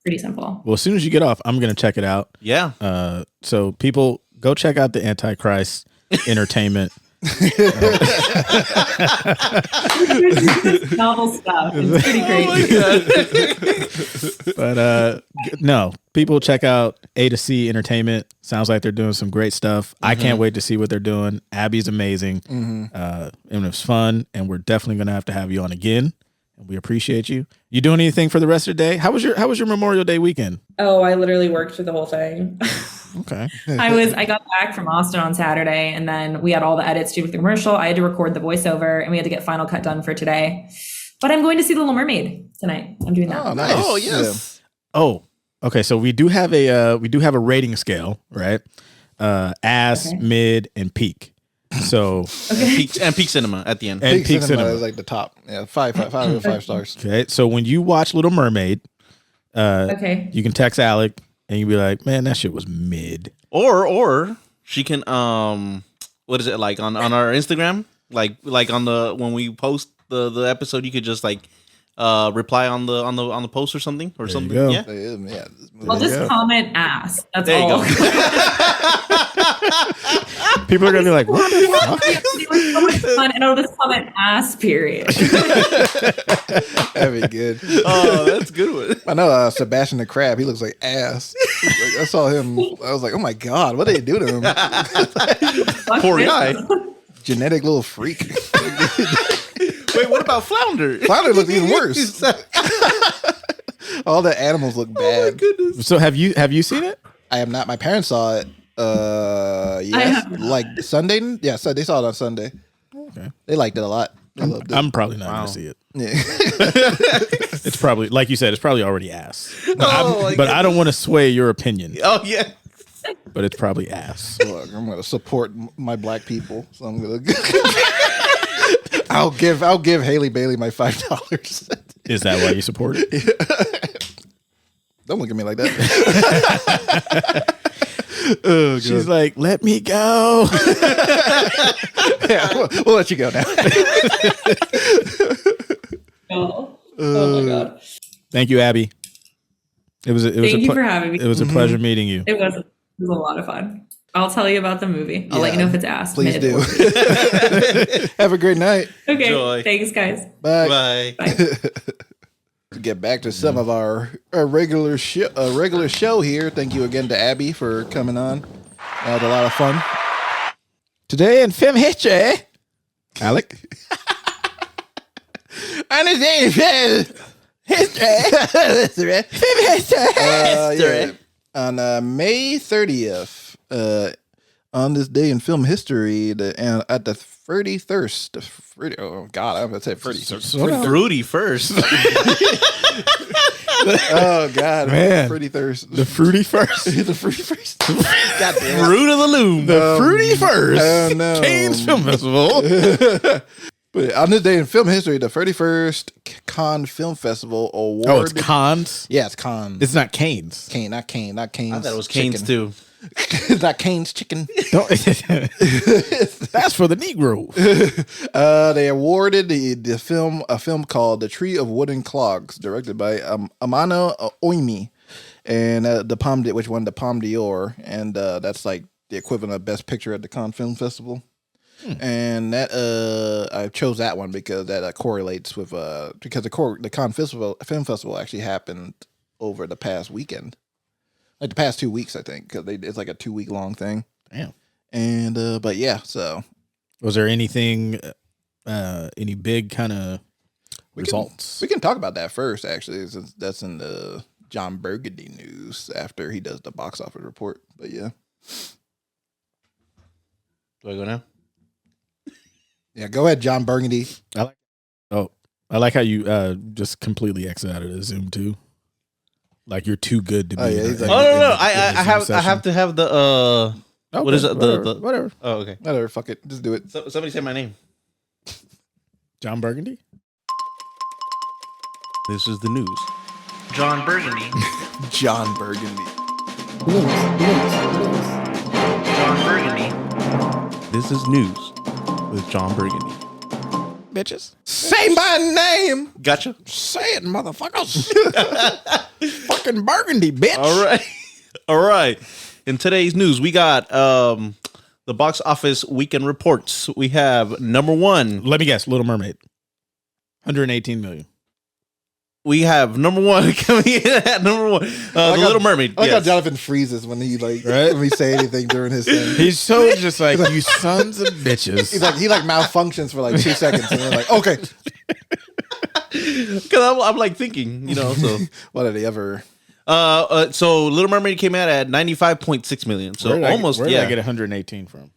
pretty simple. Well, as soon as you get off, I'm going to check it out. Yeah. So people go check out the Antichrist Entertainment. Novel stuff. It's pretty crazy. But no, people check out A to C Entertainment. Sounds like they're doing some great stuff. I can't wait to see what they're doing. Abby's amazing. And it was fun, and we're definitely going to have you on again. And we appreciate you. You doing anything for the rest of the day? How was your Memorial Day weekend? Oh, I literally worked through the whole thing. Okay. I got back from Austin on Saturday, and then we had all the edits due with the commercial. I had to record the voiceover, and we had to get Final Cut done for today. But I'm going to see The Little Mermaid tonight. I'm doing that. Oh, nice. Oh, yes. Oh, okay. So we do have a rating scale, right? Ass, Okay. mid, and peak. So And Peak Cinema at the end. and Peak Cinema is like the top. Yeah, five stars. okay. So when you watch Little Mermaid, Okay. you can text Alec and you be like, "Man, that shit was mid." Or she can what is it like on our Instagram? Like on the when we post the episode, you could just like reply on the post or something you something. go. Yeah. Yeah. I'll just comment ass. That's There you all. People are gonna be like, "What the fuck?" It was so much fun, and I'll just comment ass, period. That'd be good. Oh, that's a good one. I know Sebastian the Crab. He looks like ass. Like, I saw him. I was like, oh my god, what did they do to him? Poor guy. Genetic little freak. Wait, what about Flounder? Flounder looks even worse. All the animals look bad. Goodness. So have you seen it? I have not. My parents saw it. Yes, have not. like Sunday. Yeah, so they saw it on Sunday. Okay. They liked it a lot. They loved it. I'm probably not gonna see it. Yeah. It's probably, like you said, it's probably already ass. Oh, But I don't want to sway your opinion. Oh yeah. But it's probably ass. Look, I'm gonna support my black people, so I'm gonna. I'll give Haley Bailey my $5. Is that why you support it? Don't look at me like that. She's like, "Let me go." Yeah, we'll let you go now. Oh my god. Thank you, Abby. It was Thank you for having me. It was a pleasure meeting you. It was a lot of fun. I'll tell you about the movie. I'll let you know if it's ass. Please mid, do. or- Have a great night. Okay. Joy. Thanks, guys. Bye. Bye. To get back to some of our regular show here. Thank you again to Abby for coming on. I had a lot of fun. Today in film history, Alec. And today in history. Yeah. On May 30th, on this day in film history, at the 31st, oh God, I'm going to say 30th. Fruity first. Oh God, Man. Fruity Thirst. The fruity first. The Fruity First. God damn it. Fruit of the loom. The fruity first. Oh no. Cannes Film Festival. But on this day in film history, the 31st Cannes Film Festival award. Oh, it's Cannes. Yeah, it's Cannes. It's not Canes. Kane, not Cane's. I thought it was Canes chicken. too. It's not Cane's chicken. Don't. That's for the Negro. They awarded the film a film called The Tree of Wooden Clogs, directed by Amano Oimi, and which won the Palme d'Or, and that's like the equivalent of Best Picture at the Cannes Film Festival. And that I chose that one because that correlates with because the Cannes Film Festival actually happened over the past weekend, like the past 2 weeks, I think, because it's like a 2-week long thing. Damn. And but yeah, so Was there anything, any big kind of results? we can talk about that first, actually, since that's in the John Burgundy news after he does the box office report. But yeah, Do I go now? yeah, go ahead, John Burgundy. I like how you just completely exit out of the Zoom too. Like you're too good to be. Oh, yeah, in he's the- like- Oh no, in no. the- I in the Zoom have session. to have the Okay, what is it? Whatever. Whatever. Oh, okay. Whatever, fuck it, just do it. So, somebody say my name. John Burgundy. This is the news. John Burgundy. John Burgundy. John Burgundy. This is news with John Burgundy. Bitches. Say my name. Gotcha. Say it, motherfuckers. Fucking Burgundy, bitch. All right. All right. In today's news, we got the box office weekend reports. We have number one. Let me guess. Little Mermaid. 118 million. We have number one coming in at number one. The Little Mermaid. I like how Yes. Jonathan freezes when he Right? when we say anything during his thing. He's so just like, you sons of bitches. He malfunctions for like 2 seconds and then like, okay. Because I'm like thinking, you know, so. What did he ever? So Little Mermaid came out at 95.6 million. So Where almost, did yeah. I get 118 from?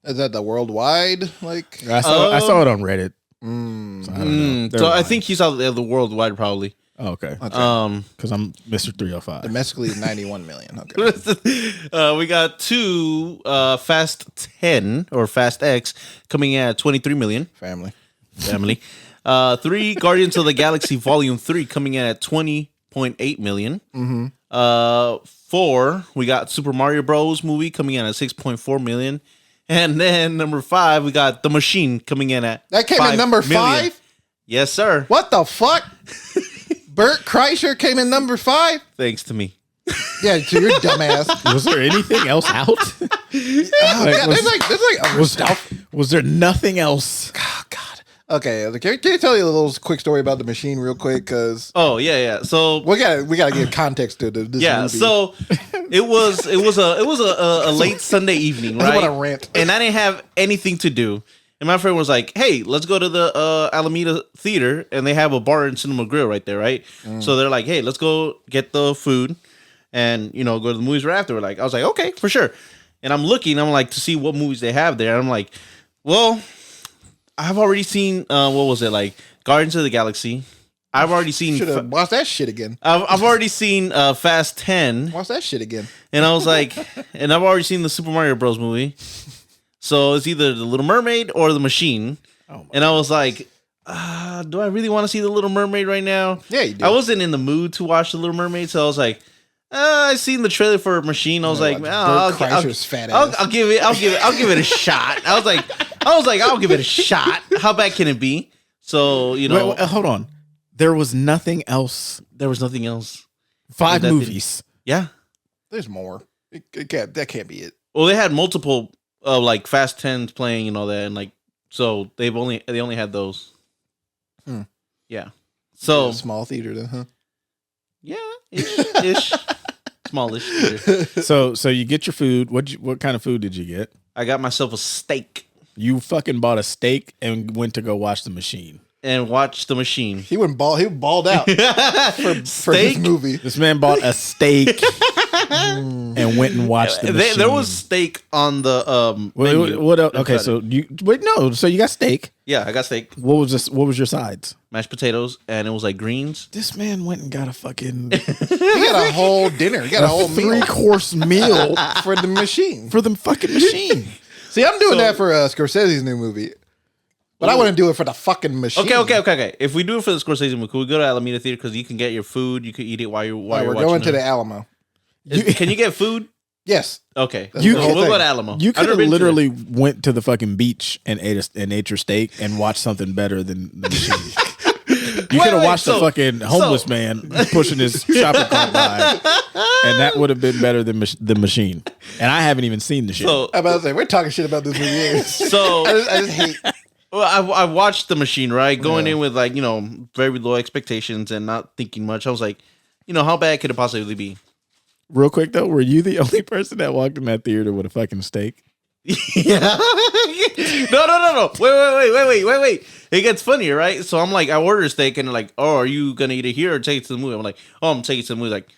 Is that the worldwide? Like, I saw it on Reddit. So I don't know. They're So I lying. think he's out there the worldwide probably. Oh, okay. Um, Because I'm Mr. 305. domestically is 91 million. Okay. we got two Fast 10 or Fast X coming in at 23 million. Family. Three Guardians of the Galaxy Volume 3 coming in at 20.8 million. Mm-hmm. Four, we got Super Mario Bros. Movie coming in at 6.4 million. And then number 5, we got The Machine coming in at That came 5 in number million. 5? Yes, sir. What the fuck? Bert Kreischer came in number 5? Thanks to me. Yeah, to your dumbass. Was there anything else out? Yeah, there's like other stuff. Was there nothing else? Oh, God. Okay, can you tell you a little quick story about the machine real quick? Because Oh, yeah. So we gotta give context to this yeah, movie. so it was a late Sunday evening, I right? want to rant. And I didn't have anything to do. And my friend was like, "Hey, let's go to the Alameda Theater, and they have a bar and cinema grill right there, right?" So they're like, "Hey, let's go get the food, and go to the movies right after." I was like, "Okay, for sure." And I'm looking, I'm like to see what movies they have there. And I'm like, "Well, I've already seen what was it like Guardians of the Galaxy. I've already seen. Should have watched that shit again. I've already seen Fast 10, Watch that shit again. and I was like, and I've already seen the Super Mario Bros. Movie. So it's either the Little Mermaid or the Machine. And I was like, do I really want to see the Little Mermaid right now? Yeah, you do. I wasn't in the mood to watch the Little Mermaid, so I was like, I seen the trailer for Machine. I was like, Bert I'll Kreischer's fat ass. give it a shot. I was like, I'll give it a shot. How bad can it be? So Wait, hold on. There was nothing else. there was nothing else. 5 That movies. Yeah. There's more. That can't be it. Well, they had multiple like Fast 10s playing and all that, and like so they only had those. Yeah. So A small theater then, huh? yeah, ish. Smallish. theater. So you get your food. What kind of food did you get? I got myself a steak You fucking bought a steak and went to go watch The Machine. and watched the Machine. He balled out for this Steak? movie. This man bought a steak and went and watched The Machine. There was steak on the menu. What else? Okay, so so you got steak. Yeah, I got steak, What was this? What was your sides? mashed potatoes, and it was like greens. This man went and got a fucking He got a whole dinner. He got a whole meal 3-course meal for the machine. for the fucking machine. See, I'm doing that for Scorsese's new movie. But I wouldn't do it for the fucking machine. Okay. If we do it for the Scorsese movie, could we go to Alameda Theater because you can get your food, you can eat it while you're All right, we're watching going to it. the Alamo. Can you get food? Yes. Okay, That's the whole we'll go thing. to Alamo. You I've could never have been to literally went to the fucking beach and ate your steak and watched something better than The Machine. You could have watched the fucking homeless man pushing his shopping cart by, and that would have been better than The Machine. And I haven't even seen the shit. So, I'm about to say, we're talking shit about this movie. so I just hate. well, I watched The Machine, right? Going in with like, very low expectations and not thinking much. I was like, how bad could it possibly be? Real quick though, were you the only person that walked in that theater with a fucking steak? Yeah. No. Wait. It gets funnier, right? So I'm like, I order a steak and they're like, oh, are you going to eat it here or take it to the movie? I'm like, oh, I'm taking it to the movie. Like,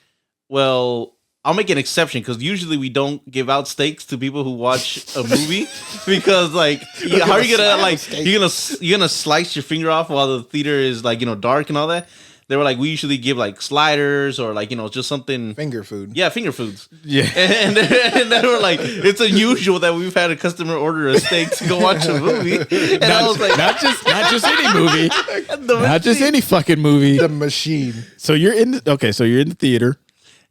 well, I'll make an exception because usually we don't give out steaks to people who watch a movie because like, how are you going to like, you're going to slice your finger off while the theater is like, dark and all that. They were like, we usually give like sliders or like, just something. Finger food. Yeah, finger foods. Yeah. And they were like, it's unusual that we've had a customer order a steak to go watch a movie. And I was like, not just any movie, The not just Machine. any fucking movie. The machine. So you're in the theater.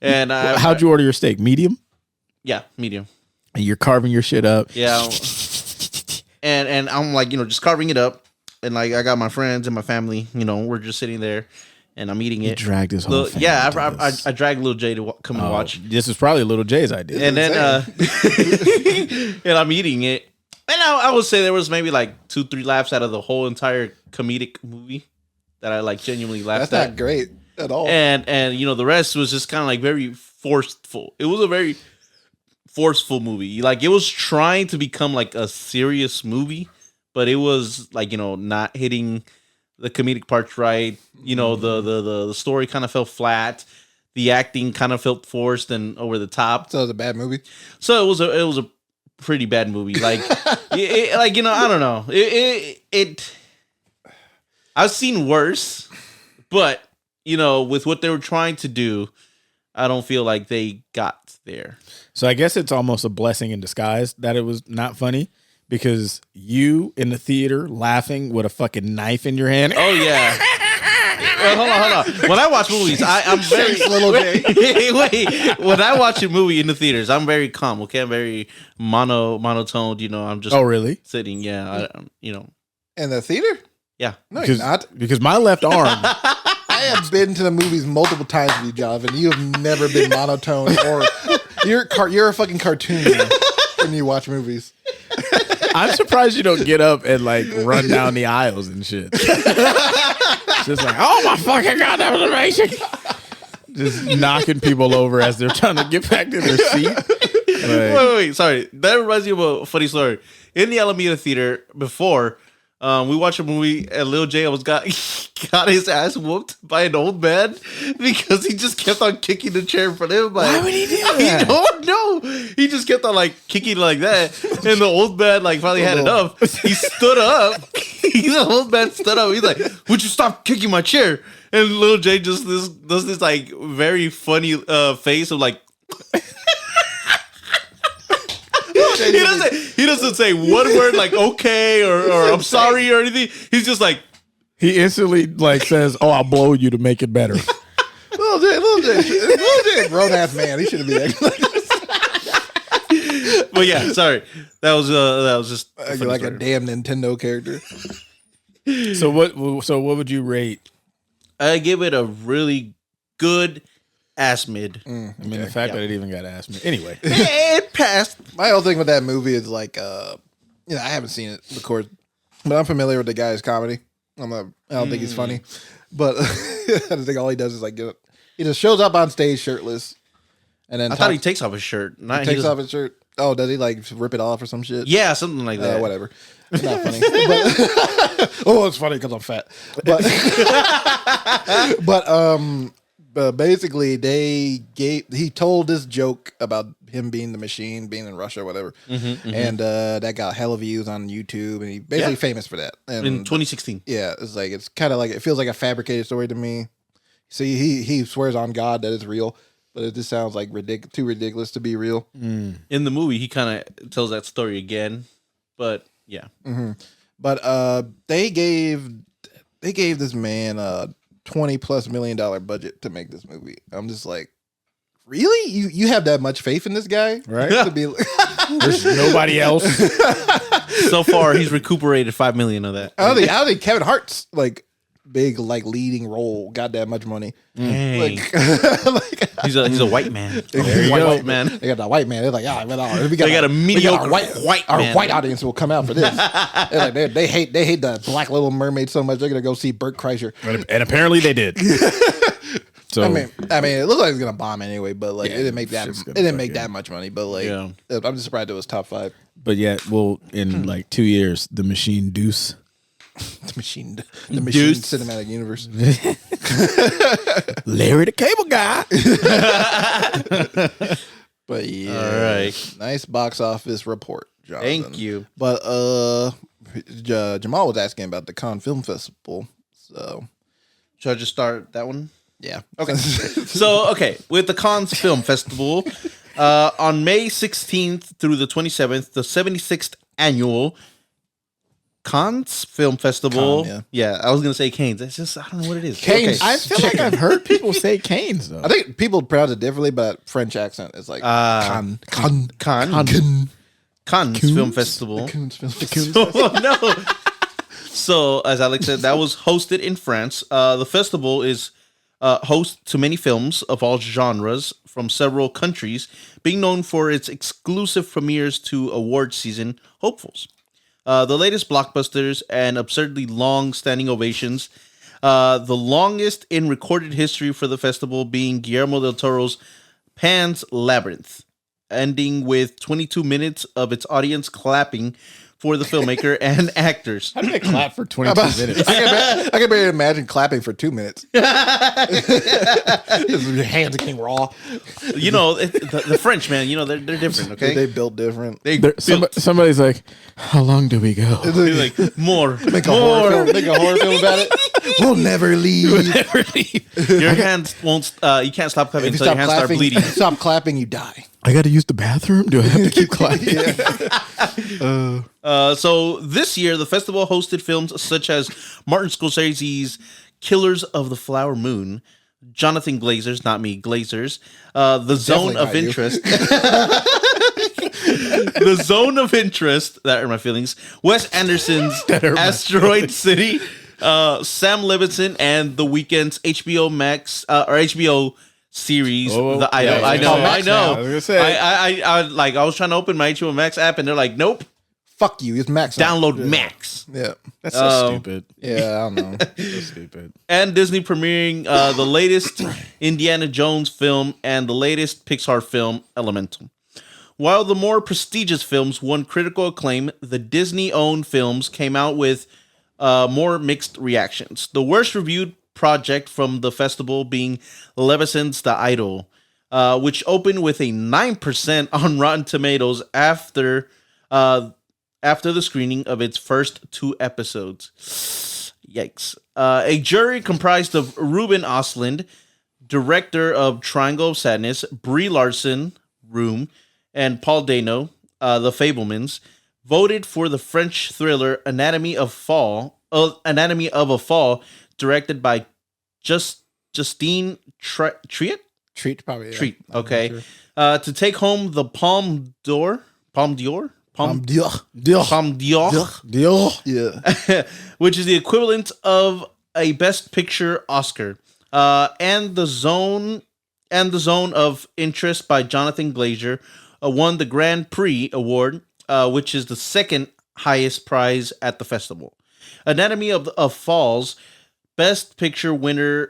And How'd you order your steak? Medium? Yeah, medium. And you're carving your shit up. Yeah. And I'm like, just carving it up. And like, I got my friends and my family, we're just sitting there and I'm eating it. You dragged his whole family. Yeah, to this. I dragged Lil J to come and watch. This is probably Little J's idea. And then, and I'm eating it. And I would say there was maybe like 2-3 laughs out of the whole entire comedic movie that I like genuinely laughed That's at. not great at all. And the rest was just kind of like very forceful. It was a very forceful movie. Like, it was trying to become like a serious movie, but it was like, not hitting the comedic parts right. The story kind of fell flat. The acting kind of felt forced and over the top. So it was a bad movie. So it was a pretty bad movie. Like, I don't know. I've seen worse, but with what they were trying to do, I don't feel like they got there. So I guess it's almost a blessing in disguise that it was not funny, because you in the theater laughing with a fucking knife in your hand. Oh yeah. Well, hold on. When I watch movies, I'm very Little J. wait. When I watch a movie in the theaters, I'm very calm. Okay, I'm very monotoned. I'm just. Oh really? Sitting. Yeah. In the theater? Yeah. No, you're not. Because my left arm. I have been to the movies multiple times with you, Jonathan. You have never been monotone, or you're a fucking cartoon when you watch movies. I'm surprised you don't get up and like run down the aisles and shit. Just like, oh my fucking god, that was amazing. Just knocking people over as they're trying to get back to their seat. Like, Wait. Sorry. That reminds me of a funny story. In the Alameda Theater before, we watched a movie and Lil J got his ass whooped by an old man because he just kept on kicking the chair in front of him. Why would he do that? I don't know. He just kept on like kicking like that, and the old man like finally had enough. He stood up. The old man stood up. He's like, "Would you stop kicking my chair?" And Lil J just does this like very funny face of like. He doesn't say one word like okay or I'm sorry or anything. He's just like, he instantly like says, "Oh, I'll blow you to make it better." Lil J, grown ass man. He shouldn't be acting like this. But yeah, sorry. That was just You're like a damn Nintendo character. So what would you rate? I give it a really good ass mid. I mean, the fact that it even got asked me. Anyway. It passed. My whole thing with that movie is like, I haven't seen it, of course, but I'm familiar with the guy's comedy. I don't think he's funny, but I just think all he does is like he just shows up on stage shirtless, and then I thought he takes off his shirt. he takes off his shirt. Oh, does he like rip it off or some shit? Yeah, something like that. Whatever. It's not funny. But, it's funny because I'm fat. But basically, he told this joke about him being the machine, being in Russia, or whatever, and that got hella views on YouTube, and he basically famous for that. And in 2016. yeah, it's kind of like, it feels like a fabricated story to me. See, he swears on God that it's real, but it just sounds like too ridiculous to be real. In the movie, he kind of tells that story again, but yeah. But they gave this man $20+ million budget to make this movie. I'm just like, really? You have that much faith in this guy, Right? To be There's nobody else. So far, he's recuperated $5 million of that. I don't think Kevin Hart's like big like leading role got that much money. Dang. Like, He's a white man. There you White go. man. They got the white man. They're like, yeah, They got a mediocre white our man. white audience will come out for this. They're like, they hate the Black Little Mermaid so much they're gonna go see Burt Kreischer. And apparently they did. So I mean, it looks like it's gonna bomb anyway, but like Yeah, it didn't make that. it's just It gonna didn't make fucking- that much money, but like, Yeah. I'm just surprised it was top 5. but yet, well, in like 2 years, the machine Deuce. The machine Deuce. cinematic universe. Larry the Cable Guy. But yeah, All right. nice box office report, Jonathan. Thank you. But Jamal was asking about the Cannes Film Festival, so Should I just start that one? yeah. Okay. So, with the Cannes Film Festival, on May 16th through the 27th, the 76th annual Cannes Film Festival. Cannes, yeah, I was gonna say Canes. It's just I don't know what it is. Canes. I feel like I've heard people say Canes though. I think people pronounce it differently, but French accent is like Cannes Cannes Film Festival. No. So, as Alex said, that was hosted in France. The festival is host to many films of all genres from several countries, being known for its exclusive premieres to award season hopefuls. The latest blockbusters and absurdly long standing ovations. The longest in recorded history for the festival being Guillermo del Toro's Pan's Labyrinth, ending with 22 minutes of its audience clapping for the filmmaker and actors. How did they clap for 22 minutes? I can barely imagine clapping for 2 minutes. Your hands getting raw. You know, the French, man, you know, they're different, okay? They built different. Somebody's like, how long do we go? They're like, more. Make a horror film about it. We'll never leave. Your hands won't, you can't stop clapping If you until your stop hands start clapping, bleeding. stop clapping, you die. I got to use the bathroom? Do I have to keep clapping? So this year, the festival hosted films such as Martin Scorsese's Killers of the Flower Moon, Jonathan Glazer's, not me, Glazer's, The Zone of Interest. The Zone of Interest, that hurt my feelings, Wes Anderson's Asteroid City, Sam Levinson, and The Weeknd's HBO Max, or HBO series, The Idol. yeah, I know. I was gonna say. I was trying to open my HBO Max app, and they're like, nope, Fuck you. It's Max. download Max. Yeah. That's so stupid. Yeah, I don't know. So stupid. And Disney premiering the latest Indiana Jones film and the latest Pixar film, Elemental. While the more prestigious films won critical acclaim, the Disney-owned films came out with more mixed reactions. The worst reviewed project from the festival being Levinson's The Idol, which opened with a 9% on Rotten Tomatoes after the screening of its first 2 episodes. Yikes. A jury comprised of Ruben Östlund, director of Triangle of Sadness, Brie Larson, Room, and Paul Dano, The Fabelmans, voted for the French thriller Anatomy of a Fall, directed by Justine Triet? Treat, probably. Yeah. Treat, I'm not okay. sure. To take home the Palme d'Or, Yeah. which is the equivalent of a Best Picture Oscar, and the Zone of Interest by Jonathan Glazer won the Grand Prix award, which is the second highest prize at the festival. Anatomy of Falls Best Picture win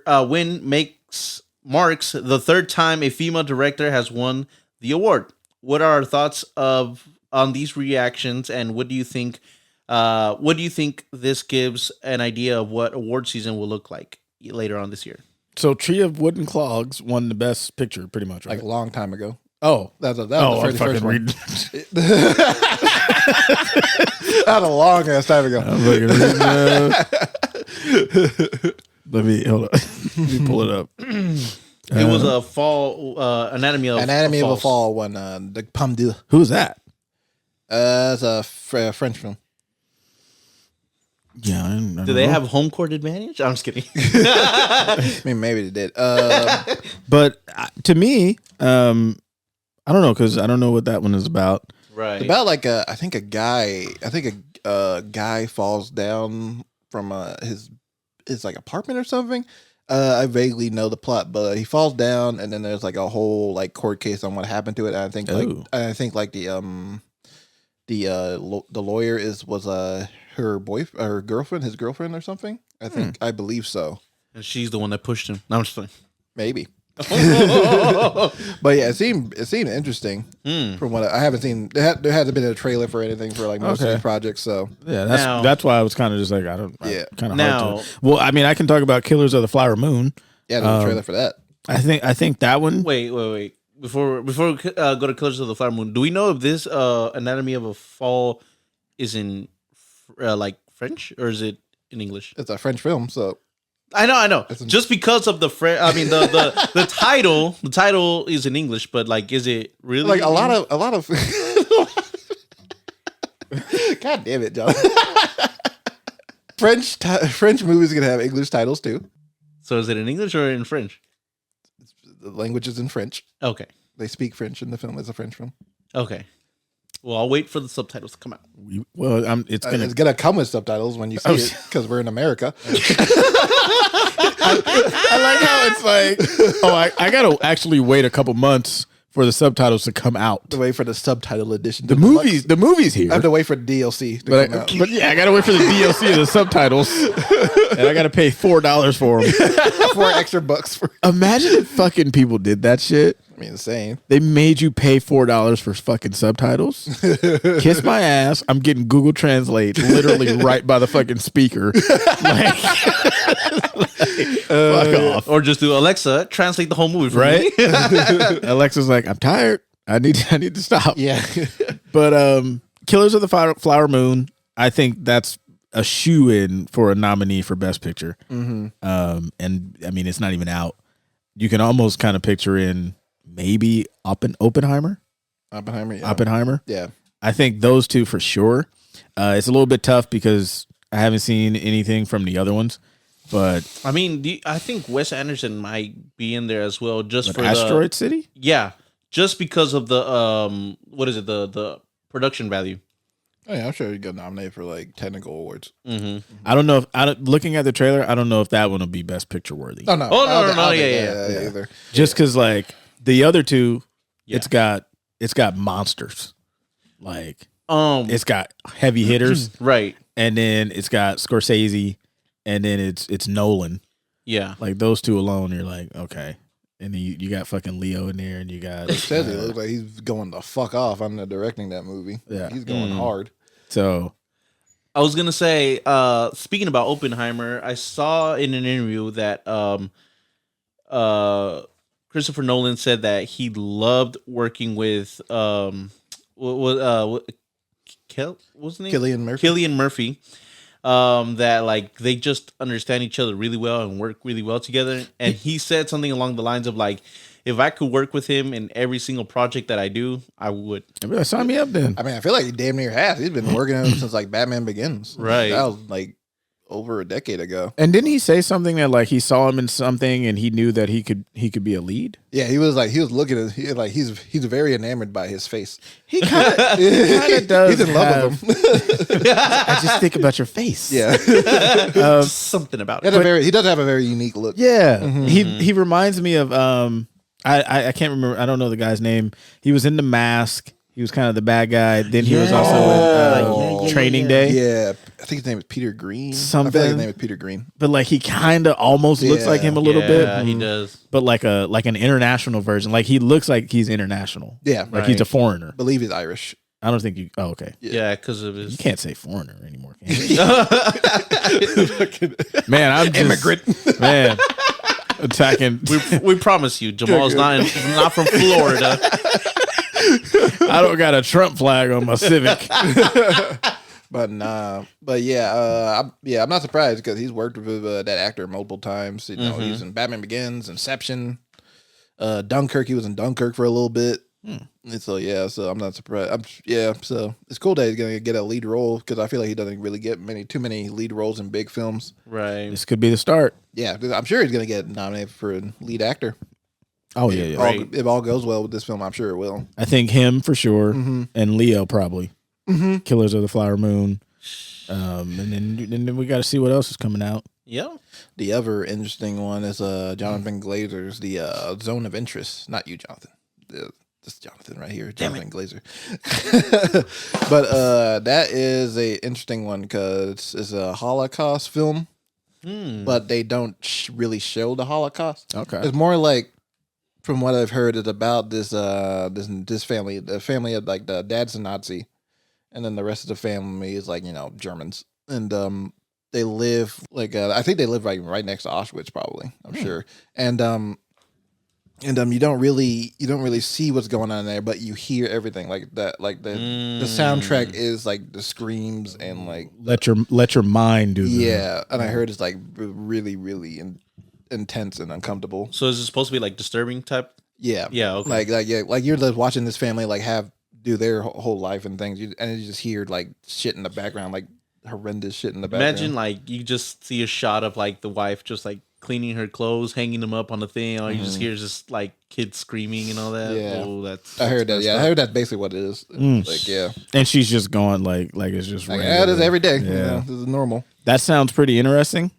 marks the third time a female director has won the award. What are our thoughts on these reactions, and what do you think? What do you think this gives an idea of what award season will look like later on this year? So, Tree of Wooden Clogs won the Best Picture, pretty much, right? Like a long time ago. Oh, That was I'm the fucking first one. reading. That was a long ass time ago. I'm fucking reading. Let me hold up. Let me pull it up. It was a fall Anatomy of a Fall one. The Pomme d'Or. Who's that? It's a French film. Yeah, I don't Do they know. have home court advantage? I'm just kidding. I mean, maybe they did. But to me, I don't know, because I don't know what that one is about. Right. It's about like a guy falls down from his like apartment or something. I vaguely know the plot, but he falls down, and then there's like a whole like court case on what happened to it. And I think the lawyer was her boyfriend, her girlfriend, his girlfriend or something. I believe so. And she's the one that pushed him. No, I'm just playing. Maybe. But yeah, it seemed interesting from what I haven't seen. There hasn't been a trailer for anything for like most of these projects. So Yeah, Now- that's why I was kind of just like, kind of Now- hard to. Well, I mean, I can talk about Killers of the Flower Moon. yeah, there's a trailer for that. I think that one. Wait. Before we go to Killers of the Flower Moon, do we know if this Anatomy of a Fall is in like French, or is it in English? It's a French film, so I know. Just because of the the title, the title is in English, but like, is it really like a lot of. God damn it, John. French movies can have English titles too. So is it in English or in French? The language is in French. Okay. They speak French in the film. It's a French film. Okay. Well, I'll wait for the subtitles to come out. It's It's gonna come with subtitles when you see it because we're in America. I like how it's like, I gotta actually wait a couple months for the subtitles to come out. To wait for the subtitle edition. The movie's here. I have to wait for DLC to come out. But yeah, I gotta wait for the DLC and the subtitles, and I gotta pay $4 for them. $4 extra for. Imagine if fucking people did that shit. I mean, insane. They made you pay $4 for fucking subtitles. Kiss my ass. I'm getting Google Translate literally right by the fucking speaker. Fuck off. Or just do Alexa, translate the whole movie for Right? me. Alexa's like, I'm tired. I need to stop. Yeah. But Killers of the Flower Moon, I think that's a shoe-in for a nominee for Best Picture. Mm-hmm. And I mean, it's not even out. You can almost kind of picture in maybe Oppenheimer. Oppenheimer. Yeah. Oppenheimer. Yeah. I think those two for sure. It's a little bit tough because I haven't seen anything from the other ones. But I mean, I think Wes Anderson might be in there as well, just for Asteroid City. Yeah, just because of the what is it, the production value. Oh yeah, I'm sure he got nominated for like technical awards. Mm-hmm. I don't know if looking at the trailer, I don't know if that one will be Best Picture worthy. Oh no! Yeah. Either. Just because like the other two, it's got monsters, like it's got heavy hitters, right? And then it's got Scorsese, and then it's Nolan. Yeah, like those two alone, you're like okay. And then you got fucking Leo in there, and you got. Scorsese looks like he's going the fuck off on the directing that movie. Yeah, he's going hard. So, I was gonna say, speaking about Oppenheimer, I saw in an interview that Christopher Nolan said that he loved working with what's his name? Cillian Murphy. That like they just understand each other really well and work really well together. And he said something along the lines of like, if I could work with him in every single project that I do, I would. Sign me up then. I mean, I feel like he damn near has. He's been working on him since like Batman Begins. Right. That was like over a decade ago. And didn't he say something that like he saw him in something and he knew that he could be a lead? Yeah, he was looking at he's very enamored by his face. He kind of does. He's in love with him. I just think about your face. Yeah, something about it. He does have a very unique look. Yeah, he reminds me of I can't remember. I don't know the guy's name. He was in The Mask. He was kind of the bad guy. Then he was also in Training Day. Yeah, I think his name is Peter Green. Something. I feel like his name is Peter Green. But like he kind of almost looks like him a little bit. Yeah, he does. But like an international version. Like he looks like he's international. Yeah, like he's a foreigner. I believe he's Irish. I don't think you. Oh, okay. Yeah, because of his. You can't say foreigner anymore. Can you? Man, I'm just immigrant. Man, attacking. We promise you, Jamal's not from Florida. I don't got a Trump flag on my Civic. But nah, but yeah, I'm not surprised because he's worked with that actor multiple times. You know, he's in Batman Begins, Inception, Dunkirk. He was in Dunkirk for a little bit. And so yeah, so I'm not surprised. So it's cool that he's gonna get a lead role because I feel like he doesn't really get too many lead roles in big films. Right. This could be the start. Yeah, I'm sure he's gonna get nominated for a lead actor. Oh yeah. If all goes well with this film, I'm sure it will. I think him for sure, and Leo probably. Killers of the Flower Moon, and then we got to see what else is coming out. Yeah. The other interesting one is Jonathan Glazer's The Zone of Interest. Not you, Jonathan. This Jonathan right here, Jonathan Glazer. But that is a interesting one because it's a Holocaust film, but they don't really show the Holocaust. Okay, it's more like, from what I've heard, it's about this family. The family of like the dad's a Nazi, and then the rest of the family is like Germans, and they live like I think they live right next to Auschwitz, probably. I'm sure, and you don't really see what's going on there, but you hear everything like that. Like the soundtrack is like the screams and like let your mind do that. Yeah, and I heard it's like really really intense and uncomfortable. So is it supposed to be like disturbing type? Yeah, yeah. Okay. Like you're just watching this family like do their whole life and things, and you just hear like shit in the background, like horrendous shit in the background. Imagine like you just see a shot of like the wife just like cleaning her clothes, hanging them up on the thing. All you just hear is just like kids screaming and all that. Yeah. Oh, that's I heard that. messed Yeah, I up. heard that's basically what it is. Like, yeah, And she's just going like it's just like, regular. yeah, it is every day. Yeah. You know, this is normal. That sounds pretty interesting.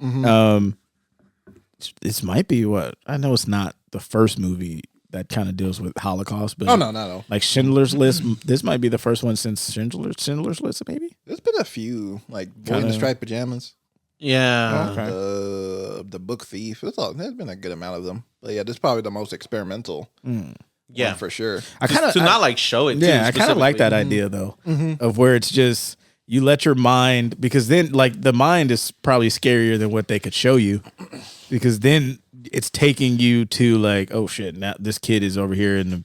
This might be what I know. It's not the first movie that kind of deals with Holocaust, but Oh no. like Schindler's List. This might be the first one since Schindler's List, maybe. There's been a few like Boy in the Kinda- Striped Pajamas, Yeah. Okay. the Book Thief. There's been a good amount of them, but yeah, this is probably the most experimental. Yeah. one for sure. I kind of to not like show it. Yeah, too, I kind of like that specifically. idea though, of where it's just you let your mind, because then like the mind is probably scarier than what they could show you, because then it's taking you to like, oh shit, now this kid is over here, and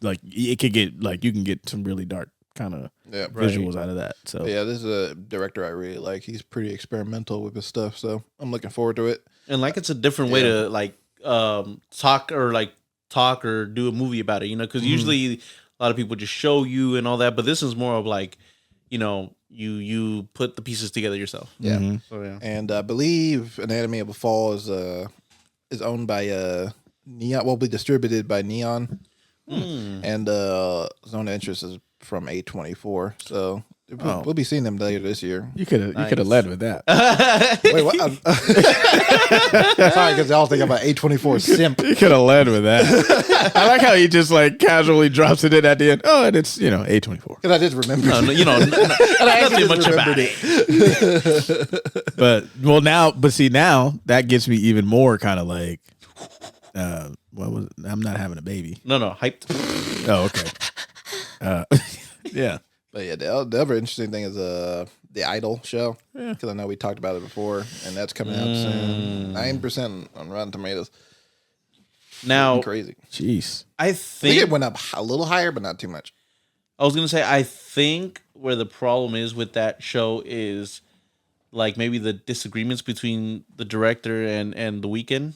like it could get like you can get some really dark kind of Yeah, visuals out of that. So But yeah, this is a director I really like. He's pretty experimental with his stuff, so I'm looking forward to it. And like it's a different way to like talk or do a movie about it, you know, because usually a lot of people just show you and all that, but this is more of like, you know, you put the pieces together yourself. Yeah, So yeah. and I believe Anatomy of a Fall is owned by Neon. Will be distributed by Neon, and Zone of Interest is from A24. So we'll be seeing them later this year. you could have led with that. Wait, what? Sorry, because y'all thinking about A24 simp. You could have led with that. I like how he just like casually drops it in at the end. Oh, and it's A24. Because I just remembered. No, you know, nothing much about it. But now that gets me even more kind of like, what was it? I'm not having a baby. No, hyped. Oh, okay. Yeah. But yeah, the other interesting thing is the Idol show. Because I know we talked about it before, and that's coming out soon. 9% on Rotten Tomatoes. Now, Crazy. Jeez. I I think think it went up a little higher, but not too much. I was gonna say I think where the problem is with that show is like maybe the disagreements between the director and the Weeknd,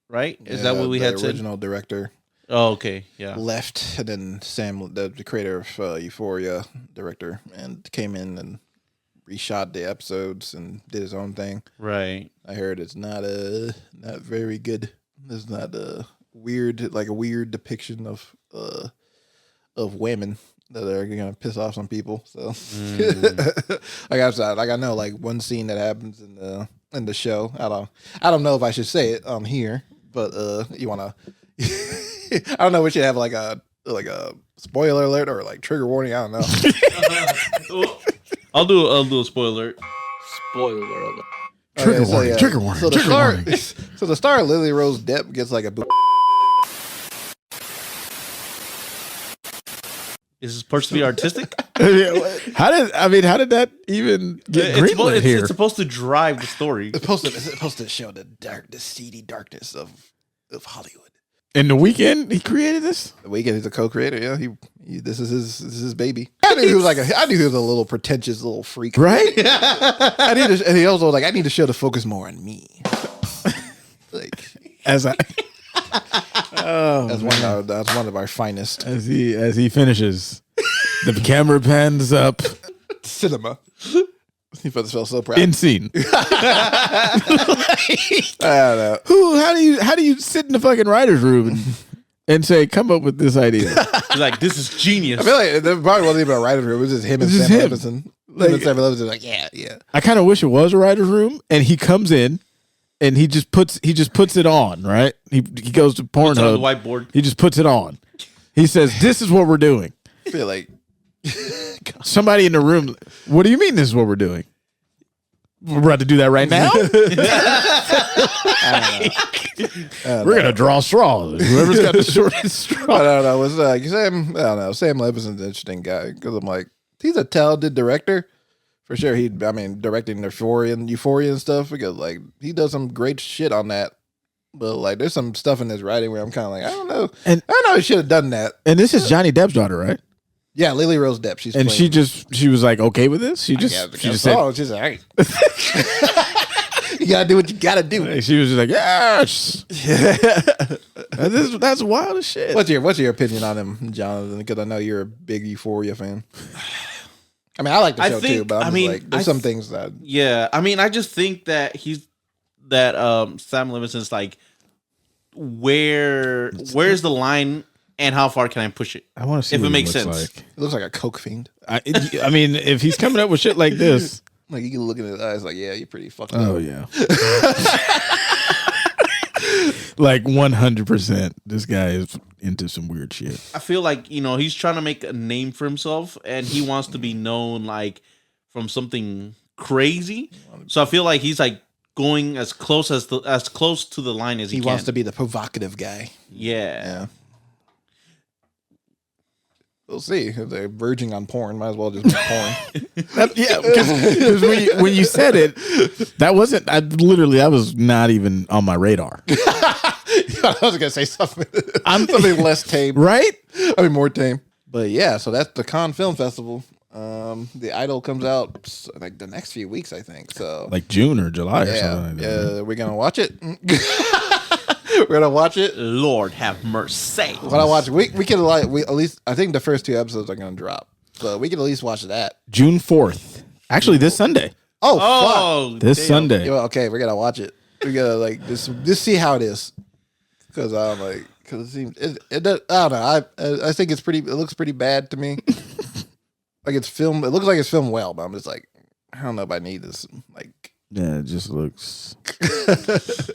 right? Is that what we had the said? original director Oh, okay, yeah. left, and then Sam, the creator of Euphoria, director, and came in and reshot the episodes and did his own thing. Right. I heard it's not very good. It's not a weird depiction of women that are gonna piss off some people. So I know like one scene that happens in the show. I don't know if I should say it on here, but you wanna I don't know, we should have like a spoiler alert or like trigger warning. I don't know. I'll do a spoiler. Spoiler alert. Trigger warning. Trigger warning. So the Trigger star, warning. so the star Lily Rose Depp gets like a boob. Is this supposed to be artistic? How did that even get greenlit here? It's supposed to drive the story. It's supposed to show the seedy darkness of Hollywood. In the weekend, he created this. The Weeknd is a co-creator. Yeah, he this is his baby. I knew he was a little pretentious little freak, Right? and he also I need to show the focus more on me. Like As I that's one of our finest as he finishes, the camera pans up cinema. He felt so proud. in scene. I don't know. How do you sit in the fucking writer's room and say, come up with this idea? He's like, this is genius. I feel like there probably wasn't even a writer's room. It was just him and It's just Sam him. Levinson. Like- Him and Sam Levinson like, yeah. I kind of wish it was a writer's room, and he comes in and he just puts it on, right? He goes to It's on the Pornhub. whiteboard. He just puts it on. He says, "This is what we're doing." I feel like Somebody in the room, what do you mean this is what we're doing? We're about to do that right now? We're going to draw straws. Whoever's got the shortest straw. I don't know. It's like Sam. I don't know. Sam Levinson's an interesting guy because I'm like, he's a talented director for sure. Directing Euphoria and stuff because like he does some great shit on that. But like, there's some stuff in his writing where I'm kind of like, I don't know. And- I don't know. He should have done that. And this is Johnny Depp's daughter, right? Yeah, Lily Rose Depp. She's And playing- she was like, okay with this? She just said, oh, she's like, all right. You gotta do what you gotta do. she was just like, yes. That's wild as shit. What's your opinion on him, Jonathan? Because I know you're a big Euphoria fan. I mean, I like the I show think- too, but I I'm mean, like, there's some things that Yeah, I mean, I just think that Sam Levinson's like, where's the line and how far can I push it? I want to see If what it he makes looks sense. like. it looks like a coke fiend. I mean, if he's coming up with shit like this, Like you can look in his eyes, like, yeah, you're pretty fucked up. oh yeah, like 100%. This guy is into some weird shit. I feel like, he's trying to make a name for himself and he wants to be known like from something crazy. So I feel like he's like going as close to the line as he can. wants to be the provocative guy. Yeah. Yeah. We'll see. If they're verging on porn, might as well just be porn. Yeah, because when you said it, that wasn't. That was not even on my radar. I was gonna say something. Something less tame, Right? I mean, more tame. But yeah, so that's the Cannes Film Festival. The Idol comes out like the next few weeks, I think. So Like June or July or yeah, something. Like that. yeah, we're gonna watch it. We're gonna watch it. Lord have mercy. When I watch, we can at least. I think the first 2 episodes are gonna drop, so we can at least watch that. June 4th. Actually, this Sunday. Oh, Oh, This damn. Sunday. fuck! Yeah, okay, we're gonna watch it. We gotta like just see how it is, because I'm like, because it seems it does, I don't know. I think it's pretty. It looks pretty bad to me. Like it's filmed. It looks like it's filmed well, but I'm just like, I don't know if I need this. Like, Yeah, it just looks.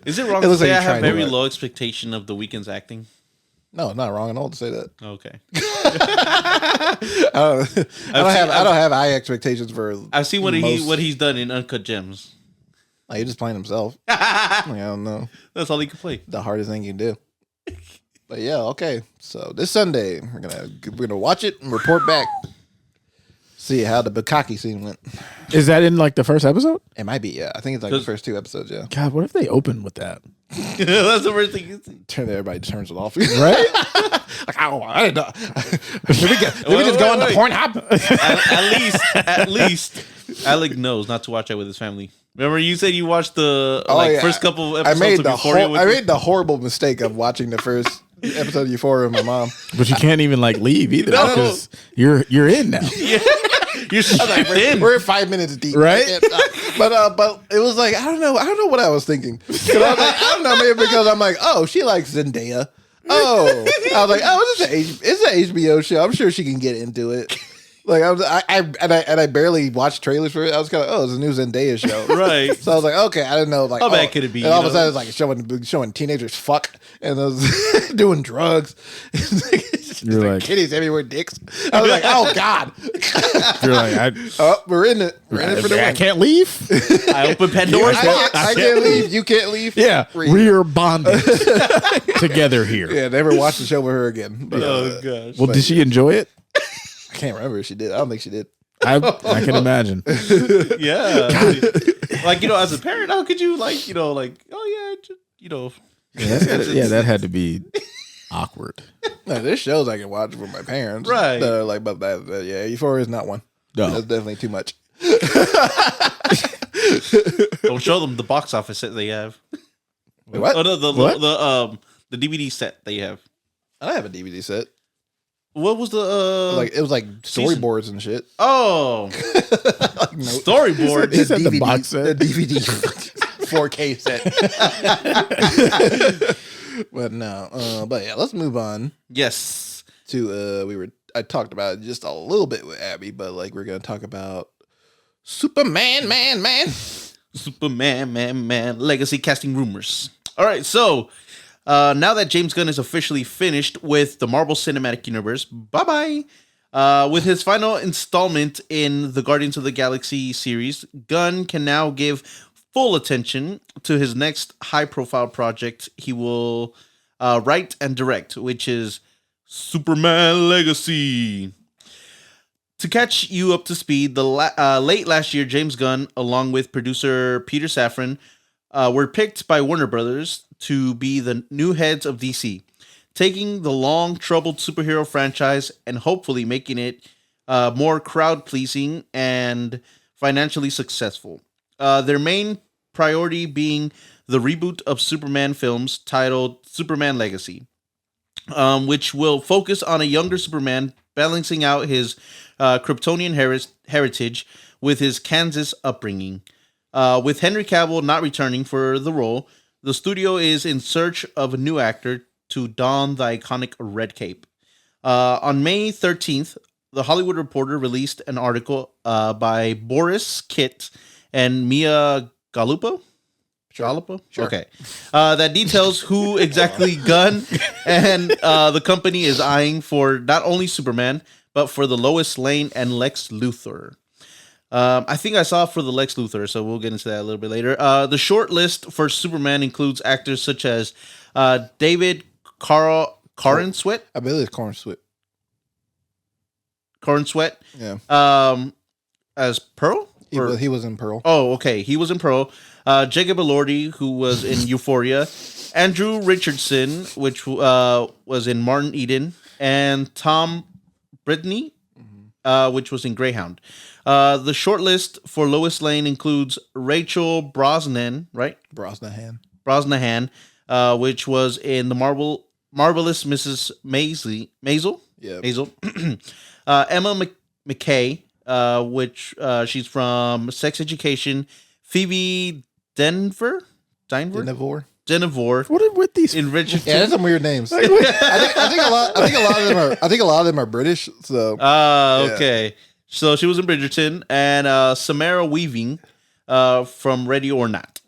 Is it wrong It to looks say like I you're have trying to very like- low expectation of The Weeknd's acting? no, not wrong at all to say that. Okay. I don't have high expectations for. I've seen what he's done in Uncut Gems. Like, he's just playing himself. Like, I don't know. That's all he can play. The hardest thing you can do. But yeah, okay. So this Sunday we're gonna watch it and report back. See how the Bukkake scene went. Is that in like the first episode? It might be, yeah. I think it's like the first 2 episodes, yeah. God, what if they open with that? That's the worst thing. Everybody turns it off. Right? Like, I didn't know. Did we just go on the Pornhub? At least Alec knows not to watch that with his family. Remember, you said you watched the yeah. first couple of I episodes made of the Euphoria. I made the horrible mistake of watching the first episode of Euphoria with my mom. But you can't even like leave either No. because you're in now. You're strapped in. We're 5 minutes deep, Right? But it was like I don't know what I was thinking. 'Cause I was like, I don't know, maybe because I'm like, oh, she likes Zendaya. Oh, I was like, oh, it's an HBO show. I'm sure she can get into it. Like I barely watched trailers for it. I was kind of it's a new Zendaya show, Right. So I was like, okay, I didn't know like How bad could it be, And all you of a sudden, it's like showing teenagers fuck and those doing drugs. You're like- kitties everywhere, dicks. I was like, oh god, You're like, we're in it. We're in it for the I win. can't leave. I opened Pandora's box. I can't leave. You can't leave. Yeah, Free. we are bonded together here. Yeah, never watch the show with her again. But, Oh gosh. Well, did she enjoy it? I can't remember if she did. I don't think she did. I can imagine. Yeah. Like, as a parent, how could you oh yeah, just, That had to be awkward. No, there's shows I can watch with my parents. Right. That are like, but yeah, Euphoria is not one. No. That's definitely too much. Don't show them the box office set they have. Wait, what? Oh no, What? the DVD set they have. I don't have a DVD set. What was the It was like storyboards and shit. Oh, Like, no, storyboard. He said the box set. The DVD 4K set. But no, but yeah, let's move on Yes. to I talked about it just a little bit with Abby, but like we're gonna talk about Superman, man. Superman, man, legacy casting rumors. All right, so now that James Gunn is officially finished with the Marvel Cinematic Universe, bye-bye. With his final installment in the Guardians of the Galaxy series, Gunn can now give full attention to his next high-profile project he will write and direct, which is Superman Legacy. To catch you up to speed, late last year, James Gunn, along with producer Peter Safran, were picked by Warner Brothers to be the new heads of DC, taking the long-troubled superhero franchise and hopefully making it more crowd-pleasing and financially successful. Their main priority being the reboot of Superman films titled Superman Legacy, which will focus on a younger Superman balancing out his Kryptonian heritage with his Kansas upbringing. With Henry Cavill not returning for the role, the studio is in search of a new actor to don the iconic red cape. On May 13th, The Hollywood Reporter released an article by Boris Kitt and Mia Galupo. Sure. Okay. That details who exactly Gunn and the company is eyeing for not only Superman, but for the Lois Lane and Lex Luthor. I think I saw for the Lex Luthor, so we'll get into that a little bit later. The short list for Superman includes actors such as David Corenswet. I believe it's Corenswet. Corenswet. Yeah. As Pearl? He was in Pearl. Oh, okay. He was in Pearl. Jacob Elordi, who was in Euphoria. Andrew Richardson, which was in Martin Eden. And Tom Brittany, which was in Greyhound. The short list for Lois Lane includes Rachel Brosnahan, right? Brosnahan, which was in the Marvelous Mrs. Maisel. Yeah. Maisel. Emma McKay, which she's from Sex Education. Phoebe Denver. What are with these? In Richardson. Yeah, that's some weird names. I think a lot of them are British. So. Okay. Yeah. So she was in Bridgerton, and Samara Weaving from Ready or Not.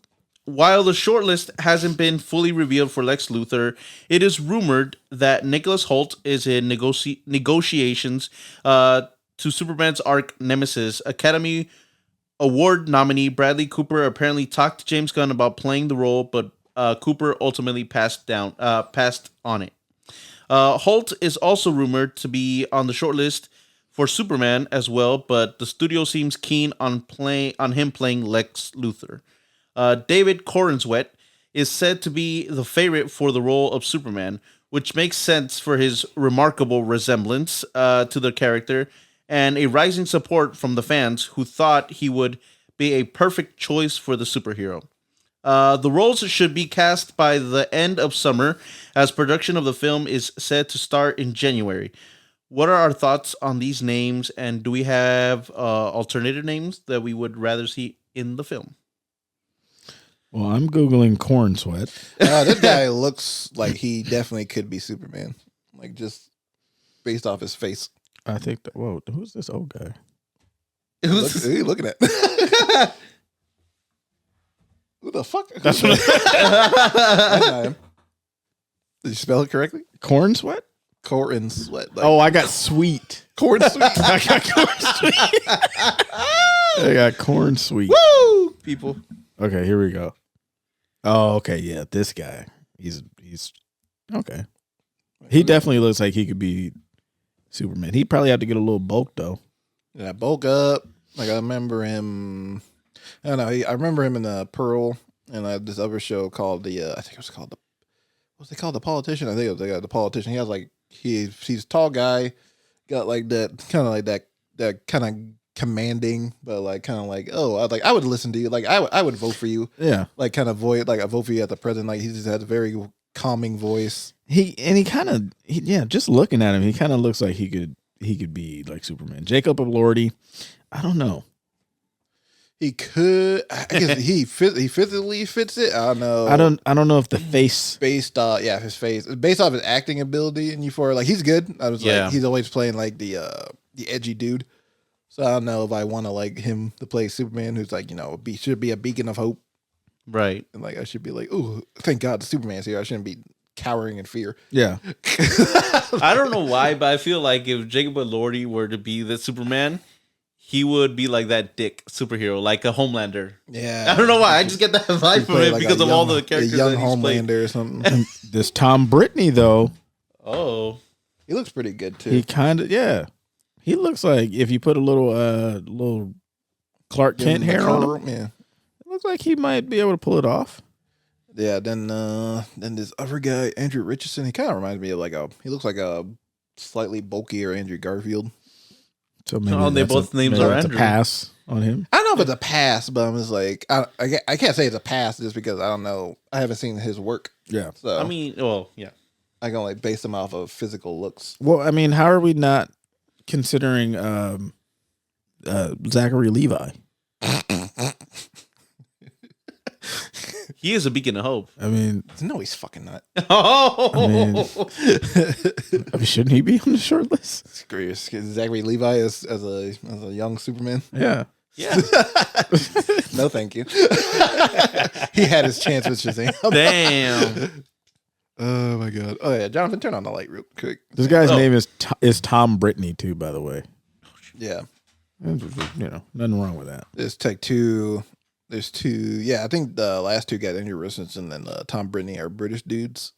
While the shortlist hasn't been fully revealed for Lex Luthor, it is rumored that Nicholas Hoult is in negotiations to Superman's arch nemesis. Academy Award nominee Bradley Cooper apparently talked to James Gunn about playing the role, but Cooper ultimately passed on it. Hoult is also rumored to be on the shortlist for Superman as well, but the studio seems keen on him playing Lex Luthor. David Corenswet is said to be the favorite for the role of Superman, which makes sense for his remarkable resemblance to the character and a rising support from the fans who thought he would be a perfect choice for the superhero. The roles should be cast by the end of summer, as production of the film is set to start in January. What are our thoughts on these names, and do we have alternative names that we would rather see in the film? Well, I'm Googling Cornsweat. This guy looks like he definitely could be Superman. Like, just based off his face. I think that, whoa, who's this old guy? Who are you looking at? Who the fuck? That's what That's not him. Did you spell it correctly? Cornsweat? Cornsweat. Like, Oh, I got sweet. corn sweet. I got corn sweet. I got corn sweet. Woo! People. Okay, here we go. Oh, okay, yeah, this guy. He's okay. He definitely looks like he could be Superman. He'd probably have to get a little bulk though. Yeah, bulk up. Like I remember him. I don't know. I remember him in the Pearl and this other show called I think it was called what's it called? The Politician. I think it was the Politician. He has like he's a tall guy, got like that kind of like that kind of commanding, but like kind of like I would listen to you. Like I would vote for you. Yeah, like kind of voice. Like I vote for you at the president. Like he just has a very calming voice. Just looking at him, he kind of looks like he could be like Superman. Jacob Elordi, I don't know. He could. I guess he physically fits it. I don't know. I don't know if the face based his face based off his acting ability in Euphoria. Like he's good. I was like he's always playing like the edgy dude. So I don't know if I want to like him to play Superman, who's like should be a beacon of hope, right? And like I should be like, oh, thank God the Superman's here. I shouldn't be cowering in fear. Yeah. I don't know why, but I feel like if Jacob Elordi were to be the Superman, he would be like that dick superhero, like a Homelander. Yeah. I don't know why. I just get that vibe from it because of all the characters young that he's Homelander played. or something. This Tom Brittany though. Oh. He looks pretty good too. He kind of He looks like if you put a little Clark Kent hair on him, it looks like he might be able to pull it off. Yeah, then this other guy, Andrew Richardson, he kind of reminds me of he looks like a slightly bulkier Andrew Garfield. So maybe they both names are Andrew. A pass on him. I don't know if it's a pass, but I'm just like I can't say it's a pass just because I don't know. I haven't seen his work. Yeah. So I mean, well, yeah. I can like base him off of physical looks. Well, I mean, how are we not? considering Zachary Levi? He is a beacon of hope. I mean, No, he's fucking not. I mean, shouldn't he be on the short list? It's great. Zachary Levi as a young Superman. Yeah. Yeah. No, thank you. He had his chance with Shazam. Damn. Oh my god. Oh yeah, Jonathan, turn on the light real quick. This guy's name is Tom Brittany too, by the way. Yeah. Nothing wrong with that. There's two. Yeah, I think the last two got Andrew Richardson and Tom Brittany are British dudes.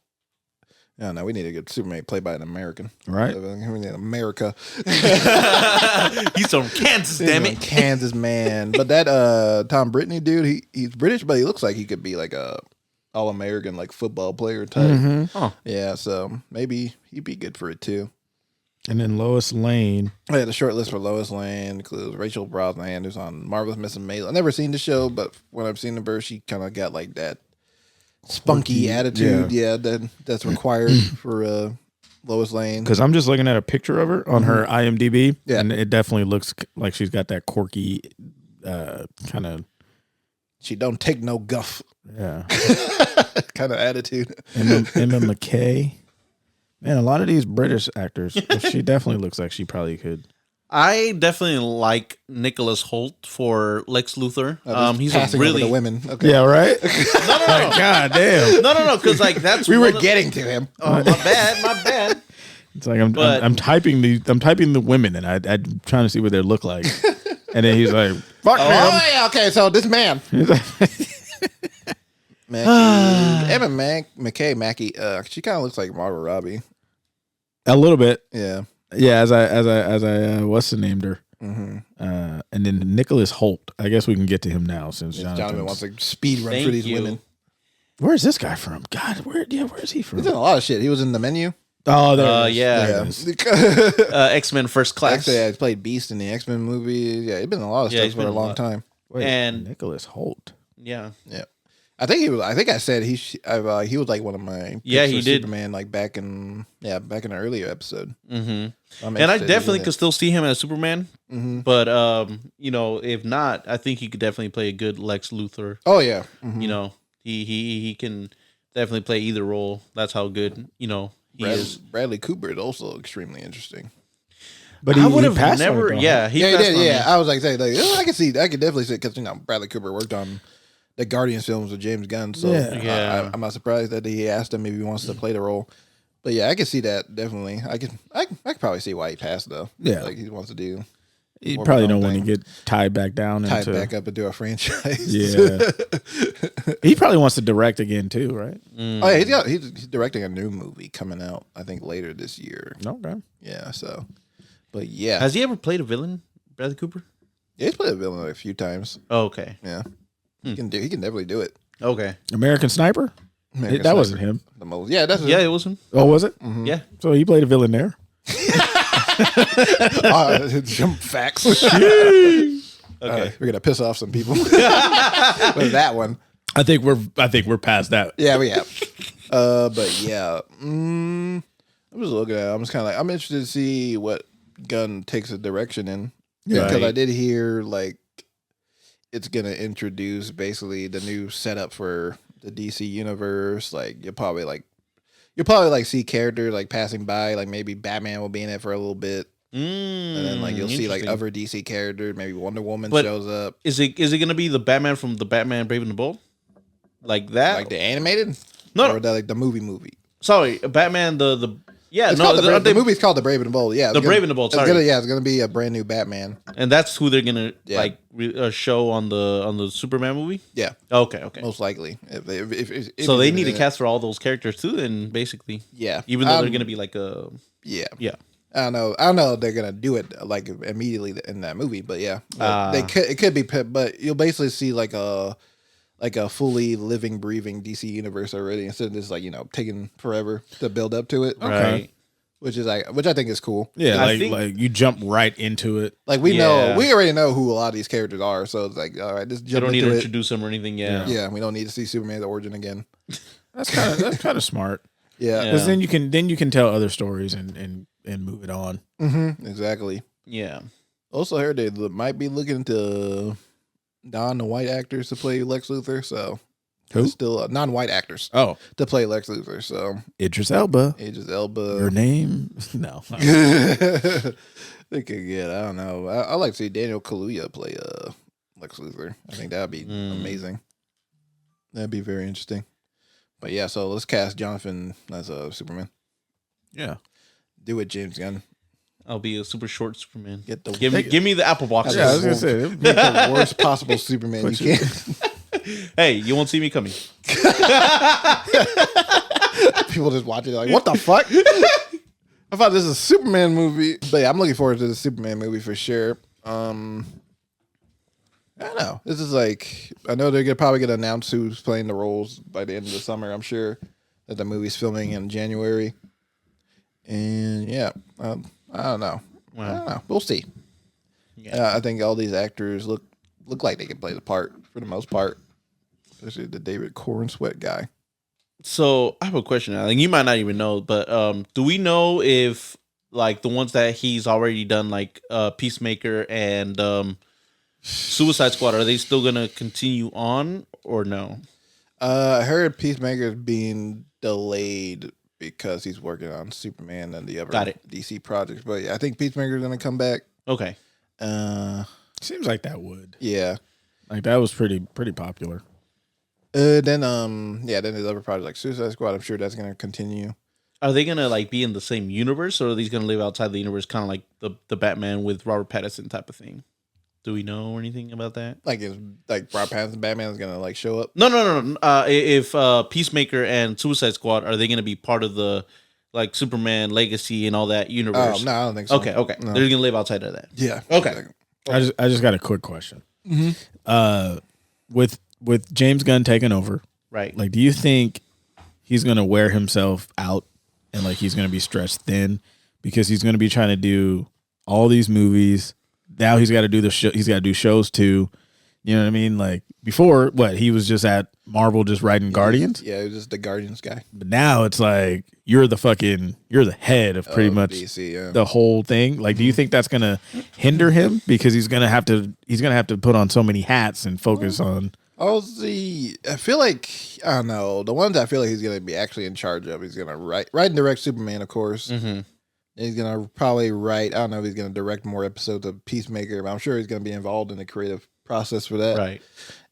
Yeah, no, we need to get Superman played by an American. Right. We need America. He's from Kansas, damn it. Kansas, man. But that Tom Brittany dude, he's British, but he looks like he could be like a all-American like football player type. Mm-hmm. Oh. Yeah, so maybe he'd be good for it too. And then Lois Lane. I had a short list for Lois Lane includes Rachel Brosnahan, who's on Marvelous Mrs. Maisel. I've never seen the show, but when I've seen her, she kind of got like that spunky attitude. Yeah, that's required for Lois Lane. Because I'm just looking at a picture of her on her IMDb, Yeah. and it definitely looks like she's got that quirky kind of. She don't take no guff Yeah. kind of attitude. Emma McKay. Man, a lot of these British actors, she definitely looks like she probably could. I definitely like Nicholas Hoult for Lex Luthor. He's a Passing really over the women. Okay. Yeah, right? no, God damn. no, because like that's We were one of- getting to him. Oh, my bad. It's like I'm typing the women, and I'm trying to see what they look like. And then he's like, fuck him. Oh, yeah, okay, so this man. He's like, Emma McKay, she kind of looks like Margot Robbie. a little bit. Yeah. Yeah, as I what's the named her? Mm-hmm. And then Nicholas Hoult. I guess we can get to him now since Jonathan wants to speed run Thank for these you. women. Where's this guy from? God, where is he from? He's done a lot of shit. He was in The Menu. Oh, there. Yeah. There it is. X-Men First Class. Actually, I played Beast in the X-Men movie. Yeah, he's been in a lot of Yeah, stuff he's for been a in a long lot. time. Wait, And- Nicholas Hoult. Yeah. Yeah. I think I said he was like one of my Yeah, picks he for did. Superman like back in an earlier episode. Mm-hmm. I'm And I interested definitely in could still see him as Superman. Mm-hmm. But if not, I think he could definitely play a good Lex Luthor. Oh yeah. Mhm. You know, he can definitely play either role. That's how good he is. Bradley Cooper is also extremely interesting. But I he would have passed on it, never. though. Yeah, He passed did. on Yeah, me. I was like, I could definitely see because Bradley Cooper worked on the Guardians films with James Gunn, so Yeah. I'm not surprised that he asked him if he wants to play the role. But yeah, I can see that definitely. I could probably see why he passed though. Yeah. like he wants to do You more probably of his don't own want to thing. get tied back down tie it into. back up into a franchise. Yeah. He probably wants to direct again too, right? Oh yeah, he's directing a new movie coming out. I think later this year. Okay. Yeah. So, but yeah, Has he ever played a villain, Bradley Cooper? he's played a villain a few times. Oh, okay. Yeah, he can definitely do it. Okay. American Sniper. American That wasn't Sniper. him. The most. Yeah, that's Yeah, it was him. Oh, was it? Yeah. So he played a villain there. Jump facts. Okay. We're gonna piss off some people with that one. I think we're past that. Yeah, we have. But yeah, I'm just looking at it. I'm just kind of like I'm interested to see what Gunn takes a direction in. Yeah. Because Right. I did hear like it's gonna introduce basically the new setup for the DC universe. Like you'll probably see characters like passing by. Like maybe Batman will be in it for a little bit, and then like you'll see like Interesting. other DC characters. Maybe Wonder Woman But- shows up. Is it gonna be the Batman from the Batman Brave and the Bold? Like that? Like the animated? No. Or like the movie. Sorry, Batman the yeah, It's no, called the, the movie's called The Brave and the Bold. Yeah, it's The gonna- Brave and the Bold, it's sorry. it's gonna be a brand new Batman. and that's who they're gonna Yeah. show on the Superman movie. Yeah, Okay. most likely. If So they he's need to in it. cast for all those characters too, then basically, Yeah, even though they're gonna be like a Yeah, yeah. I don't know if they're gonna do it like immediately in that movie, but yeah, it could be. But you'll basically see like a fully living, breathing DC universe already instead of just like taking forever to build up to it. Right. Which I think is cool. Yeah, I think- like you jump right into it. Like we Yeah. already know who a lot of these characters are, so it's like all right, just They jump don't need into to it. introduce them or anything. Yeah. Yeah, we don't need to see Superman's origin again. That's kind of smart. Yeah, Yeah. Because then you can tell other stories and and move it on. Exactly. Yeah. Also, I heard they might be looking to non-white actors to play Lex Luthor. So Who? still non-white actors Oh, to play Lex Luthor. So Idris Elba. Idris Elba. Your name? No. They could get. I don't know. I like to see Daniel Kaluuya play Lex Luthor. I think that'd be amazing. That'd be very interesting. But yeah, so let's cast Jonathan as Superman. Yeah. Do it, James Gunn. I'll be a super short Superman. Get the Give me the Apple boxes. Yeah, I was gonna say. Make the worst possible Superman you can. Hey, you won't see me coming. People just watch it like, what the fuck? I thought this was a Superman movie. But yeah, I'm looking forward to the Superman movie for sure. I don't know. This is like, I know they're probably going to announce who's playing the roles by the end of the summer, I'm sure, that the movie's filming in January. And yeah, I don't know. Wow. I don't know. We'll see. Yeah. I think all these actors look like they can play the part for the most part, especially the David Cornsweet guy. So I have a question. I think you might not even know, but do we know if like the ones that he's already done, like Peacemaker and Suicide Squad, are they still gonna continue on or no? I heard Peacemaker's being delayed because he's working on Superman and the other DC projects. But yeah, I think Peacemaker's gonna come back. Okay. Seems like that would. Yeah. Like that was pretty popular. Then his other project like Suicide Squad, I'm sure that's gonna continue. Are they gonna like be in the same universe, or are these gonna live outside the universe, kind of like the Batman with Robert Pattinson type of thing? Do we know anything about that? Like is like Robert Pattinson Batman is gonna like show up? No. If Peacemaker and Suicide Squad, are they gonna be part of the like Superman legacy and all that universe? Oh no, I don't think so. Okay. No. They're gonna live outside of that. Yeah. Okay. I just got a quick question. With James Gunn taking over, Right. like, do you think he's gonna wear himself out and like he's gonna be stretched thin because he's gonna be trying to do all these movies? Now he's got to do he's got to do shows too. You know what I mean? Like before, he was just at Marvel just writing Guardians. Yeah, he was just the Guardians guy. But now it's like you're the head of pretty much DC, yeah. the whole thing. Like, do you think that's gonna hinder him because he's gonna have to put on so many hats and focus on? I feel like, I don't know, the ones I feel like he's gonna be actually in charge of. He's gonna write and direct Superman, of course. Mm-hmm. He's gonna probably write. I don't know if he's gonna direct more episodes of Peacemaker, but I'm sure he's gonna be involved in the creative process for that. Right.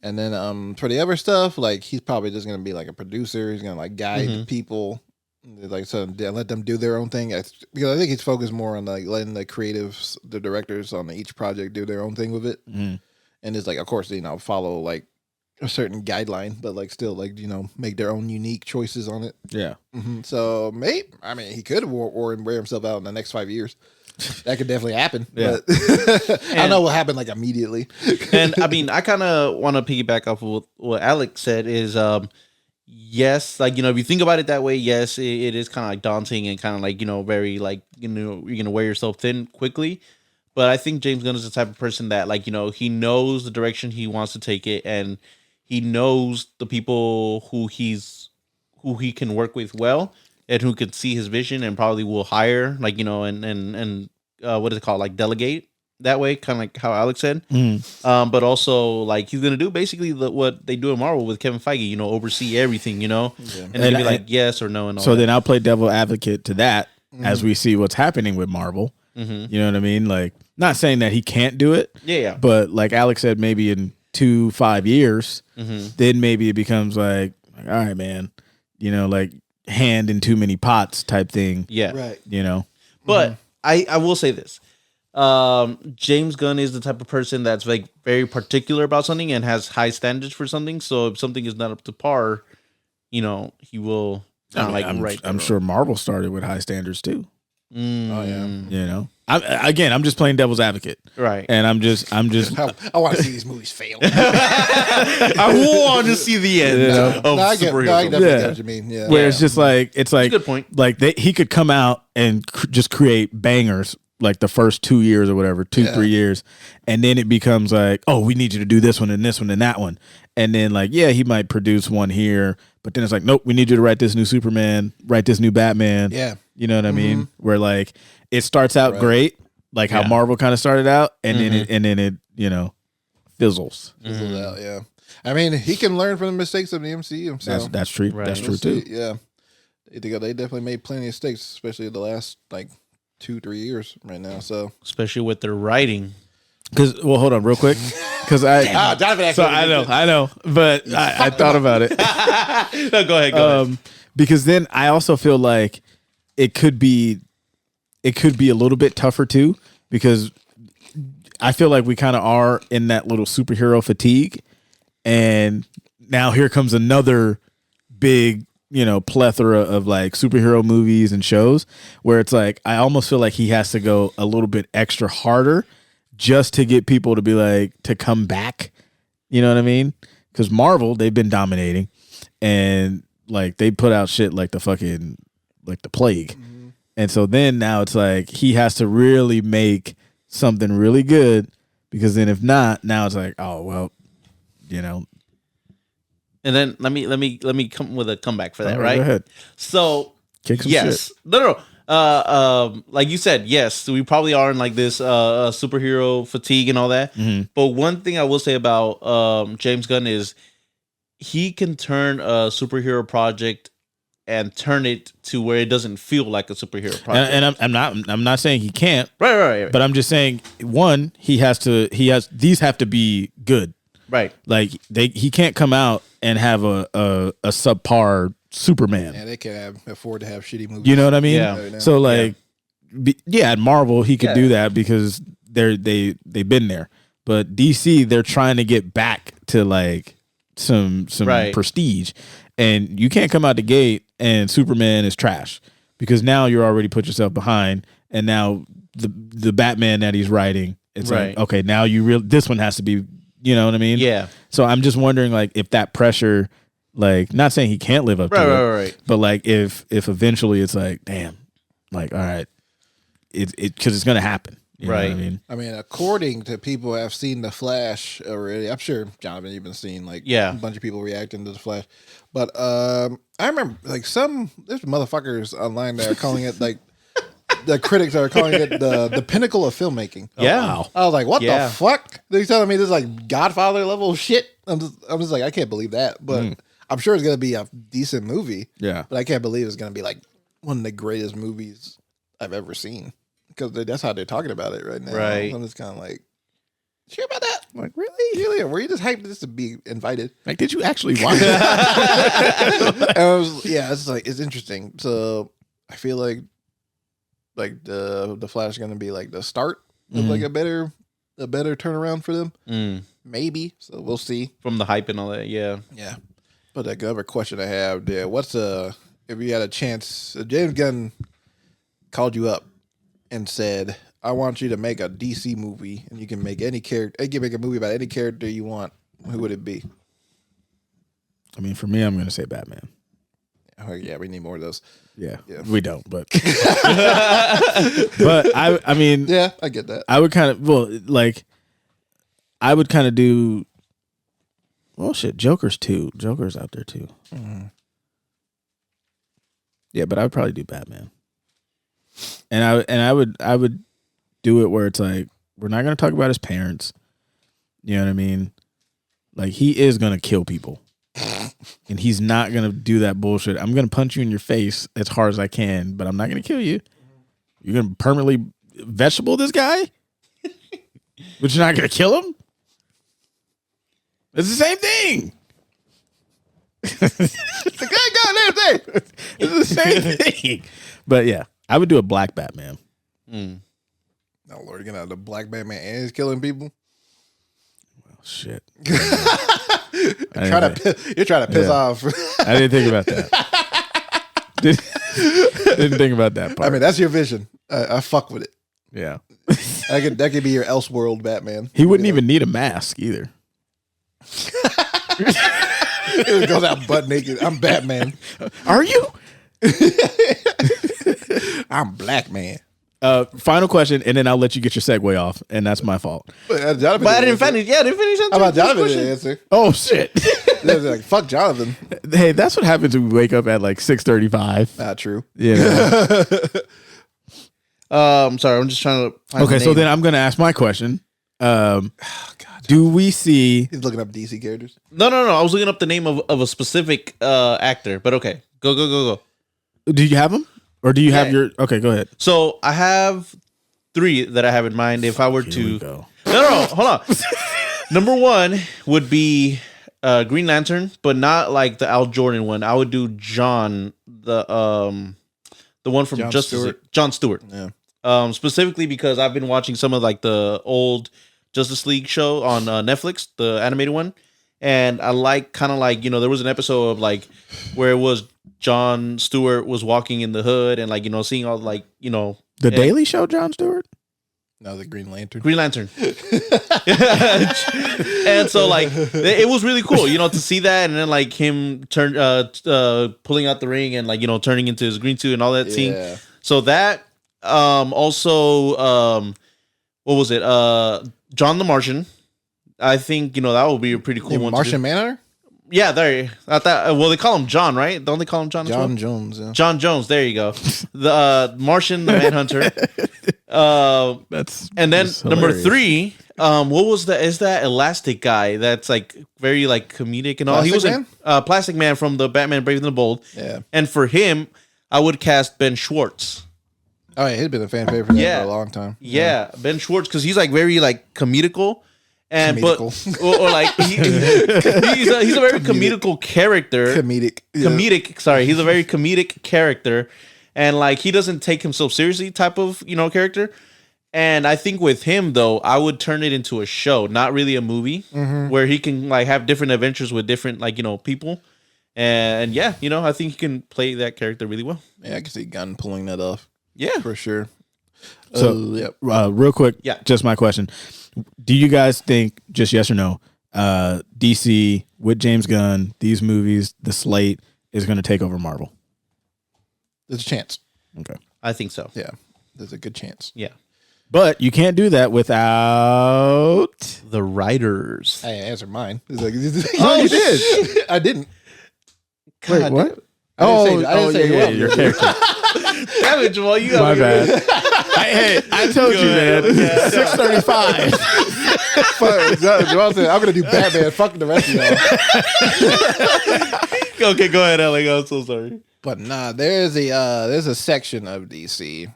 And then for the other stuff, like he's probably just gonna be like a producer. He's gonna like guide people, like so let them do their own thing. Because I think he's focused more on like letting the creatives, the directors on each project do their own thing with it. And it's like, of course, follow like a certain guideline, but like still like make their own unique choices on it. Yeah. So he could wear himself out in the next 5 years. That could definitely happen. Yeah. But I don't know what happened like immediately. And I mean, I kind of want to piggyback off of what Alec said is, yes, like, if you think about it that way, yes, it is kind of like daunting and kind of like, very like, you're going to wear yourself thin quickly. But I think James Gunn is the type of person that like, he knows the direction he wants to take it, and he knows the people who he can work with well and who can see his vision and probably will hire, like, and what is it called? Like delegate that way, kind of like how Alex said. But also like he's going to do basically what they do in Marvel with Kevin Feige, oversee everything, and then be like yes or no. And all so that. then I'll play devil advocate to that as we see what's happening with Marvel. You know what I mean? Like, not saying that he can't do it. Yeah. But like Alex said, maybe in 2-5 years, then maybe it becomes like, all right, man, like hand in too many pots type thing. Yeah. Right. But I will say this. James Gunn is the type of person that's like very particular about something and has high standards for something. So if something is not up to par, he will I'm sure Marvel started with high standards too. Oh yeah. I'm just playing devil's advocate. Right. And I'm just I want to see these movies fail. I want to see the end of superhero. I definitely get what you mean. Yeah. where it's just like it's like a good point. Like he could come out and just create bangers like the first 2 years or whatever, 3 years, and then it becomes like, oh, we need you to do this one and this one and that one, and then like he might produce one here, but then it's like, nope, we need you to write this new Superman, write this new Batman. Yeah. You know what I mean? Where like it starts out great, like how Marvel kind of started out, and then it fizzles. Fizzles out, yeah. I mean, he can learn from the mistakes of the MCU. So That's true. Right. That's true too. Yeah, they definitely made plenty of mistakes, especially the last like 2-3 years right now. So especially with their writing. Because hold on real quick, because I know, but I thought about it. No, go ahead. Because then I also feel like it could be a little bit tougher too, because I feel like we kind of are in that little superhero fatigue, and now here comes another big plethora of like superhero movies and shows where it's like I almost feel like he has to go a little bit extra harder just to get people to be like to come back. You know what I mean? Because Marvel, they've been dominating, and like they put out shit like the fucking like the plague. And so then now it's like he has to really make something really good, because then if not, now it's like, oh well, And then let me come with a comeback for that, right? Go ahead. So Kick some yes, shit. no. Like you said, yes, we probably are in like this superhero fatigue and all that. But one thing I will say about James Gunn is he can turn a superhero project and turn it to where it doesn't feel like a superhero project. And I'm not saying he can't. Right. But I'm just saying, one, these have to be good. Right. Like he can't come out and have a subpar Superman. yeah, they can afford to have shitty movies. You know what I mean? Yeah. Right now. So like, at Marvel he could do that because they've been there. But DC, they're trying to get back to like some prestige, and you can't come out the gate and Superman is trash, because now you're already put yourself behind, and now the Batman that he's writing, it's like, okay, now this one has to be, you know what I mean? Yeah. So I'm just wondering like if that pressure, like not saying he can't live up to it, Right. but like if eventually it's like, damn, like all right, it because it's gonna happen. You know what I mean? According to people who have seen The Flash already, I'm sure, Jonathan, you've been seeing like a bunch of people reacting to The Flash. But I remember like there's motherfuckers online that are calling it like the critics are calling it the pinnacle of filmmaking. Yeah. Wow. I was like, what the fuck? They're telling me this like Godfather level shit. I'm just like, I can't believe that. But I'm sure it's gonna be a decent movie. Yeah. But I can't believe it's gonna be like one of the greatest movies I've ever seen. Because that's how they're talking about it right now. Right. I'm just kind of like, sure about that? Like, really? Were you just hyped just to be invited? Like, did you actually watch it? It's like, it's interesting. So I feel like the Flash is going to be like the start of like a better turnaround for them. Maybe. So we'll see. From the hype and all that, yeah. Yeah. But the other question I have there, if you had a chance, James Gunn called you up and said, I want you to make a DC movie, and you can make any character. You can make a movie about any character you want. Who would it be? I mean, for me, I'm going to say Batman. Oh yeah, we need more of those. Yeah. We don't, but but I mean, yeah, I get that. I would kind of do. Well, shit, Joker's out there too. Yeah, but I would probably do Batman. And I would do it where it's like, we're not going to talk about his parents. You know what I mean? Like, he is going to kill people. And he's not going to do that bullshit. I'm going to punch you in your face as hard as I can, but I'm not going to kill you. You're going to permanently vegetable this guy? But you're not going to kill him? It's the same thing. It's the same thing. But yeah, I would do a black Batman. Oh Lord, you're gonna have the black Batman and he's killing people. Well, shit. You're trying to piss off. I didn't think about that. Didn't think about that part. I mean, that's your vision. I fuck with it. Yeah. That could be your Elseworld Batman. He wouldn't even need a mask either. He goes out butt naked. I'm Batman. Are you? I'm Black Man. Final question, and then I'll let you get your segue off, and that's my fault. But I didn't finish. Yeah, I didn't finish. How about Jonathan to answer? Oh shit! They're like, fuck Jonathan. Hey, that's what happens when we wake up at like 6:35. Not true. Yeah. Sorry, I'm just trying to find Okay, the so name. then I'm going to ask my question. Do we see? He's looking up DC characters. No. I was looking up the name of a specific actor, but okay. Go. Do you have them, or do you have Yeah. your? Okay, go ahead. So I have 3 that I have in mind. If I were Here we to, go. no, hold on. Number 1 would be Green Lantern, but not like the Al Jordan one. I would do John, the one from John Justice Stewart. League. John Stewart. Yeah. Specifically because I've been watching some of like the old Justice League show on Netflix, the animated one, and I like kind of like, you know, there was an episode of like where it was John Stewart was walking in the hood and like, you know, seeing all like, you know, The Daily Show, Jon Stewart. No, the Green Lantern. Green Lantern. And so like it was really cool, you know, to see that, and then like him pulling out the ring and like, you know, turning into his green suit and all that scene. Yeah. So that also what was it? John the Martian. I think, you know, that would be a pretty cool one. Martian Manhunter? Yeah, there. I thought. Well, they call him John, right? Don't they call him John? as well? John Jones, yeah. John Jones. There you go. The Martian, the Manhunter. That's And then that's number hilarious. 3, what was that? Is that Elastic guy that's like very like comedic and all? He was Plastic in Plastic Man from the Batman Brave and the Bold. Yeah. And for him, I would cast Ben Schwartz. Oh, yeah, he's been a fan favorite for that Yeah. for a long time. Yeah, Ben Schwartz, because he's like very like comedical. And Comedical. but or like he's a very comedical character. Comedic. Yeah. Comedic. Sorry, he's a very comedic character, and like he doesn't take himself seriously type of, you know, character. And I think with him though, I would turn it into a show, not really a movie, where he can like have different adventures with different like, you know, people. And yeah, you know, I think he can play that character really well. Yeah, I can see Gunn pulling that off Yeah. for sure. So, Yep. real quick, Yeah. just my question: do you guys think, just yes or no, DC with James Gunn, these movies, the slate is going to take over Marvel? There's a chance. Okay, I think so. Yeah, there's a good chance. Yeah. but you can't do that without. The writers. I answered mine. It's like, Oh, you did. I didn't. Wait, what? I didn't say yeah, who. your character. Damn it, Jamal, you got My me. bad. I told you, man. 6:35. Jamal said, I'm gonna do Batman. Fuck the rest of y'all. Okay, go ahead, Alec. I'm so sorry. But nah, there's a section of DC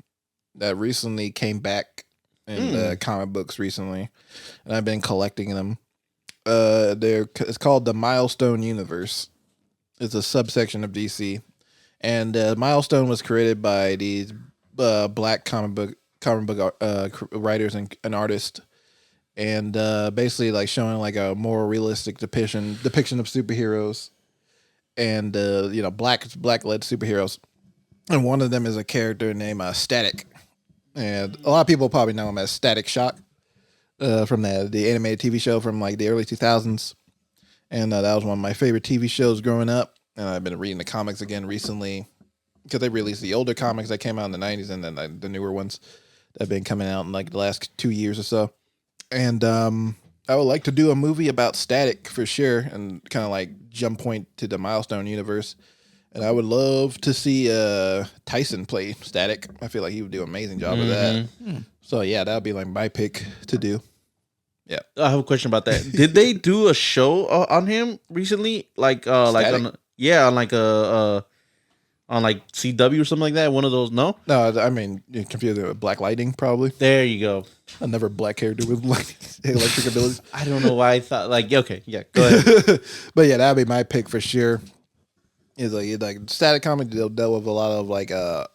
that recently came back in the comic books recently, and I've been collecting them. It's called the Milestone Universe. It's a subsection of DC, and Milestone was created by these black comic book writers and artists, and basically like showing like a more realistic depiction of superheroes, and you know, black led superheroes, and one of them is a character named Static, and a lot of people probably know him as Static Shock from the animated TV show from like the early 2000s. And that was one of my favorite TV shows growing up. And I've been reading the comics again recently because they released the older comics that came out in the 90s and then the newer ones that have been coming out in like the last 2 years or so. And I would like to do a movie about Static for sure and kind of like jump point to the Milestone universe. And I would love to see Tyson play Static. I feel like he would do an amazing job of that. So yeah, that would be like my pick to do. Yeah. I have a question about that. Did they do a show on him recently? Like on like CW or something like that? One of those? No? No, I mean, you're confused with Black Lightning, probably. There you go. Another black character with electric abilities. I don't know why I thought like, okay, yeah, go ahead. But yeah, that'd be my pick for sure. Is like Static comic dealt with a lot of like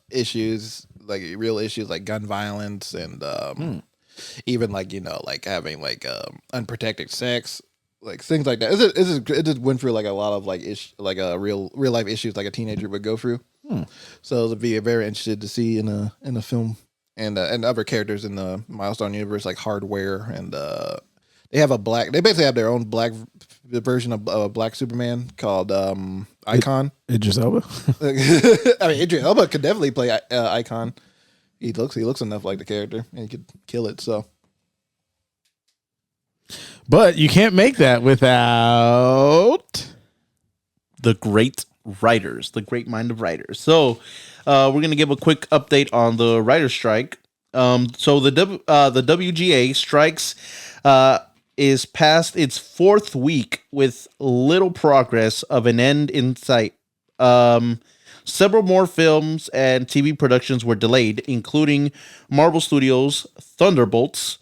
issues, like real issues like gun violence and even like, you know, like having like unprotected sex, like things like that. It just went through like a lot of like real life issues like a teenager would go through. So it'd be very interested to see in a film and other characters in the Milestone universe like Hardware and they basically have their own black version of a black Superman called Icon. Idris Elba. I mean, Idris Elba could definitely play Icon. He looks enough like the character, and he could kill it. So, But you can't make that without the great writers, the great mind of writers. So we're going to give a quick update on the writer's strike. So the WGA strikes is past its fourth week with little progress of an end in sight. Several more films and TV productions were delayed, including Marvel Studios' Thunderbolts,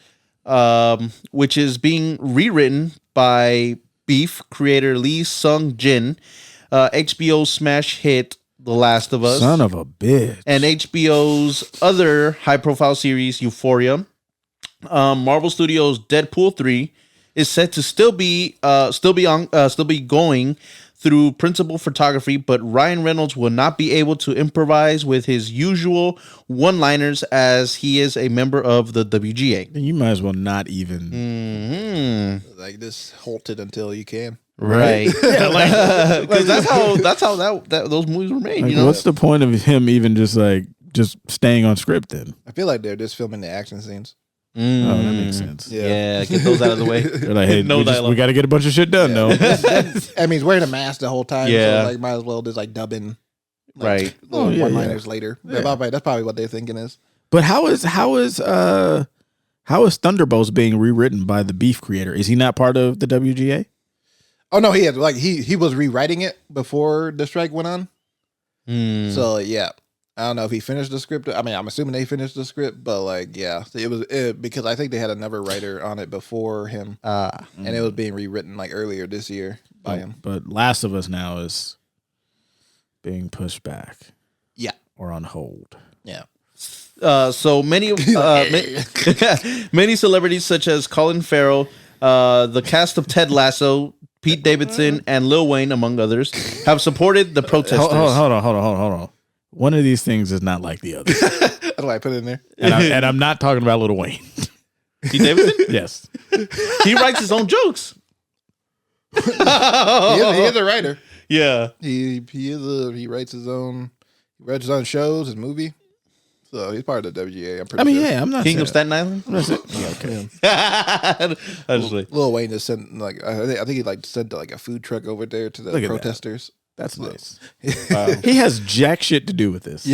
which is being rewritten by Beef creator Lee Sung-jin, HBO's smash hit The Last of Us, Son of a bitch, and HBO's other high-profile series Euphoria. Marvel Studios' Deadpool 3 is set to still be going through principal photography, but Ryan Reynolds will not be able to improvise with his usual one-liners as he is a member of the WGA. You might as well not even. Like this, halted until you can. Right. Yeah, like because that's how those movies were made. Like, you know, what's the point of him even just staying on script then? I feel like they're just filming the action scenes. Oh, that makes sense. Yeah, get those out of the way. They're like, hey, No dialogue. we got to get a bunch of shit done, though. I mean, he's wearing a mask the whole time. Yeah. So like, might as well just like dub in, Right. little yeah, one-liners later. Yeah. That's probably what they're thinking is. But how is Thunderbolts being rewritten by the Beef creator? Is he not part of the WGA? Oh no, he had he was rewriting it before the strike went on. So yeah, I don't know if he finished the script. I mean, I'm assuming they finished the script, but it was because I think they had another writer on it before him, and it was being rewritten earlier this year by him. But Last of Us now is being pushed back. Yeah, or on hold. yeah. So many many celebrities such as Colin Farrell, the cast of Ted Lasso, Pete Davidson, and Lil Wayne, among others, have supported the protesters. Hold on. One of these things is not like the other. How do I put it in there? And I'm not talking about Lil Wayne. Pete Davidson? Yes. He writes his own jokes. He is a writer. Yeah. He writes his own shows, his movie. So he's part of the WGA. I'm pretty sure. Yeah, I'm not King saying of Staten Island? Honestly. Lil Wayne just sent I think he sent a food truck over there to the Look at that. protesters. That's nice. He has jack shit to do with this.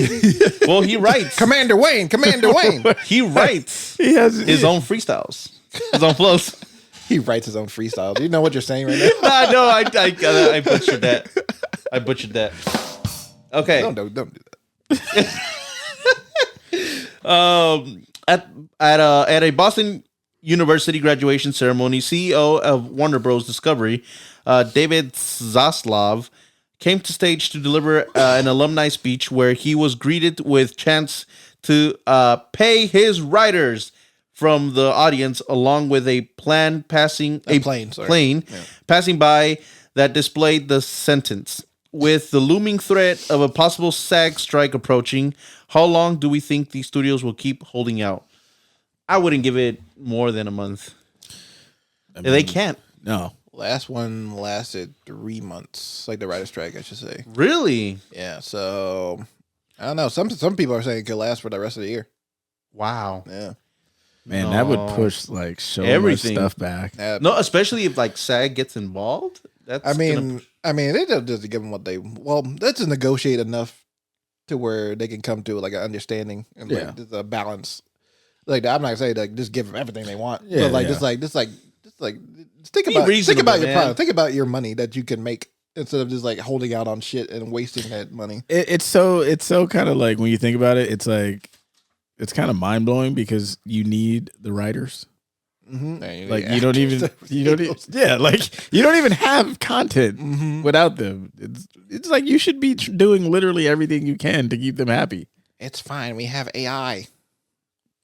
Well, he writes. Commander Wayne. He writes He has his own freestyles, his own flows. He writes his own freestyle. Do you know what you're saying right now? No, I butchered that. Okay. Don't do that. At a Boston University graduation ceremony, CEO of Warner Bros. Discovery, David Zaslav, came to stage to deliver an alumni speech where he was greeted with chants to pay his writers from the audience, along with a plane passing by that displayed the sentence. With the looming threat of a possible SAG strike approaching, how long do we think these studios will keep holding out? I wouldn't give it more than a month. They can't. No. Last one lasted 3 months, like the writer's strike, I should say. Really? Yeah. So I don't know. Some people are saying it could last for the rest of the year. Wow. Yeah. Man, that would push so Everything. much stuff back. No, especially if SAG gets involved. That's I mean, they just give them what they. Well, that's just negotiate enough to where they can come to an understanding and just a balance. I'm not gonna say just give them everything they want, but just think about your product. Think about your money that you can make instead of just holding out on shit and wasting that money. It's so kind of when you think about it, it's kind of mind blowing because you need the writers. Mm-hmm. You don't even have content without them. It's like you should be doing literally everything you can to keep them happy. It's fine. We have AI.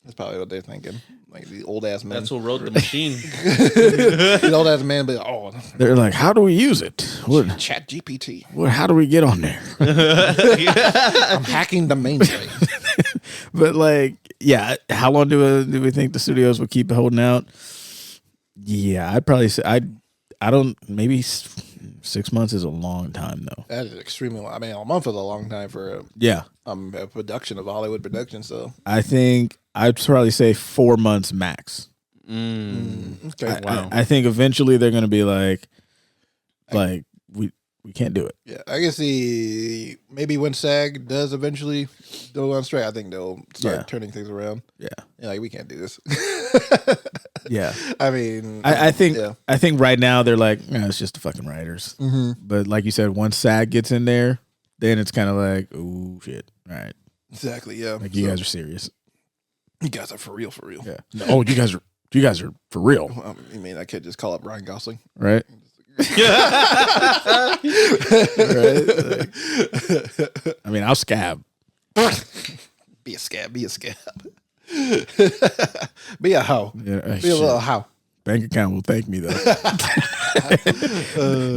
That's probably what they're thinking. The old ass man. That's what wrote the machine. The old ass man, but They're like, how do we use it? Chat GPT. How do we get on there? I'm hacking the mainframe. But how long do we think the studios will keep holding out? Yeah, I'd probably say I don't. Maybe 6 months is a long time though. That is extremely long. I mean, a month is a long time for a production of a Hollywood production. So I think I'd probably say 4 months max. Okay. Wow. I think eventually they're going to be we can't do it. Yeah, I can see maybe when SAG does eventually go on strike, I think they'll start turning things around. Yeah. Like, we can't do this. Yeah. I mean, I think right now they're like, it's just the fucking writers. But like you said, once SAG gets in there, then it's kind of like, oh shit. All right. Exactly. Yeah. Like you guys are serious. You guys are for real. Yeah. Oh, you guys are for real. I mean, I could just call up Ryan Gosling. Right. Right. Like, I mean, I'll scab. Be a scab. Be a hoe. Yeah, Be a little hoe. Bank account will thank me though.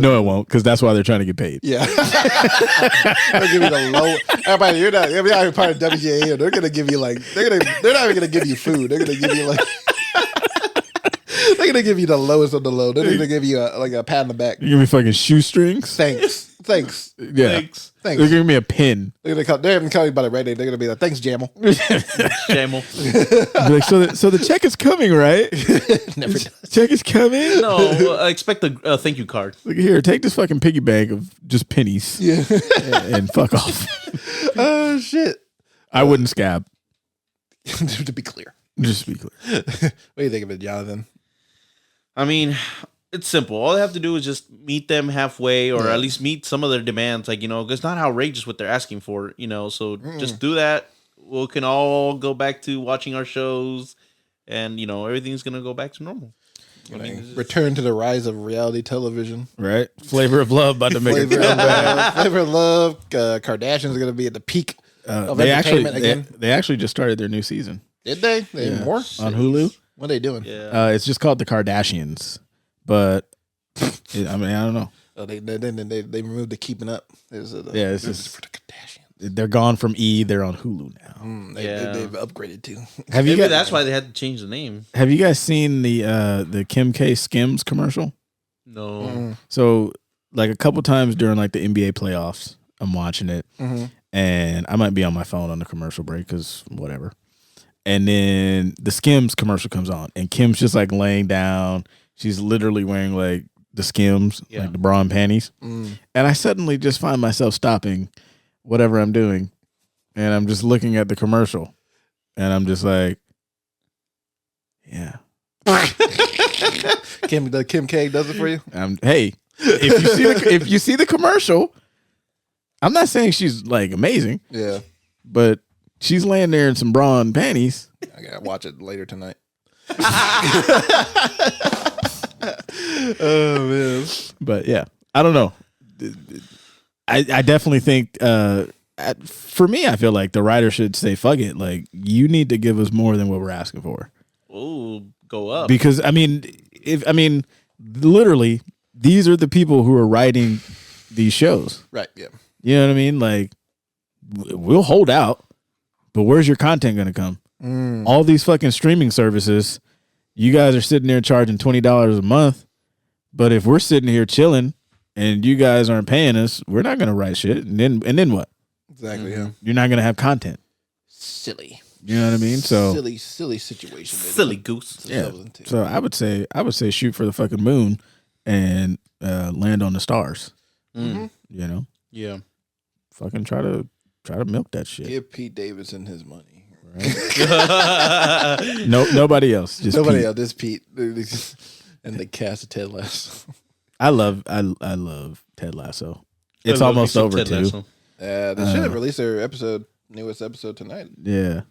No, it won't, because that's why they're trying to get paid. Yeah. They'll give you the low. Everybody, you're not part of WGA. They're gonna give you like they're not even gonna give you food. They're gonna give you like they're gonna give you the lowest of the low. They're gonna give you a pat on the back. You give me fucking shoestrings. Thanks. Yeah. Thanks. They're giving me a pin. They haven't called you by the right name. They're gonna be like, thanks, Jamal. Jamal. Like, so the check is coming, right? Never does. Check is coming. No, I expect a thank you card. Look here, take this fucking piggy bank of just pennies. Yeah. and fuck off. Oh shit. I wouldn't scab. To be clear. Just to be clear. What do you think of it, Jonathan? I mean, it's simple. All they have to do is just meet them halfway, or at least meet some of their demands. Like, it's not outrageous what they're asking for, So just do that. We can all go back to watching our shows, and, everything's going to go back to normal. Return to the rise of reality television. Right? Flavor of Love about to make a comeback. Flavor of Love. Kardashians are going to be at the peak of entertainment again. They actually just started their new season. Did they? They have more? On Hulu. What are they doing? Yeah. It's just called The Kardashians. But, I don't know. Oh, they removed the Keeping Up. It's just for the Kardashians. They're gone from E. They're on Hulu now. They've upgraded too. Have you Maybe guys, that's why they had to change the name. Have you guys seen the Kim K Skims commercial? No. So, like a couple times during like the NBA playoffs, I'm watching it, and I might be on my phone on the commercial break because whatever. And then the Skims commercial comes on, and Kim's just like laying down. She's literally wearing like the Skims, like the bra and panties. And I suddenly just find myself stopping whatever I'm doing, and I'm just looking at the commercial, and I'm just like, yeah. Kim K does it for you? Hey, if you see the commercial, I'm not saying she's like amazing. Yeah. But she's laying there in some bra and panties. I gotta watch it later tonight. Oh man. But yeah, I don't know. I definitely think for me, I feel like the writer should say, fuck it. Like, you need to give us more than what we're asking for. Oh, go up. Because literally, these are the people who are writing these shows. Right, yeah. You know what I mean? Like, we'll hold out, but where's your content going to come? All these fucking streaming services, you guys are sitting there charging $20 a month, but if we're sitting here chilling and you guys aren't paying us, we're not going to write shit. And then what? Exactly, yeah. You're not going to have content. Silly. You know what I mean? So silly situation. Baby. Silly goose. Yeah. So I would say shoot for the fucking moon and land on the stars. You know? Yeah. Fucking try to milk that shit. Give Pete Davidson his money. Right? Nobody else. Just nobody Pete. else. Just Pete. And the cast of Ted Lasso. I love Ted Lasso. It's almost over too. They should have released their newest episode tonight. Yeah.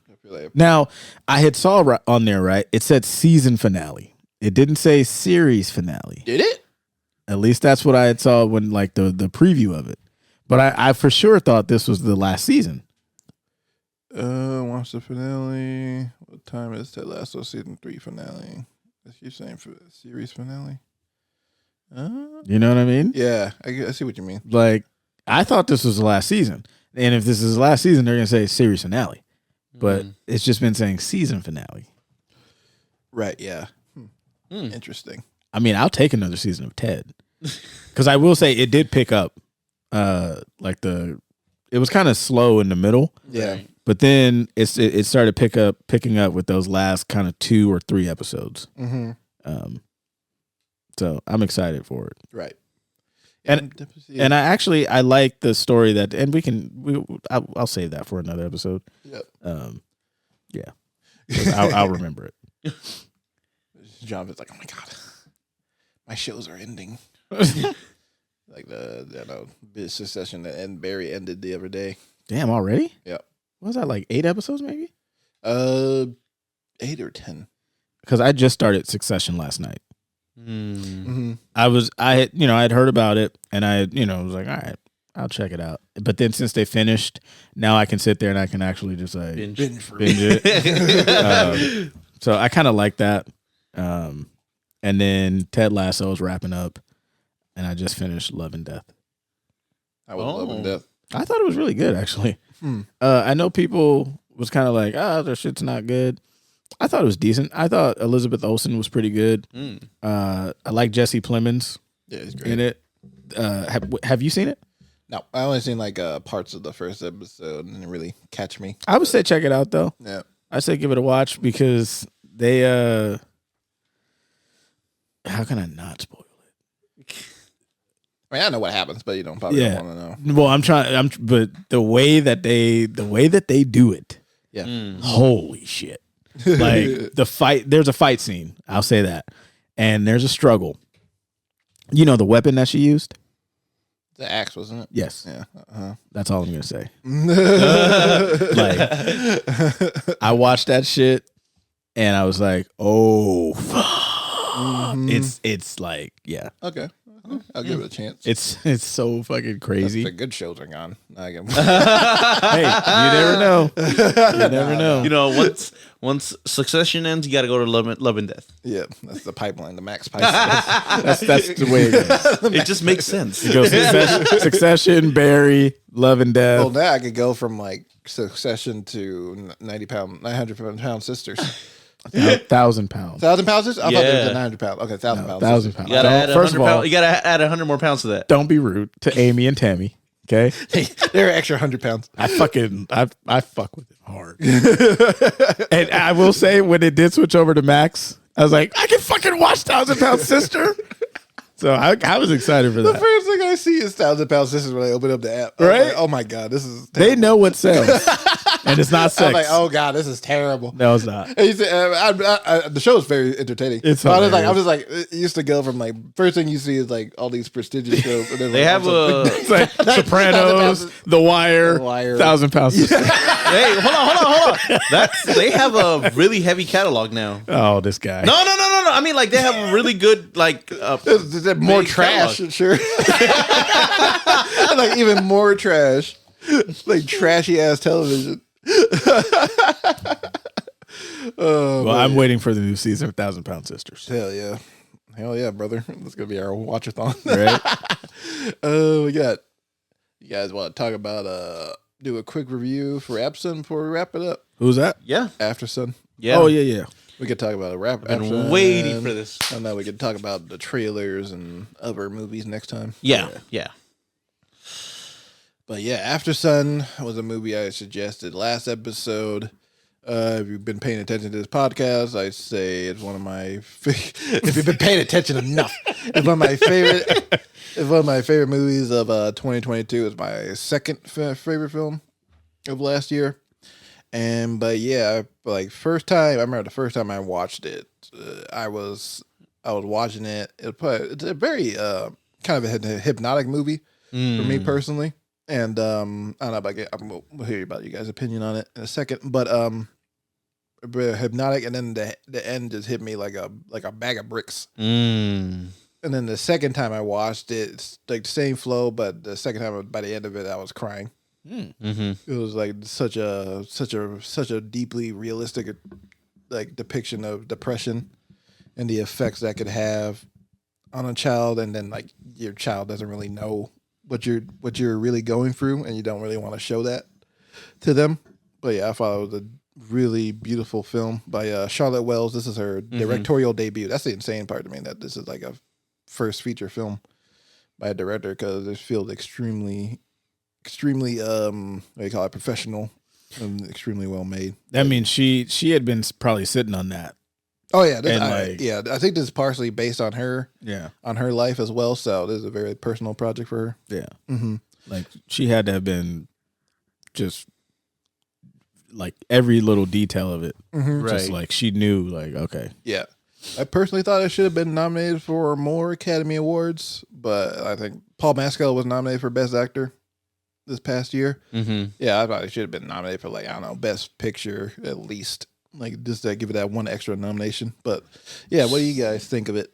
Now, I had saw on there, right? It said season finale. It didn't say series finale. Did it? At least that's what I had saw when like the preview of it. But I for sure thought this was the last season. Watch the finale. What time is Ted Lasso season 3 finale? You're saying for series finale? You know what I mean? Yeah, I see what you mean. Like, I thought this was the last season. And if this is the last season, they're going to say series finale. But it's just been saying season finale. Right, yeah. Interesting. I mean, I'll take another season of Ted. Because I will say it did pick up. It was kind of slow in the middle. Yeah. But then it started picking up with those last kind of 2 or 3 episodes. So I'm excited for it. Right. And I like the story that, and I'll save that for another episode. Yep. Yeah. 'Cause I'll remember it. Jonathan's like, oh my god, my shows are ending. Like the Succession and Barry ended the other day. Damn, already? Yeah. What was that, like 8 episodes maybe? 8 or 10. Because I just started Succession last night. Mm-hmm. I had heard about it, and I was like, all right, I'll check it out. But then since they finished, now I can sit there and I can actually just like binge it. So I kind of like that. And then Ted Lasso is wrapping up, and I just finished Love and Death. I was Love and Death. I thought it was really good, actually. I know people was kind of like, their shit's not good. I thought it was decent. I thought Elizabeth Olsen was pretty good. I like Jesse Plemons. Yeah, he's great in it. Have you seen it? No, I only seen like parts of the first episode and it didn't really catch me. I would say check it out though. Yeah, I say give it a watch because they. How can I not spoil it? I mean, I know what happens, but you don't probably don't want to know. Well, but the way that they do it. Yeah. Holy shit. Like the fight, there's a fight scene. I'll say that. And there's a struggle. You know the weapon that she used? The axe, wasn't it? Yes. Yeah. That's all I'm going to say. Like, I watched that shit and I was like, oh, fuck. It's like, yeah. Okay. I'll give it a chance. It's so fucking crazy. The good shows are gone. Hey, you never know. You never know. You know, once Succession ends, you got to go to Love and Death. Yeah, that's the pipeline, the max pipeline. That's the way it goes. It just makes sense. It goes Succession, Barry, Love and Death. Well, now I could go from like Succession to 900-pound sisters. 1,000 pounds. 1,000 pounds? I thought it was Yeah. 900 pounds. Okay, 1,000 pounds. 1,000 pounds. You gotta add First of 100 all, pounds. You gotta add 100 more pounds to that. don't be rude to Amy and Tammy. Okay, They're extra 100 pounds. I fuck with it hard. And I will say, when it did switch over to Max, I was like, I can fucking watch 1,000 Pound Sister. So I was excited for The that. first thing I see is 1,000 Pound Sisters when I open up the app. I was Right? like, oh my god, this is. They know what sells, and it's not I sex. was like, oh god, this is terrible. No, it's not. And he said, the show is very entertaining. It's So I was hilarious. like, it used to go from like first thing you see is like all these prestigious shows. And then They have a. It's like Sopranos, The Wire, The Wire. 1,000 Pound Sister. Hey, hold on. They have a really heavy catalog now. Oh, this guy. No. I mean, like they have a really good like. There's more big trash, catalog. sure. Like even more trash, like trashy ass television. Well, I'm waiting for the new season of 1,000 Pound Sisters. Hell yeah, brother. That's gonna be our watchathon. Right? We got. You guys want to talk about do a quick review for Ep17 before we wrap it up? Who's that? Yeah. Aftersun. Yeah. Oh, yeah. We could talk about a wrap. Been Aftersun. waiting for this. I know we could talk about the trailers and other movies next time. Yeah. But yeah, Aftersun was a movie I suggested last episode. If you've been paying attention to this podcast, I say it's one of my. If you've been paying attention enough, it's one of my favorite. It's one of my favorite movies of 2022. It's my second favorite film of last year. But yeah, like I remember the first time I watched it, I was watching it. It's a very kind of a hypnotic movie for me personally. And I don't know about we'll hear about you guys' opinion on it in a second. But hypnotic, and then the end just hit me like a bag of bricks. And then the second time I watched it, it's like the same flow, but the second time by the end of it, I was crying. It was like such a deeply realistic like depiction of depression and the effects that could have on a child, and then like your child doesn't really know what you're really going through, and you don't really want to show that to them. But yeah, I thought it was a really beautiful film by Charlotte Wells. This is her directorial debut. That's the insane part to me, that this is like a first feature film by a director, because it feels extremely what do you call it, professional and extremely well made. That means she had been probably sitting on that Oh yeah, And, like- I think this is partially based on her, Yeah. on her life as well. So this is a very personal project for her. Yeah. Mm-hmm. Like she had to have been just like every little detail of it. Mm-hmm. Just Right. like she knew, like, okay. Yeah, I personally thought it should have been nominated for more Academy Awards, but I think Paul Mescal was nominated for Best Actor this past year. Mm-hmm. Yeah, I thought it should have been nominated for like, I don't know, Best Picture at least. Like just to give it that one extra nomination. But yeah, what do you guys think of it?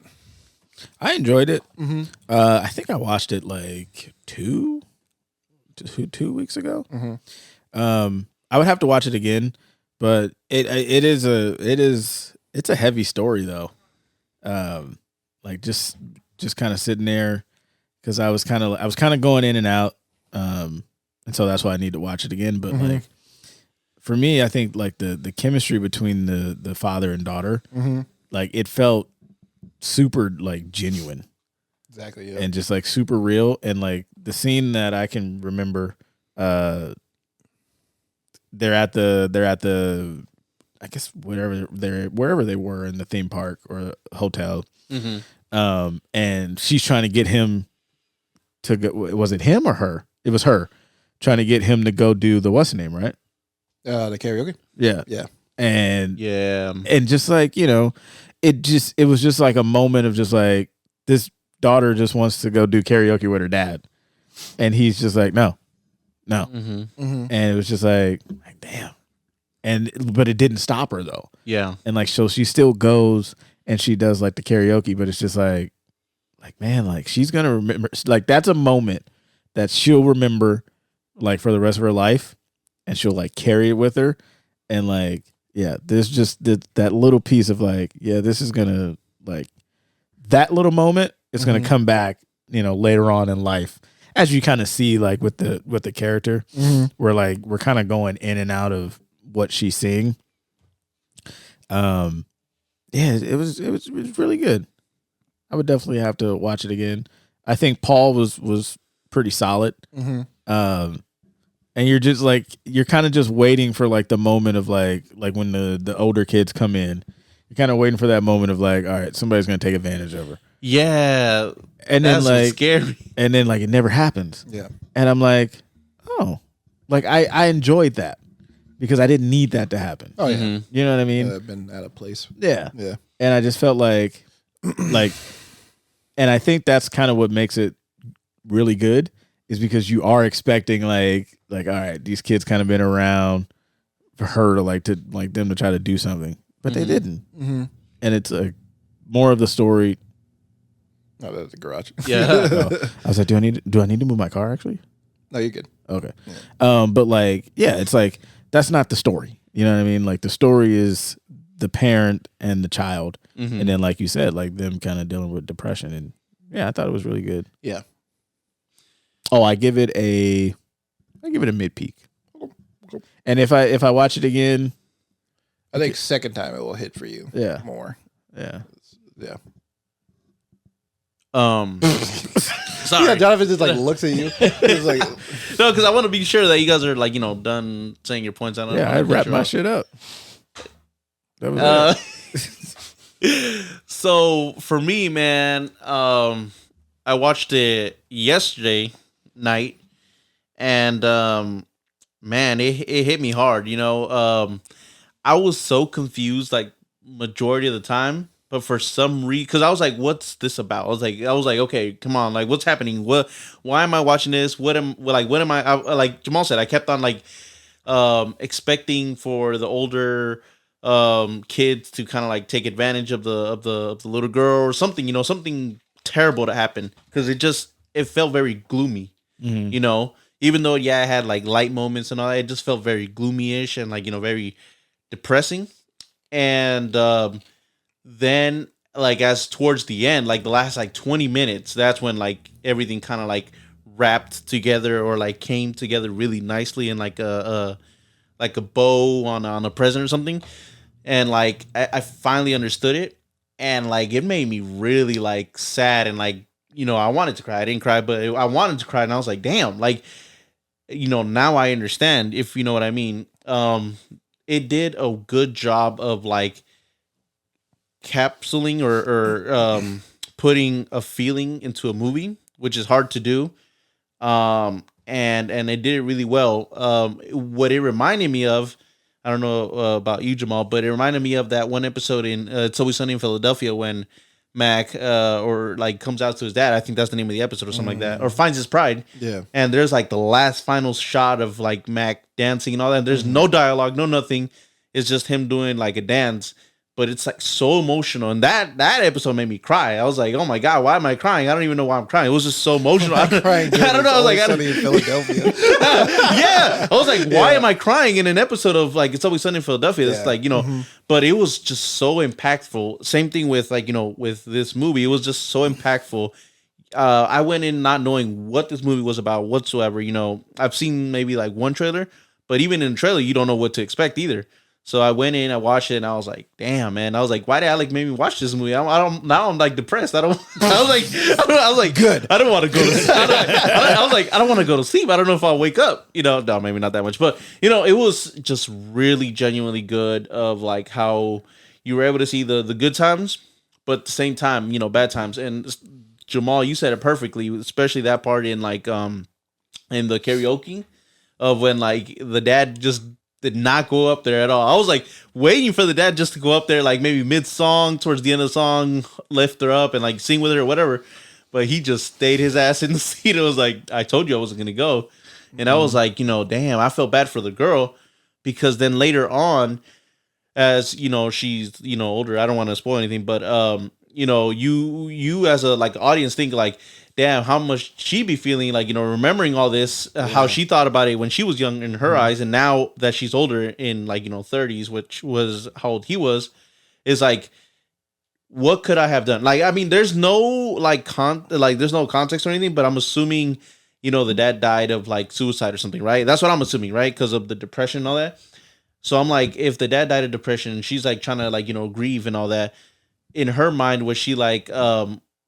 I enjoyed it. Mm-hmm. I think I watched it like two weeks ago. Mm-hmm. I would have to watch it again, but it's a heavy story though. Like just kind of sitting there because I was kind of going in and out, and so that's why I need to watch it again. But Mhm. like for me, I think like the chemistry between the father and daughter, Mm-hmm. like it felt super like genuine. Exactly. Yeah. And just like super real. And like the scene that I can remember, they're at the I guess wherever they were in the theme park or hotel. Mm-hmm. And she's trying to get him to go. Was it him or her? It was her trying to get him to go do the what's the name, right? The karaoke. Yeah. Yeah. And Yeah. and just like, you know, it was just like a moment of just like this daughter just wants to go do karaoke with her dad. And he's just like, no. Mm-hmm. Mm-hmm. And it was just like damn. But it didn't stop her though. Yeah. And like, so she still goes and she does like the karaoke, but it's just like, man, like she's going to remember, like that's a moment that she'll remember like for the rest of her life and she'll like carry it with her. And like, yeah, there's just that little piece of like, yeah, this is going to like that little moment is going to come back, you know, later on in life. As you kind of see like with the character, we're kind of going in and out of what she's seeing. Yeah, it was really good. I would definitely have to watch it again. I think Paul was pretty solid. Mm-hmm. And you're kind of just waiting for like the moment of like when the older kids come in. You're kind of waiting for that moment of like, all right, somebody's gonna take advantage of her. Yeah. And then That's like scary. and then like it never happens. Yeah. And I'm like, oh, like I enjoyed that because I didn't need that to happen. Oh yeah. Mm-hmm. You know what I mean? I've been out of place. Yeah. Yeah. And I just felt like and I think that's kind of what makes it really good is because you are expecting like all right, these kids kind of been around for her to like them to try to do something, but they didn't. Mm-hmm. And it's a more of the story. Oh, that's the garage. Yeah. I was like, do I need to move my car actually? No, you're good. Okay. But like, yeah, it's like that's not the story. You know what I mean? Like the story is the parent and the child, Mm-hmm. and then like you said, like them kind of dealing with depression, and yeah, I thought it was really good. Yeah. Oh, I give it a mid peak. And if I watch it again, I think second time it will hit for you. Yeah. More. yeah, Yeah. Sorry. Yeah, Jonathan just like looks at you. He's like, No, because I want to be sure that you guys are like, you know, done saying your points. yeah, I wrapped my shit up. That was it. So for me, man, I watched it yesterday night, and man, it hit me hard. You know, I was so confused like majority of the time, but for some reason, because I was like, "What's this about?" I was like, "Okay, come on, like, what's happening? Why am I watching this? What am I like?" Jamal said, I kept on like expecting for the older kids to kind of like take advantage of the little girl or something, you know, something terrible to happen, because it felt very gloomy, you know, even though I had like light moments and all that, it just felt very gloomy-ish and like, you know, very depressing. And then like as towards the end, like the last like 20 minutes, that's when like everything kind of like wrapped together or like came together really nicely in like a bow on a present or something. And like I finally understood it, and like it made me really like sad, and like, you know, I wanted to cry. I didn't cry, but I wanted to cry, and I was like, damn, like, you know, now I understand, if you know what I mean. It did a good job of like capsuling or putting a feeling into a movie, which is hard to do. And they did it really well. What it reminded me of, I don't know about you, Jamal, but it reminded me of that one episode in It's Always Sunny in Philadelphia when Mac or like comes out to his dad. I think that's the name of the episode or something like that, or finds his pride. Yeah. And there's like the last final shot of like Mac dancing and all that. There's no dialogue, no nothing. It's just him doing like a dance, but it's like so emotional. And that episode made me cry. I was like, oh my God, why am I crying? I don't even know why I'm crying. It was just so emotional. I don't know. I was like, Sunny in Philadelphia. yeah. I was like, why am I crying in an episode of like It's Always Sunny in Philadelphia? It's like, but it was just so impactful. Same thing with like, with this movie. It was just so impactful. I went in not knowing what this movie was about whatsoever. I've seen maybe like one trailer, but even in the trailer, you don't know what to expect either. So I went in, I watched it, and I was like, "Damn, man!" I was like, "Why did Alec make me watch this movie?" I don't. Now I'm like depressed. I was like, good. I don't want to go to sleep. I was like, I don't want to go to sleep. I don't know if I'll wake up. No, maybe not that much, but it was just really genuinely good. Of like how you were able to see the good times, but at the same time, bad times. And Jamal, you said it perfectly, especially that part in like in the karaoke of when like the dad just did not go up there at all. I was like waiting for the dad just to go up there, like maybe mid-song, towards the end of the song, lift her up and like sing with her or whatever. But he just stayed his ass in the seat. It was like, I told you I wasn't going to go. And I was like, damn, I felt bad for the girl because then later on, as she's, older, I don't want to spoil anything, but, you as a like audience think like, damn, how much she be feeling like, remembering all this, how she thought about it when she was young in her eyes. And now that she's older in like, 30s, which was how old he was, is like, what could I have done? Like, I mean, there's no like, there's no context or anything, but I'm assuming, the dad died of like suicide or something, right? That's what I'm assuming, right? Because of the depression and all that. So I'm like, if the dad died of depression and she's like trying to like, grieve and all that, in her mind, was she like,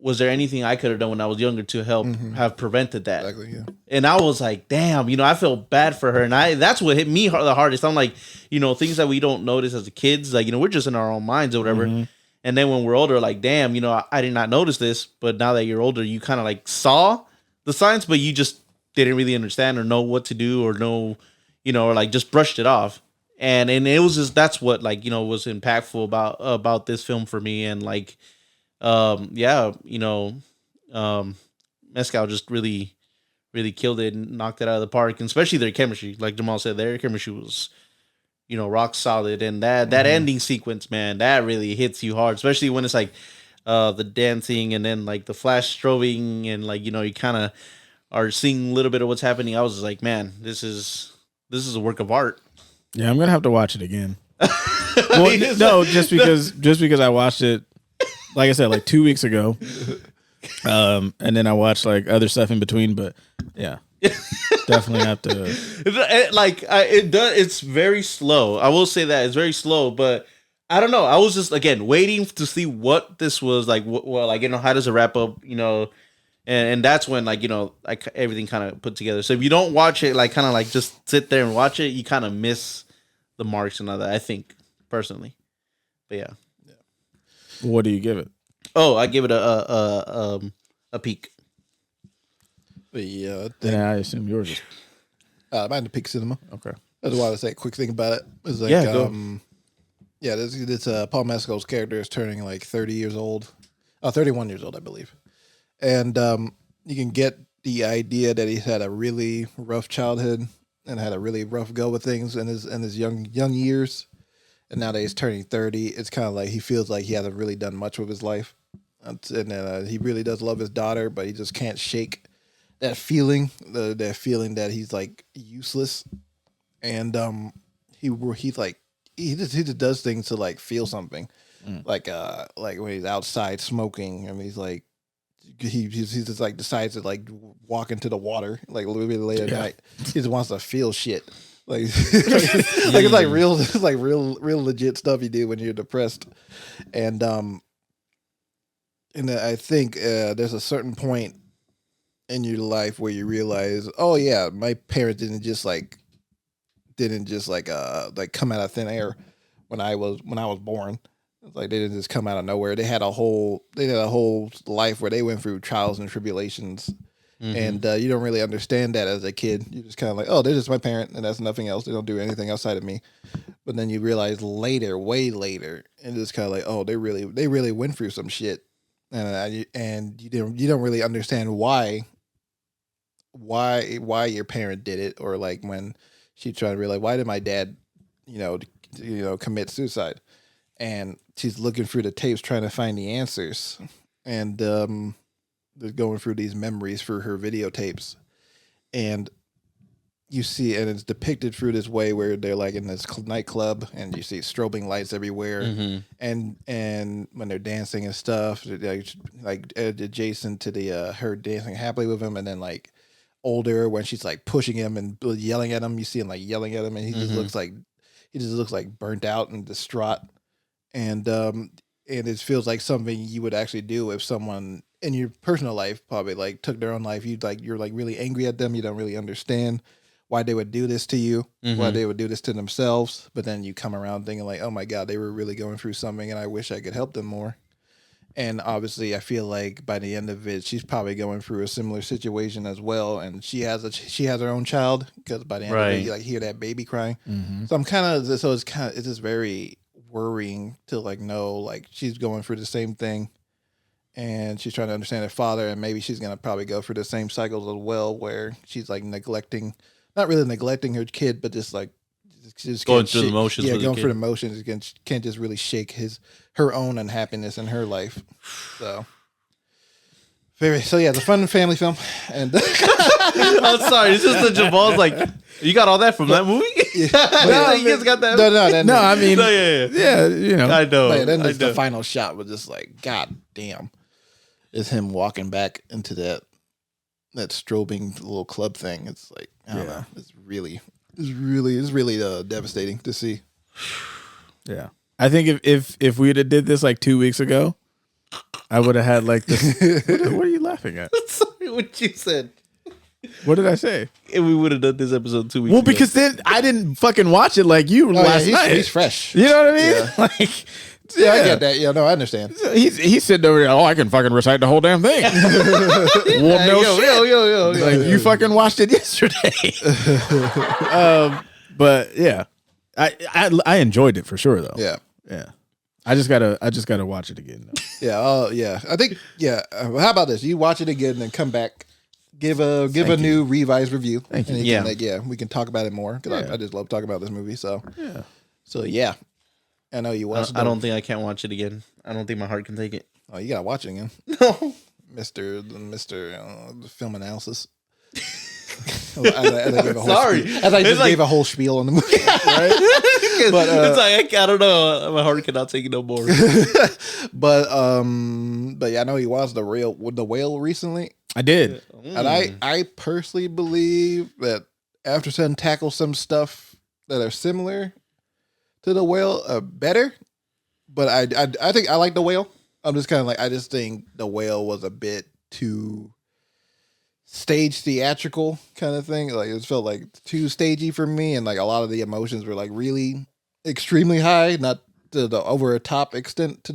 was there anything I could have done when I was younger to help have prevented that? Exactly, yeah. And I was like, damn, I feel bad for her. And that's what hit me the hardest. I'm like, things that we don't notice as kids, like, we're just in our own minds or whatever. And then when we're older, like, damn, I did not notice this. But now that you're older, you kind of like saw the signs, but you just didn't really understand or know what to do or know, or like just brushed it off. And it was just, that's what like, was impactful about this film for me. And like, Mezcal just really, really killed it and knocked it out of the park, and especially their chemistry. Like Jamal said, their chemistry was, rock solid. And that ending sequence, man, that really hits you hard, especially when it's like the dancing and then like the flash strobing and like, you kind of are seeing a little bit of what's happening. I was just like, man, this is a work of art. Yeah, I'm gonna have to watch it again. Well, no, just because I watched it, like I said, like 2 weeks ago, and then I watched like other stuff in between. But yeah, definitely have to. It's very slow. I will say that it's very slow, but I don't know. I was just again waiting to see what this was like. Well, like how does it wrap up? And that's when like like everything kind of put together. So if you don't watch it, like kind of like just sit there and watch it, you kind of miss the marks and all that. I think personally, but yeah. What do you give it? Oh, I give it a peak. But yeah, I assume yours is. Mine the Peak Cinema. Okay. That's why I say a quick thing about it. It's like, this Paul Mescal's character is turning like 30 years old. 31 years old, I believe. And you can get the idea that he's had a really rough childhood and had a really rough go with things in his young years. And now that he's turning 30, it's kind of like he feels like he hasn't really done much with his life. And he really does love his daughter, but he just can't shake that feeling, that feeling that he's like useless. And he just does things to like feel something, like when he's outside smoking and he's like he just like decides to like walk into the water like a little bit late at night. He just wants to feel shit. Like, it's like real legit stuff you do when you're depressed. And I think there's a certain point in your life where you realize, oh yeah, my parents didn't just come out of thin air when I was born. It's like they didn't just come out of nowhere. They had a whole life where they went through trials and tribulations. And you don't really understand that as a kid. You're just kind of like, oh, they're just my parent, and that's nothing else. They don't do anything outside of me. But then you realize later, way later, and it's kind of like, oh, they really went through some shit, and you don't really understand why your parent did it, or like when she tried to realize, why did my dad, commit suicide, and she's looking through the tapes trying to find the answers, and they're going through these memories for her videotapes, and you see, and it's depicted through this way where they're like in this nightclub, and you see strobing lights everywhere, and when they're dancing and stuff, like adjacent to the her dancing happily with him, and then like older when she's like pushing him and yelling at him, you see him like yelling at him, and he just looks like burnt out and distraught, and it feels like something you would actually do if someone in your personal life probably like took their own life. You're like really angry at them. You don't really understand why they would do this to you, why they would do this to themselves. But then you come around thinking like, oh my God, they were really going through something, and I wish I could help them more. And obviously I feel like by the end of it, she's probably going through a similar situation as well. And she has her own child, because by the end of it, you like hear that baby crying. So it's just very worrying to like know like she's going through the same thing, and she's trying to understand her father, and maybe she's gonna probably go through the same cycles as well, where she's like not really neglecting her kid, but just like just going through the motions. Yeah, going through the motions. Can't just really shake her own unhappiness in her life. So yeah, it's a fun family film. And I'm sorry, it's just that Jamal's like, you got all that from that movie? Yeah. You guys got that? No, I mean, yeah, I know. But then the final shot was just like, God damn, is him walking back into that strobing little club thing. It's like, I don't know. It's really devastating to see. Yeah, I think if we'd have did this like 2 weeks ago, I would have had like this. What are you laughing at? Sorry, what you said. What did I say? If we would have done this episode 2 weeks well, ago. because then I didn't fucking watch it like you last night. He's fresh. You know what I mean? Yeah. Like, yeah, I get that. Yeah, no, I understand. He's sitting over there. Oh, I can fucking recite the whole damn thing. Well, no shit. Yo. Like, you fucking watched it yesterday. But yeah, I enjoyed it for sure though. Yeah. I just gotta watch it again. Though. Yeah. Yeah. I think. Yeah. How about this? You watch it again and then come back, give a new revised review. Thank you. And we can talk about it more, because I just love talking about this movie. So yeah. I know you watched. I don't think I can watch it again. I don't think my heart can take it. Oh, you gotta watch it again. No, Mr. The film analysis. Sorry, as I just gave a whole spiel on the movie, right? But it's like I don't know. My heart cannot take it no more. but yeah, I know you watched the whale recently. I did, and I personally believe that Aftersun tackles some stuff that are similar to the whale, better. But I think I like the whale. I'm just kind of like, I just think the whale was a bit too stage theatrical kind of thing. Like it felt like too stagey for me, and like a lot of the emotions were like really extremely high, not to the over a top extent for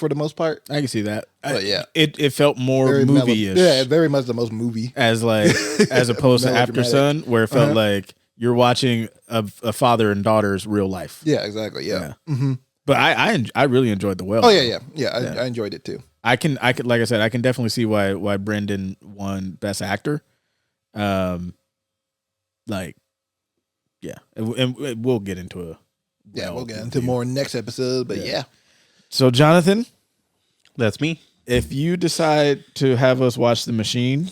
the most part. I can see that. But yeah, it felt more movie-ish. Yeah, very much the most movie as opposed to Aftersun, where it felt like you're watching a father and daughter's real life. Yeah, exactly. Yeah. Mm-hmm. But I really enjoed the whale. Oh yeah. I enjoyed it too. I can like I said, I can definitely see why Brendan won Best Actor. And we'll get into a we'll get into more next episode. But yeah. So Jonathan, that's me. If you decide to have us watch The Machine,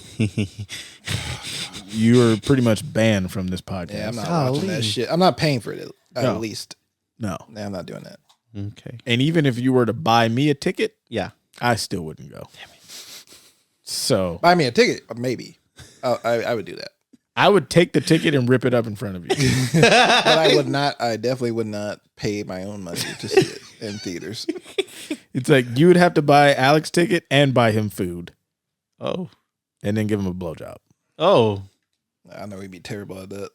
you are pretty much banned from this podcast. Yeah, I'm not watching that shit. I'm not paying for it at least. No, I'm not doing that. Okay. And even if you were to buy me a ticket, yeah, I still wouldn't go. Damn it. So buy me a ticket, maybe. I would do that. I would take the ticket and rip it up in front of you. But I would not. I definitely would not pay my own money to see it in theaters. It's like you would have to buy Alec's ticket and buy him food. Oh. And then give him a blowjob. Oh. I know he'd be terrible at that.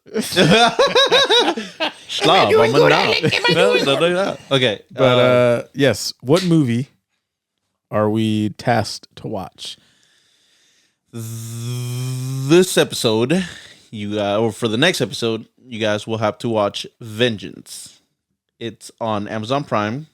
Slob, I'm a knob. Okay, But yes, what movie are we tasked to watch? this episode, or for the next episode, you guys will have to watch Vengeance. It's on Amazon Prime.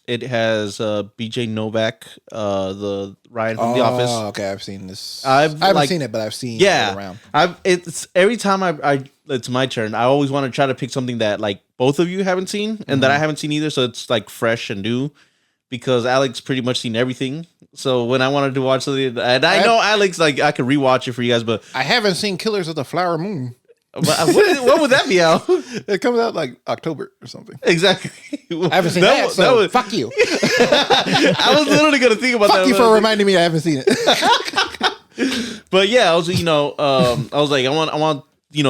It has BJ Novak, the Ryan from The Office. Oh, okay. I've seen this. I haven't seen it, but I've seen it around. It's every time I it's my turn. I always want to try to pick something that like both of you haven't seen and that I haven't seen either, so it's like fresh and new. Because Alex pretty much seen everything, so when I wanted to watch something, and I know Alex, like I could rewatch it for you guys, but I haven't seen Killers of the Flower Moon. what would that be out? It comes out like October or something. Exactly. I haven't seen that, so fuck you. I was literally gonna think about that. Fuck you for reminding me I haven't seen it. But yeah, I was, I was like, I want,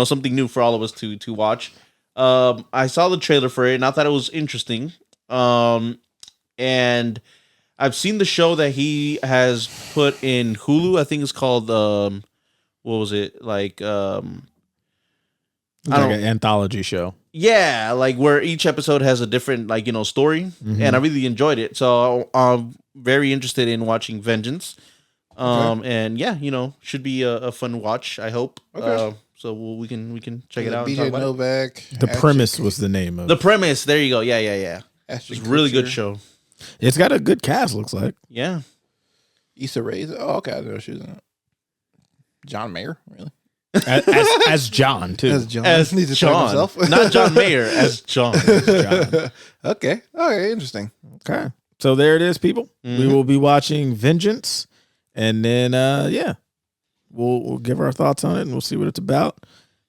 something new for all of us to watch. I saw the trailer for it and I thought it was interesting. And I've seen the show that he has put in Hulu. I think it's called, what was it? Like, It's like an anthology show. Yeah, like where each episode has a different, story. And I really enjoyed it. So I'm very interested in watching Vengeance. And yeah, should be a fun watch, I hope. Okay. So we can check it out. BJ Novak. The Premise was the name of The Premise. There you go. Yeah. It's a really good show. It's got a good cast, looks like. Yeah. Issa Rae. Oh, okay. I know she was in it. John Mayer, really? As John, too. As John. As Needs to John. himself. Not John Mayer, as John. Okay. Interesting. Okay. So there it is, people. We will be watching Vengeance. And then, we'll give our thoughts on it and we'll see what it's about.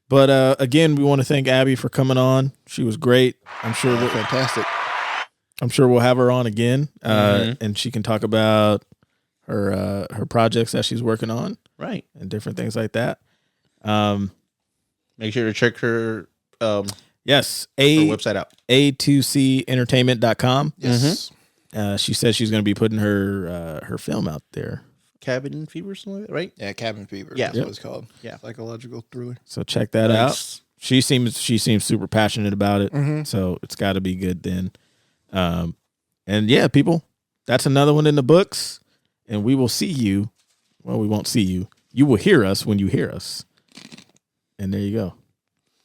But again, we want to thank Abby for coming on. She was great. I'm sure Fantastic. I'm sure we'll have her on again, and she can talk about her projects that she's working on, Right. and different things like that. Make sure to check her Yes, her website out. A2Centertainment.com. Yes. She says she's going to be putting her film out there. Cabin Fever, something like that, right? Yeah, Cabin Fever. Yeah. That's what it's called. Yeah. Psychological thriller. So check that out. She seems super passionate about it. So it's got to be good then. And yeah, people, that's another one in the books. And we will see you. Well, we won't see you. You will hear us when you hear us. And there you go.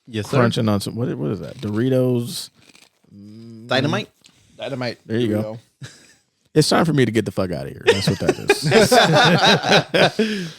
Yes, sir. Crunching on some, what is that? Doritos. Dynamite. There you go. It's time for me to get the fuck out of here. That's what that is.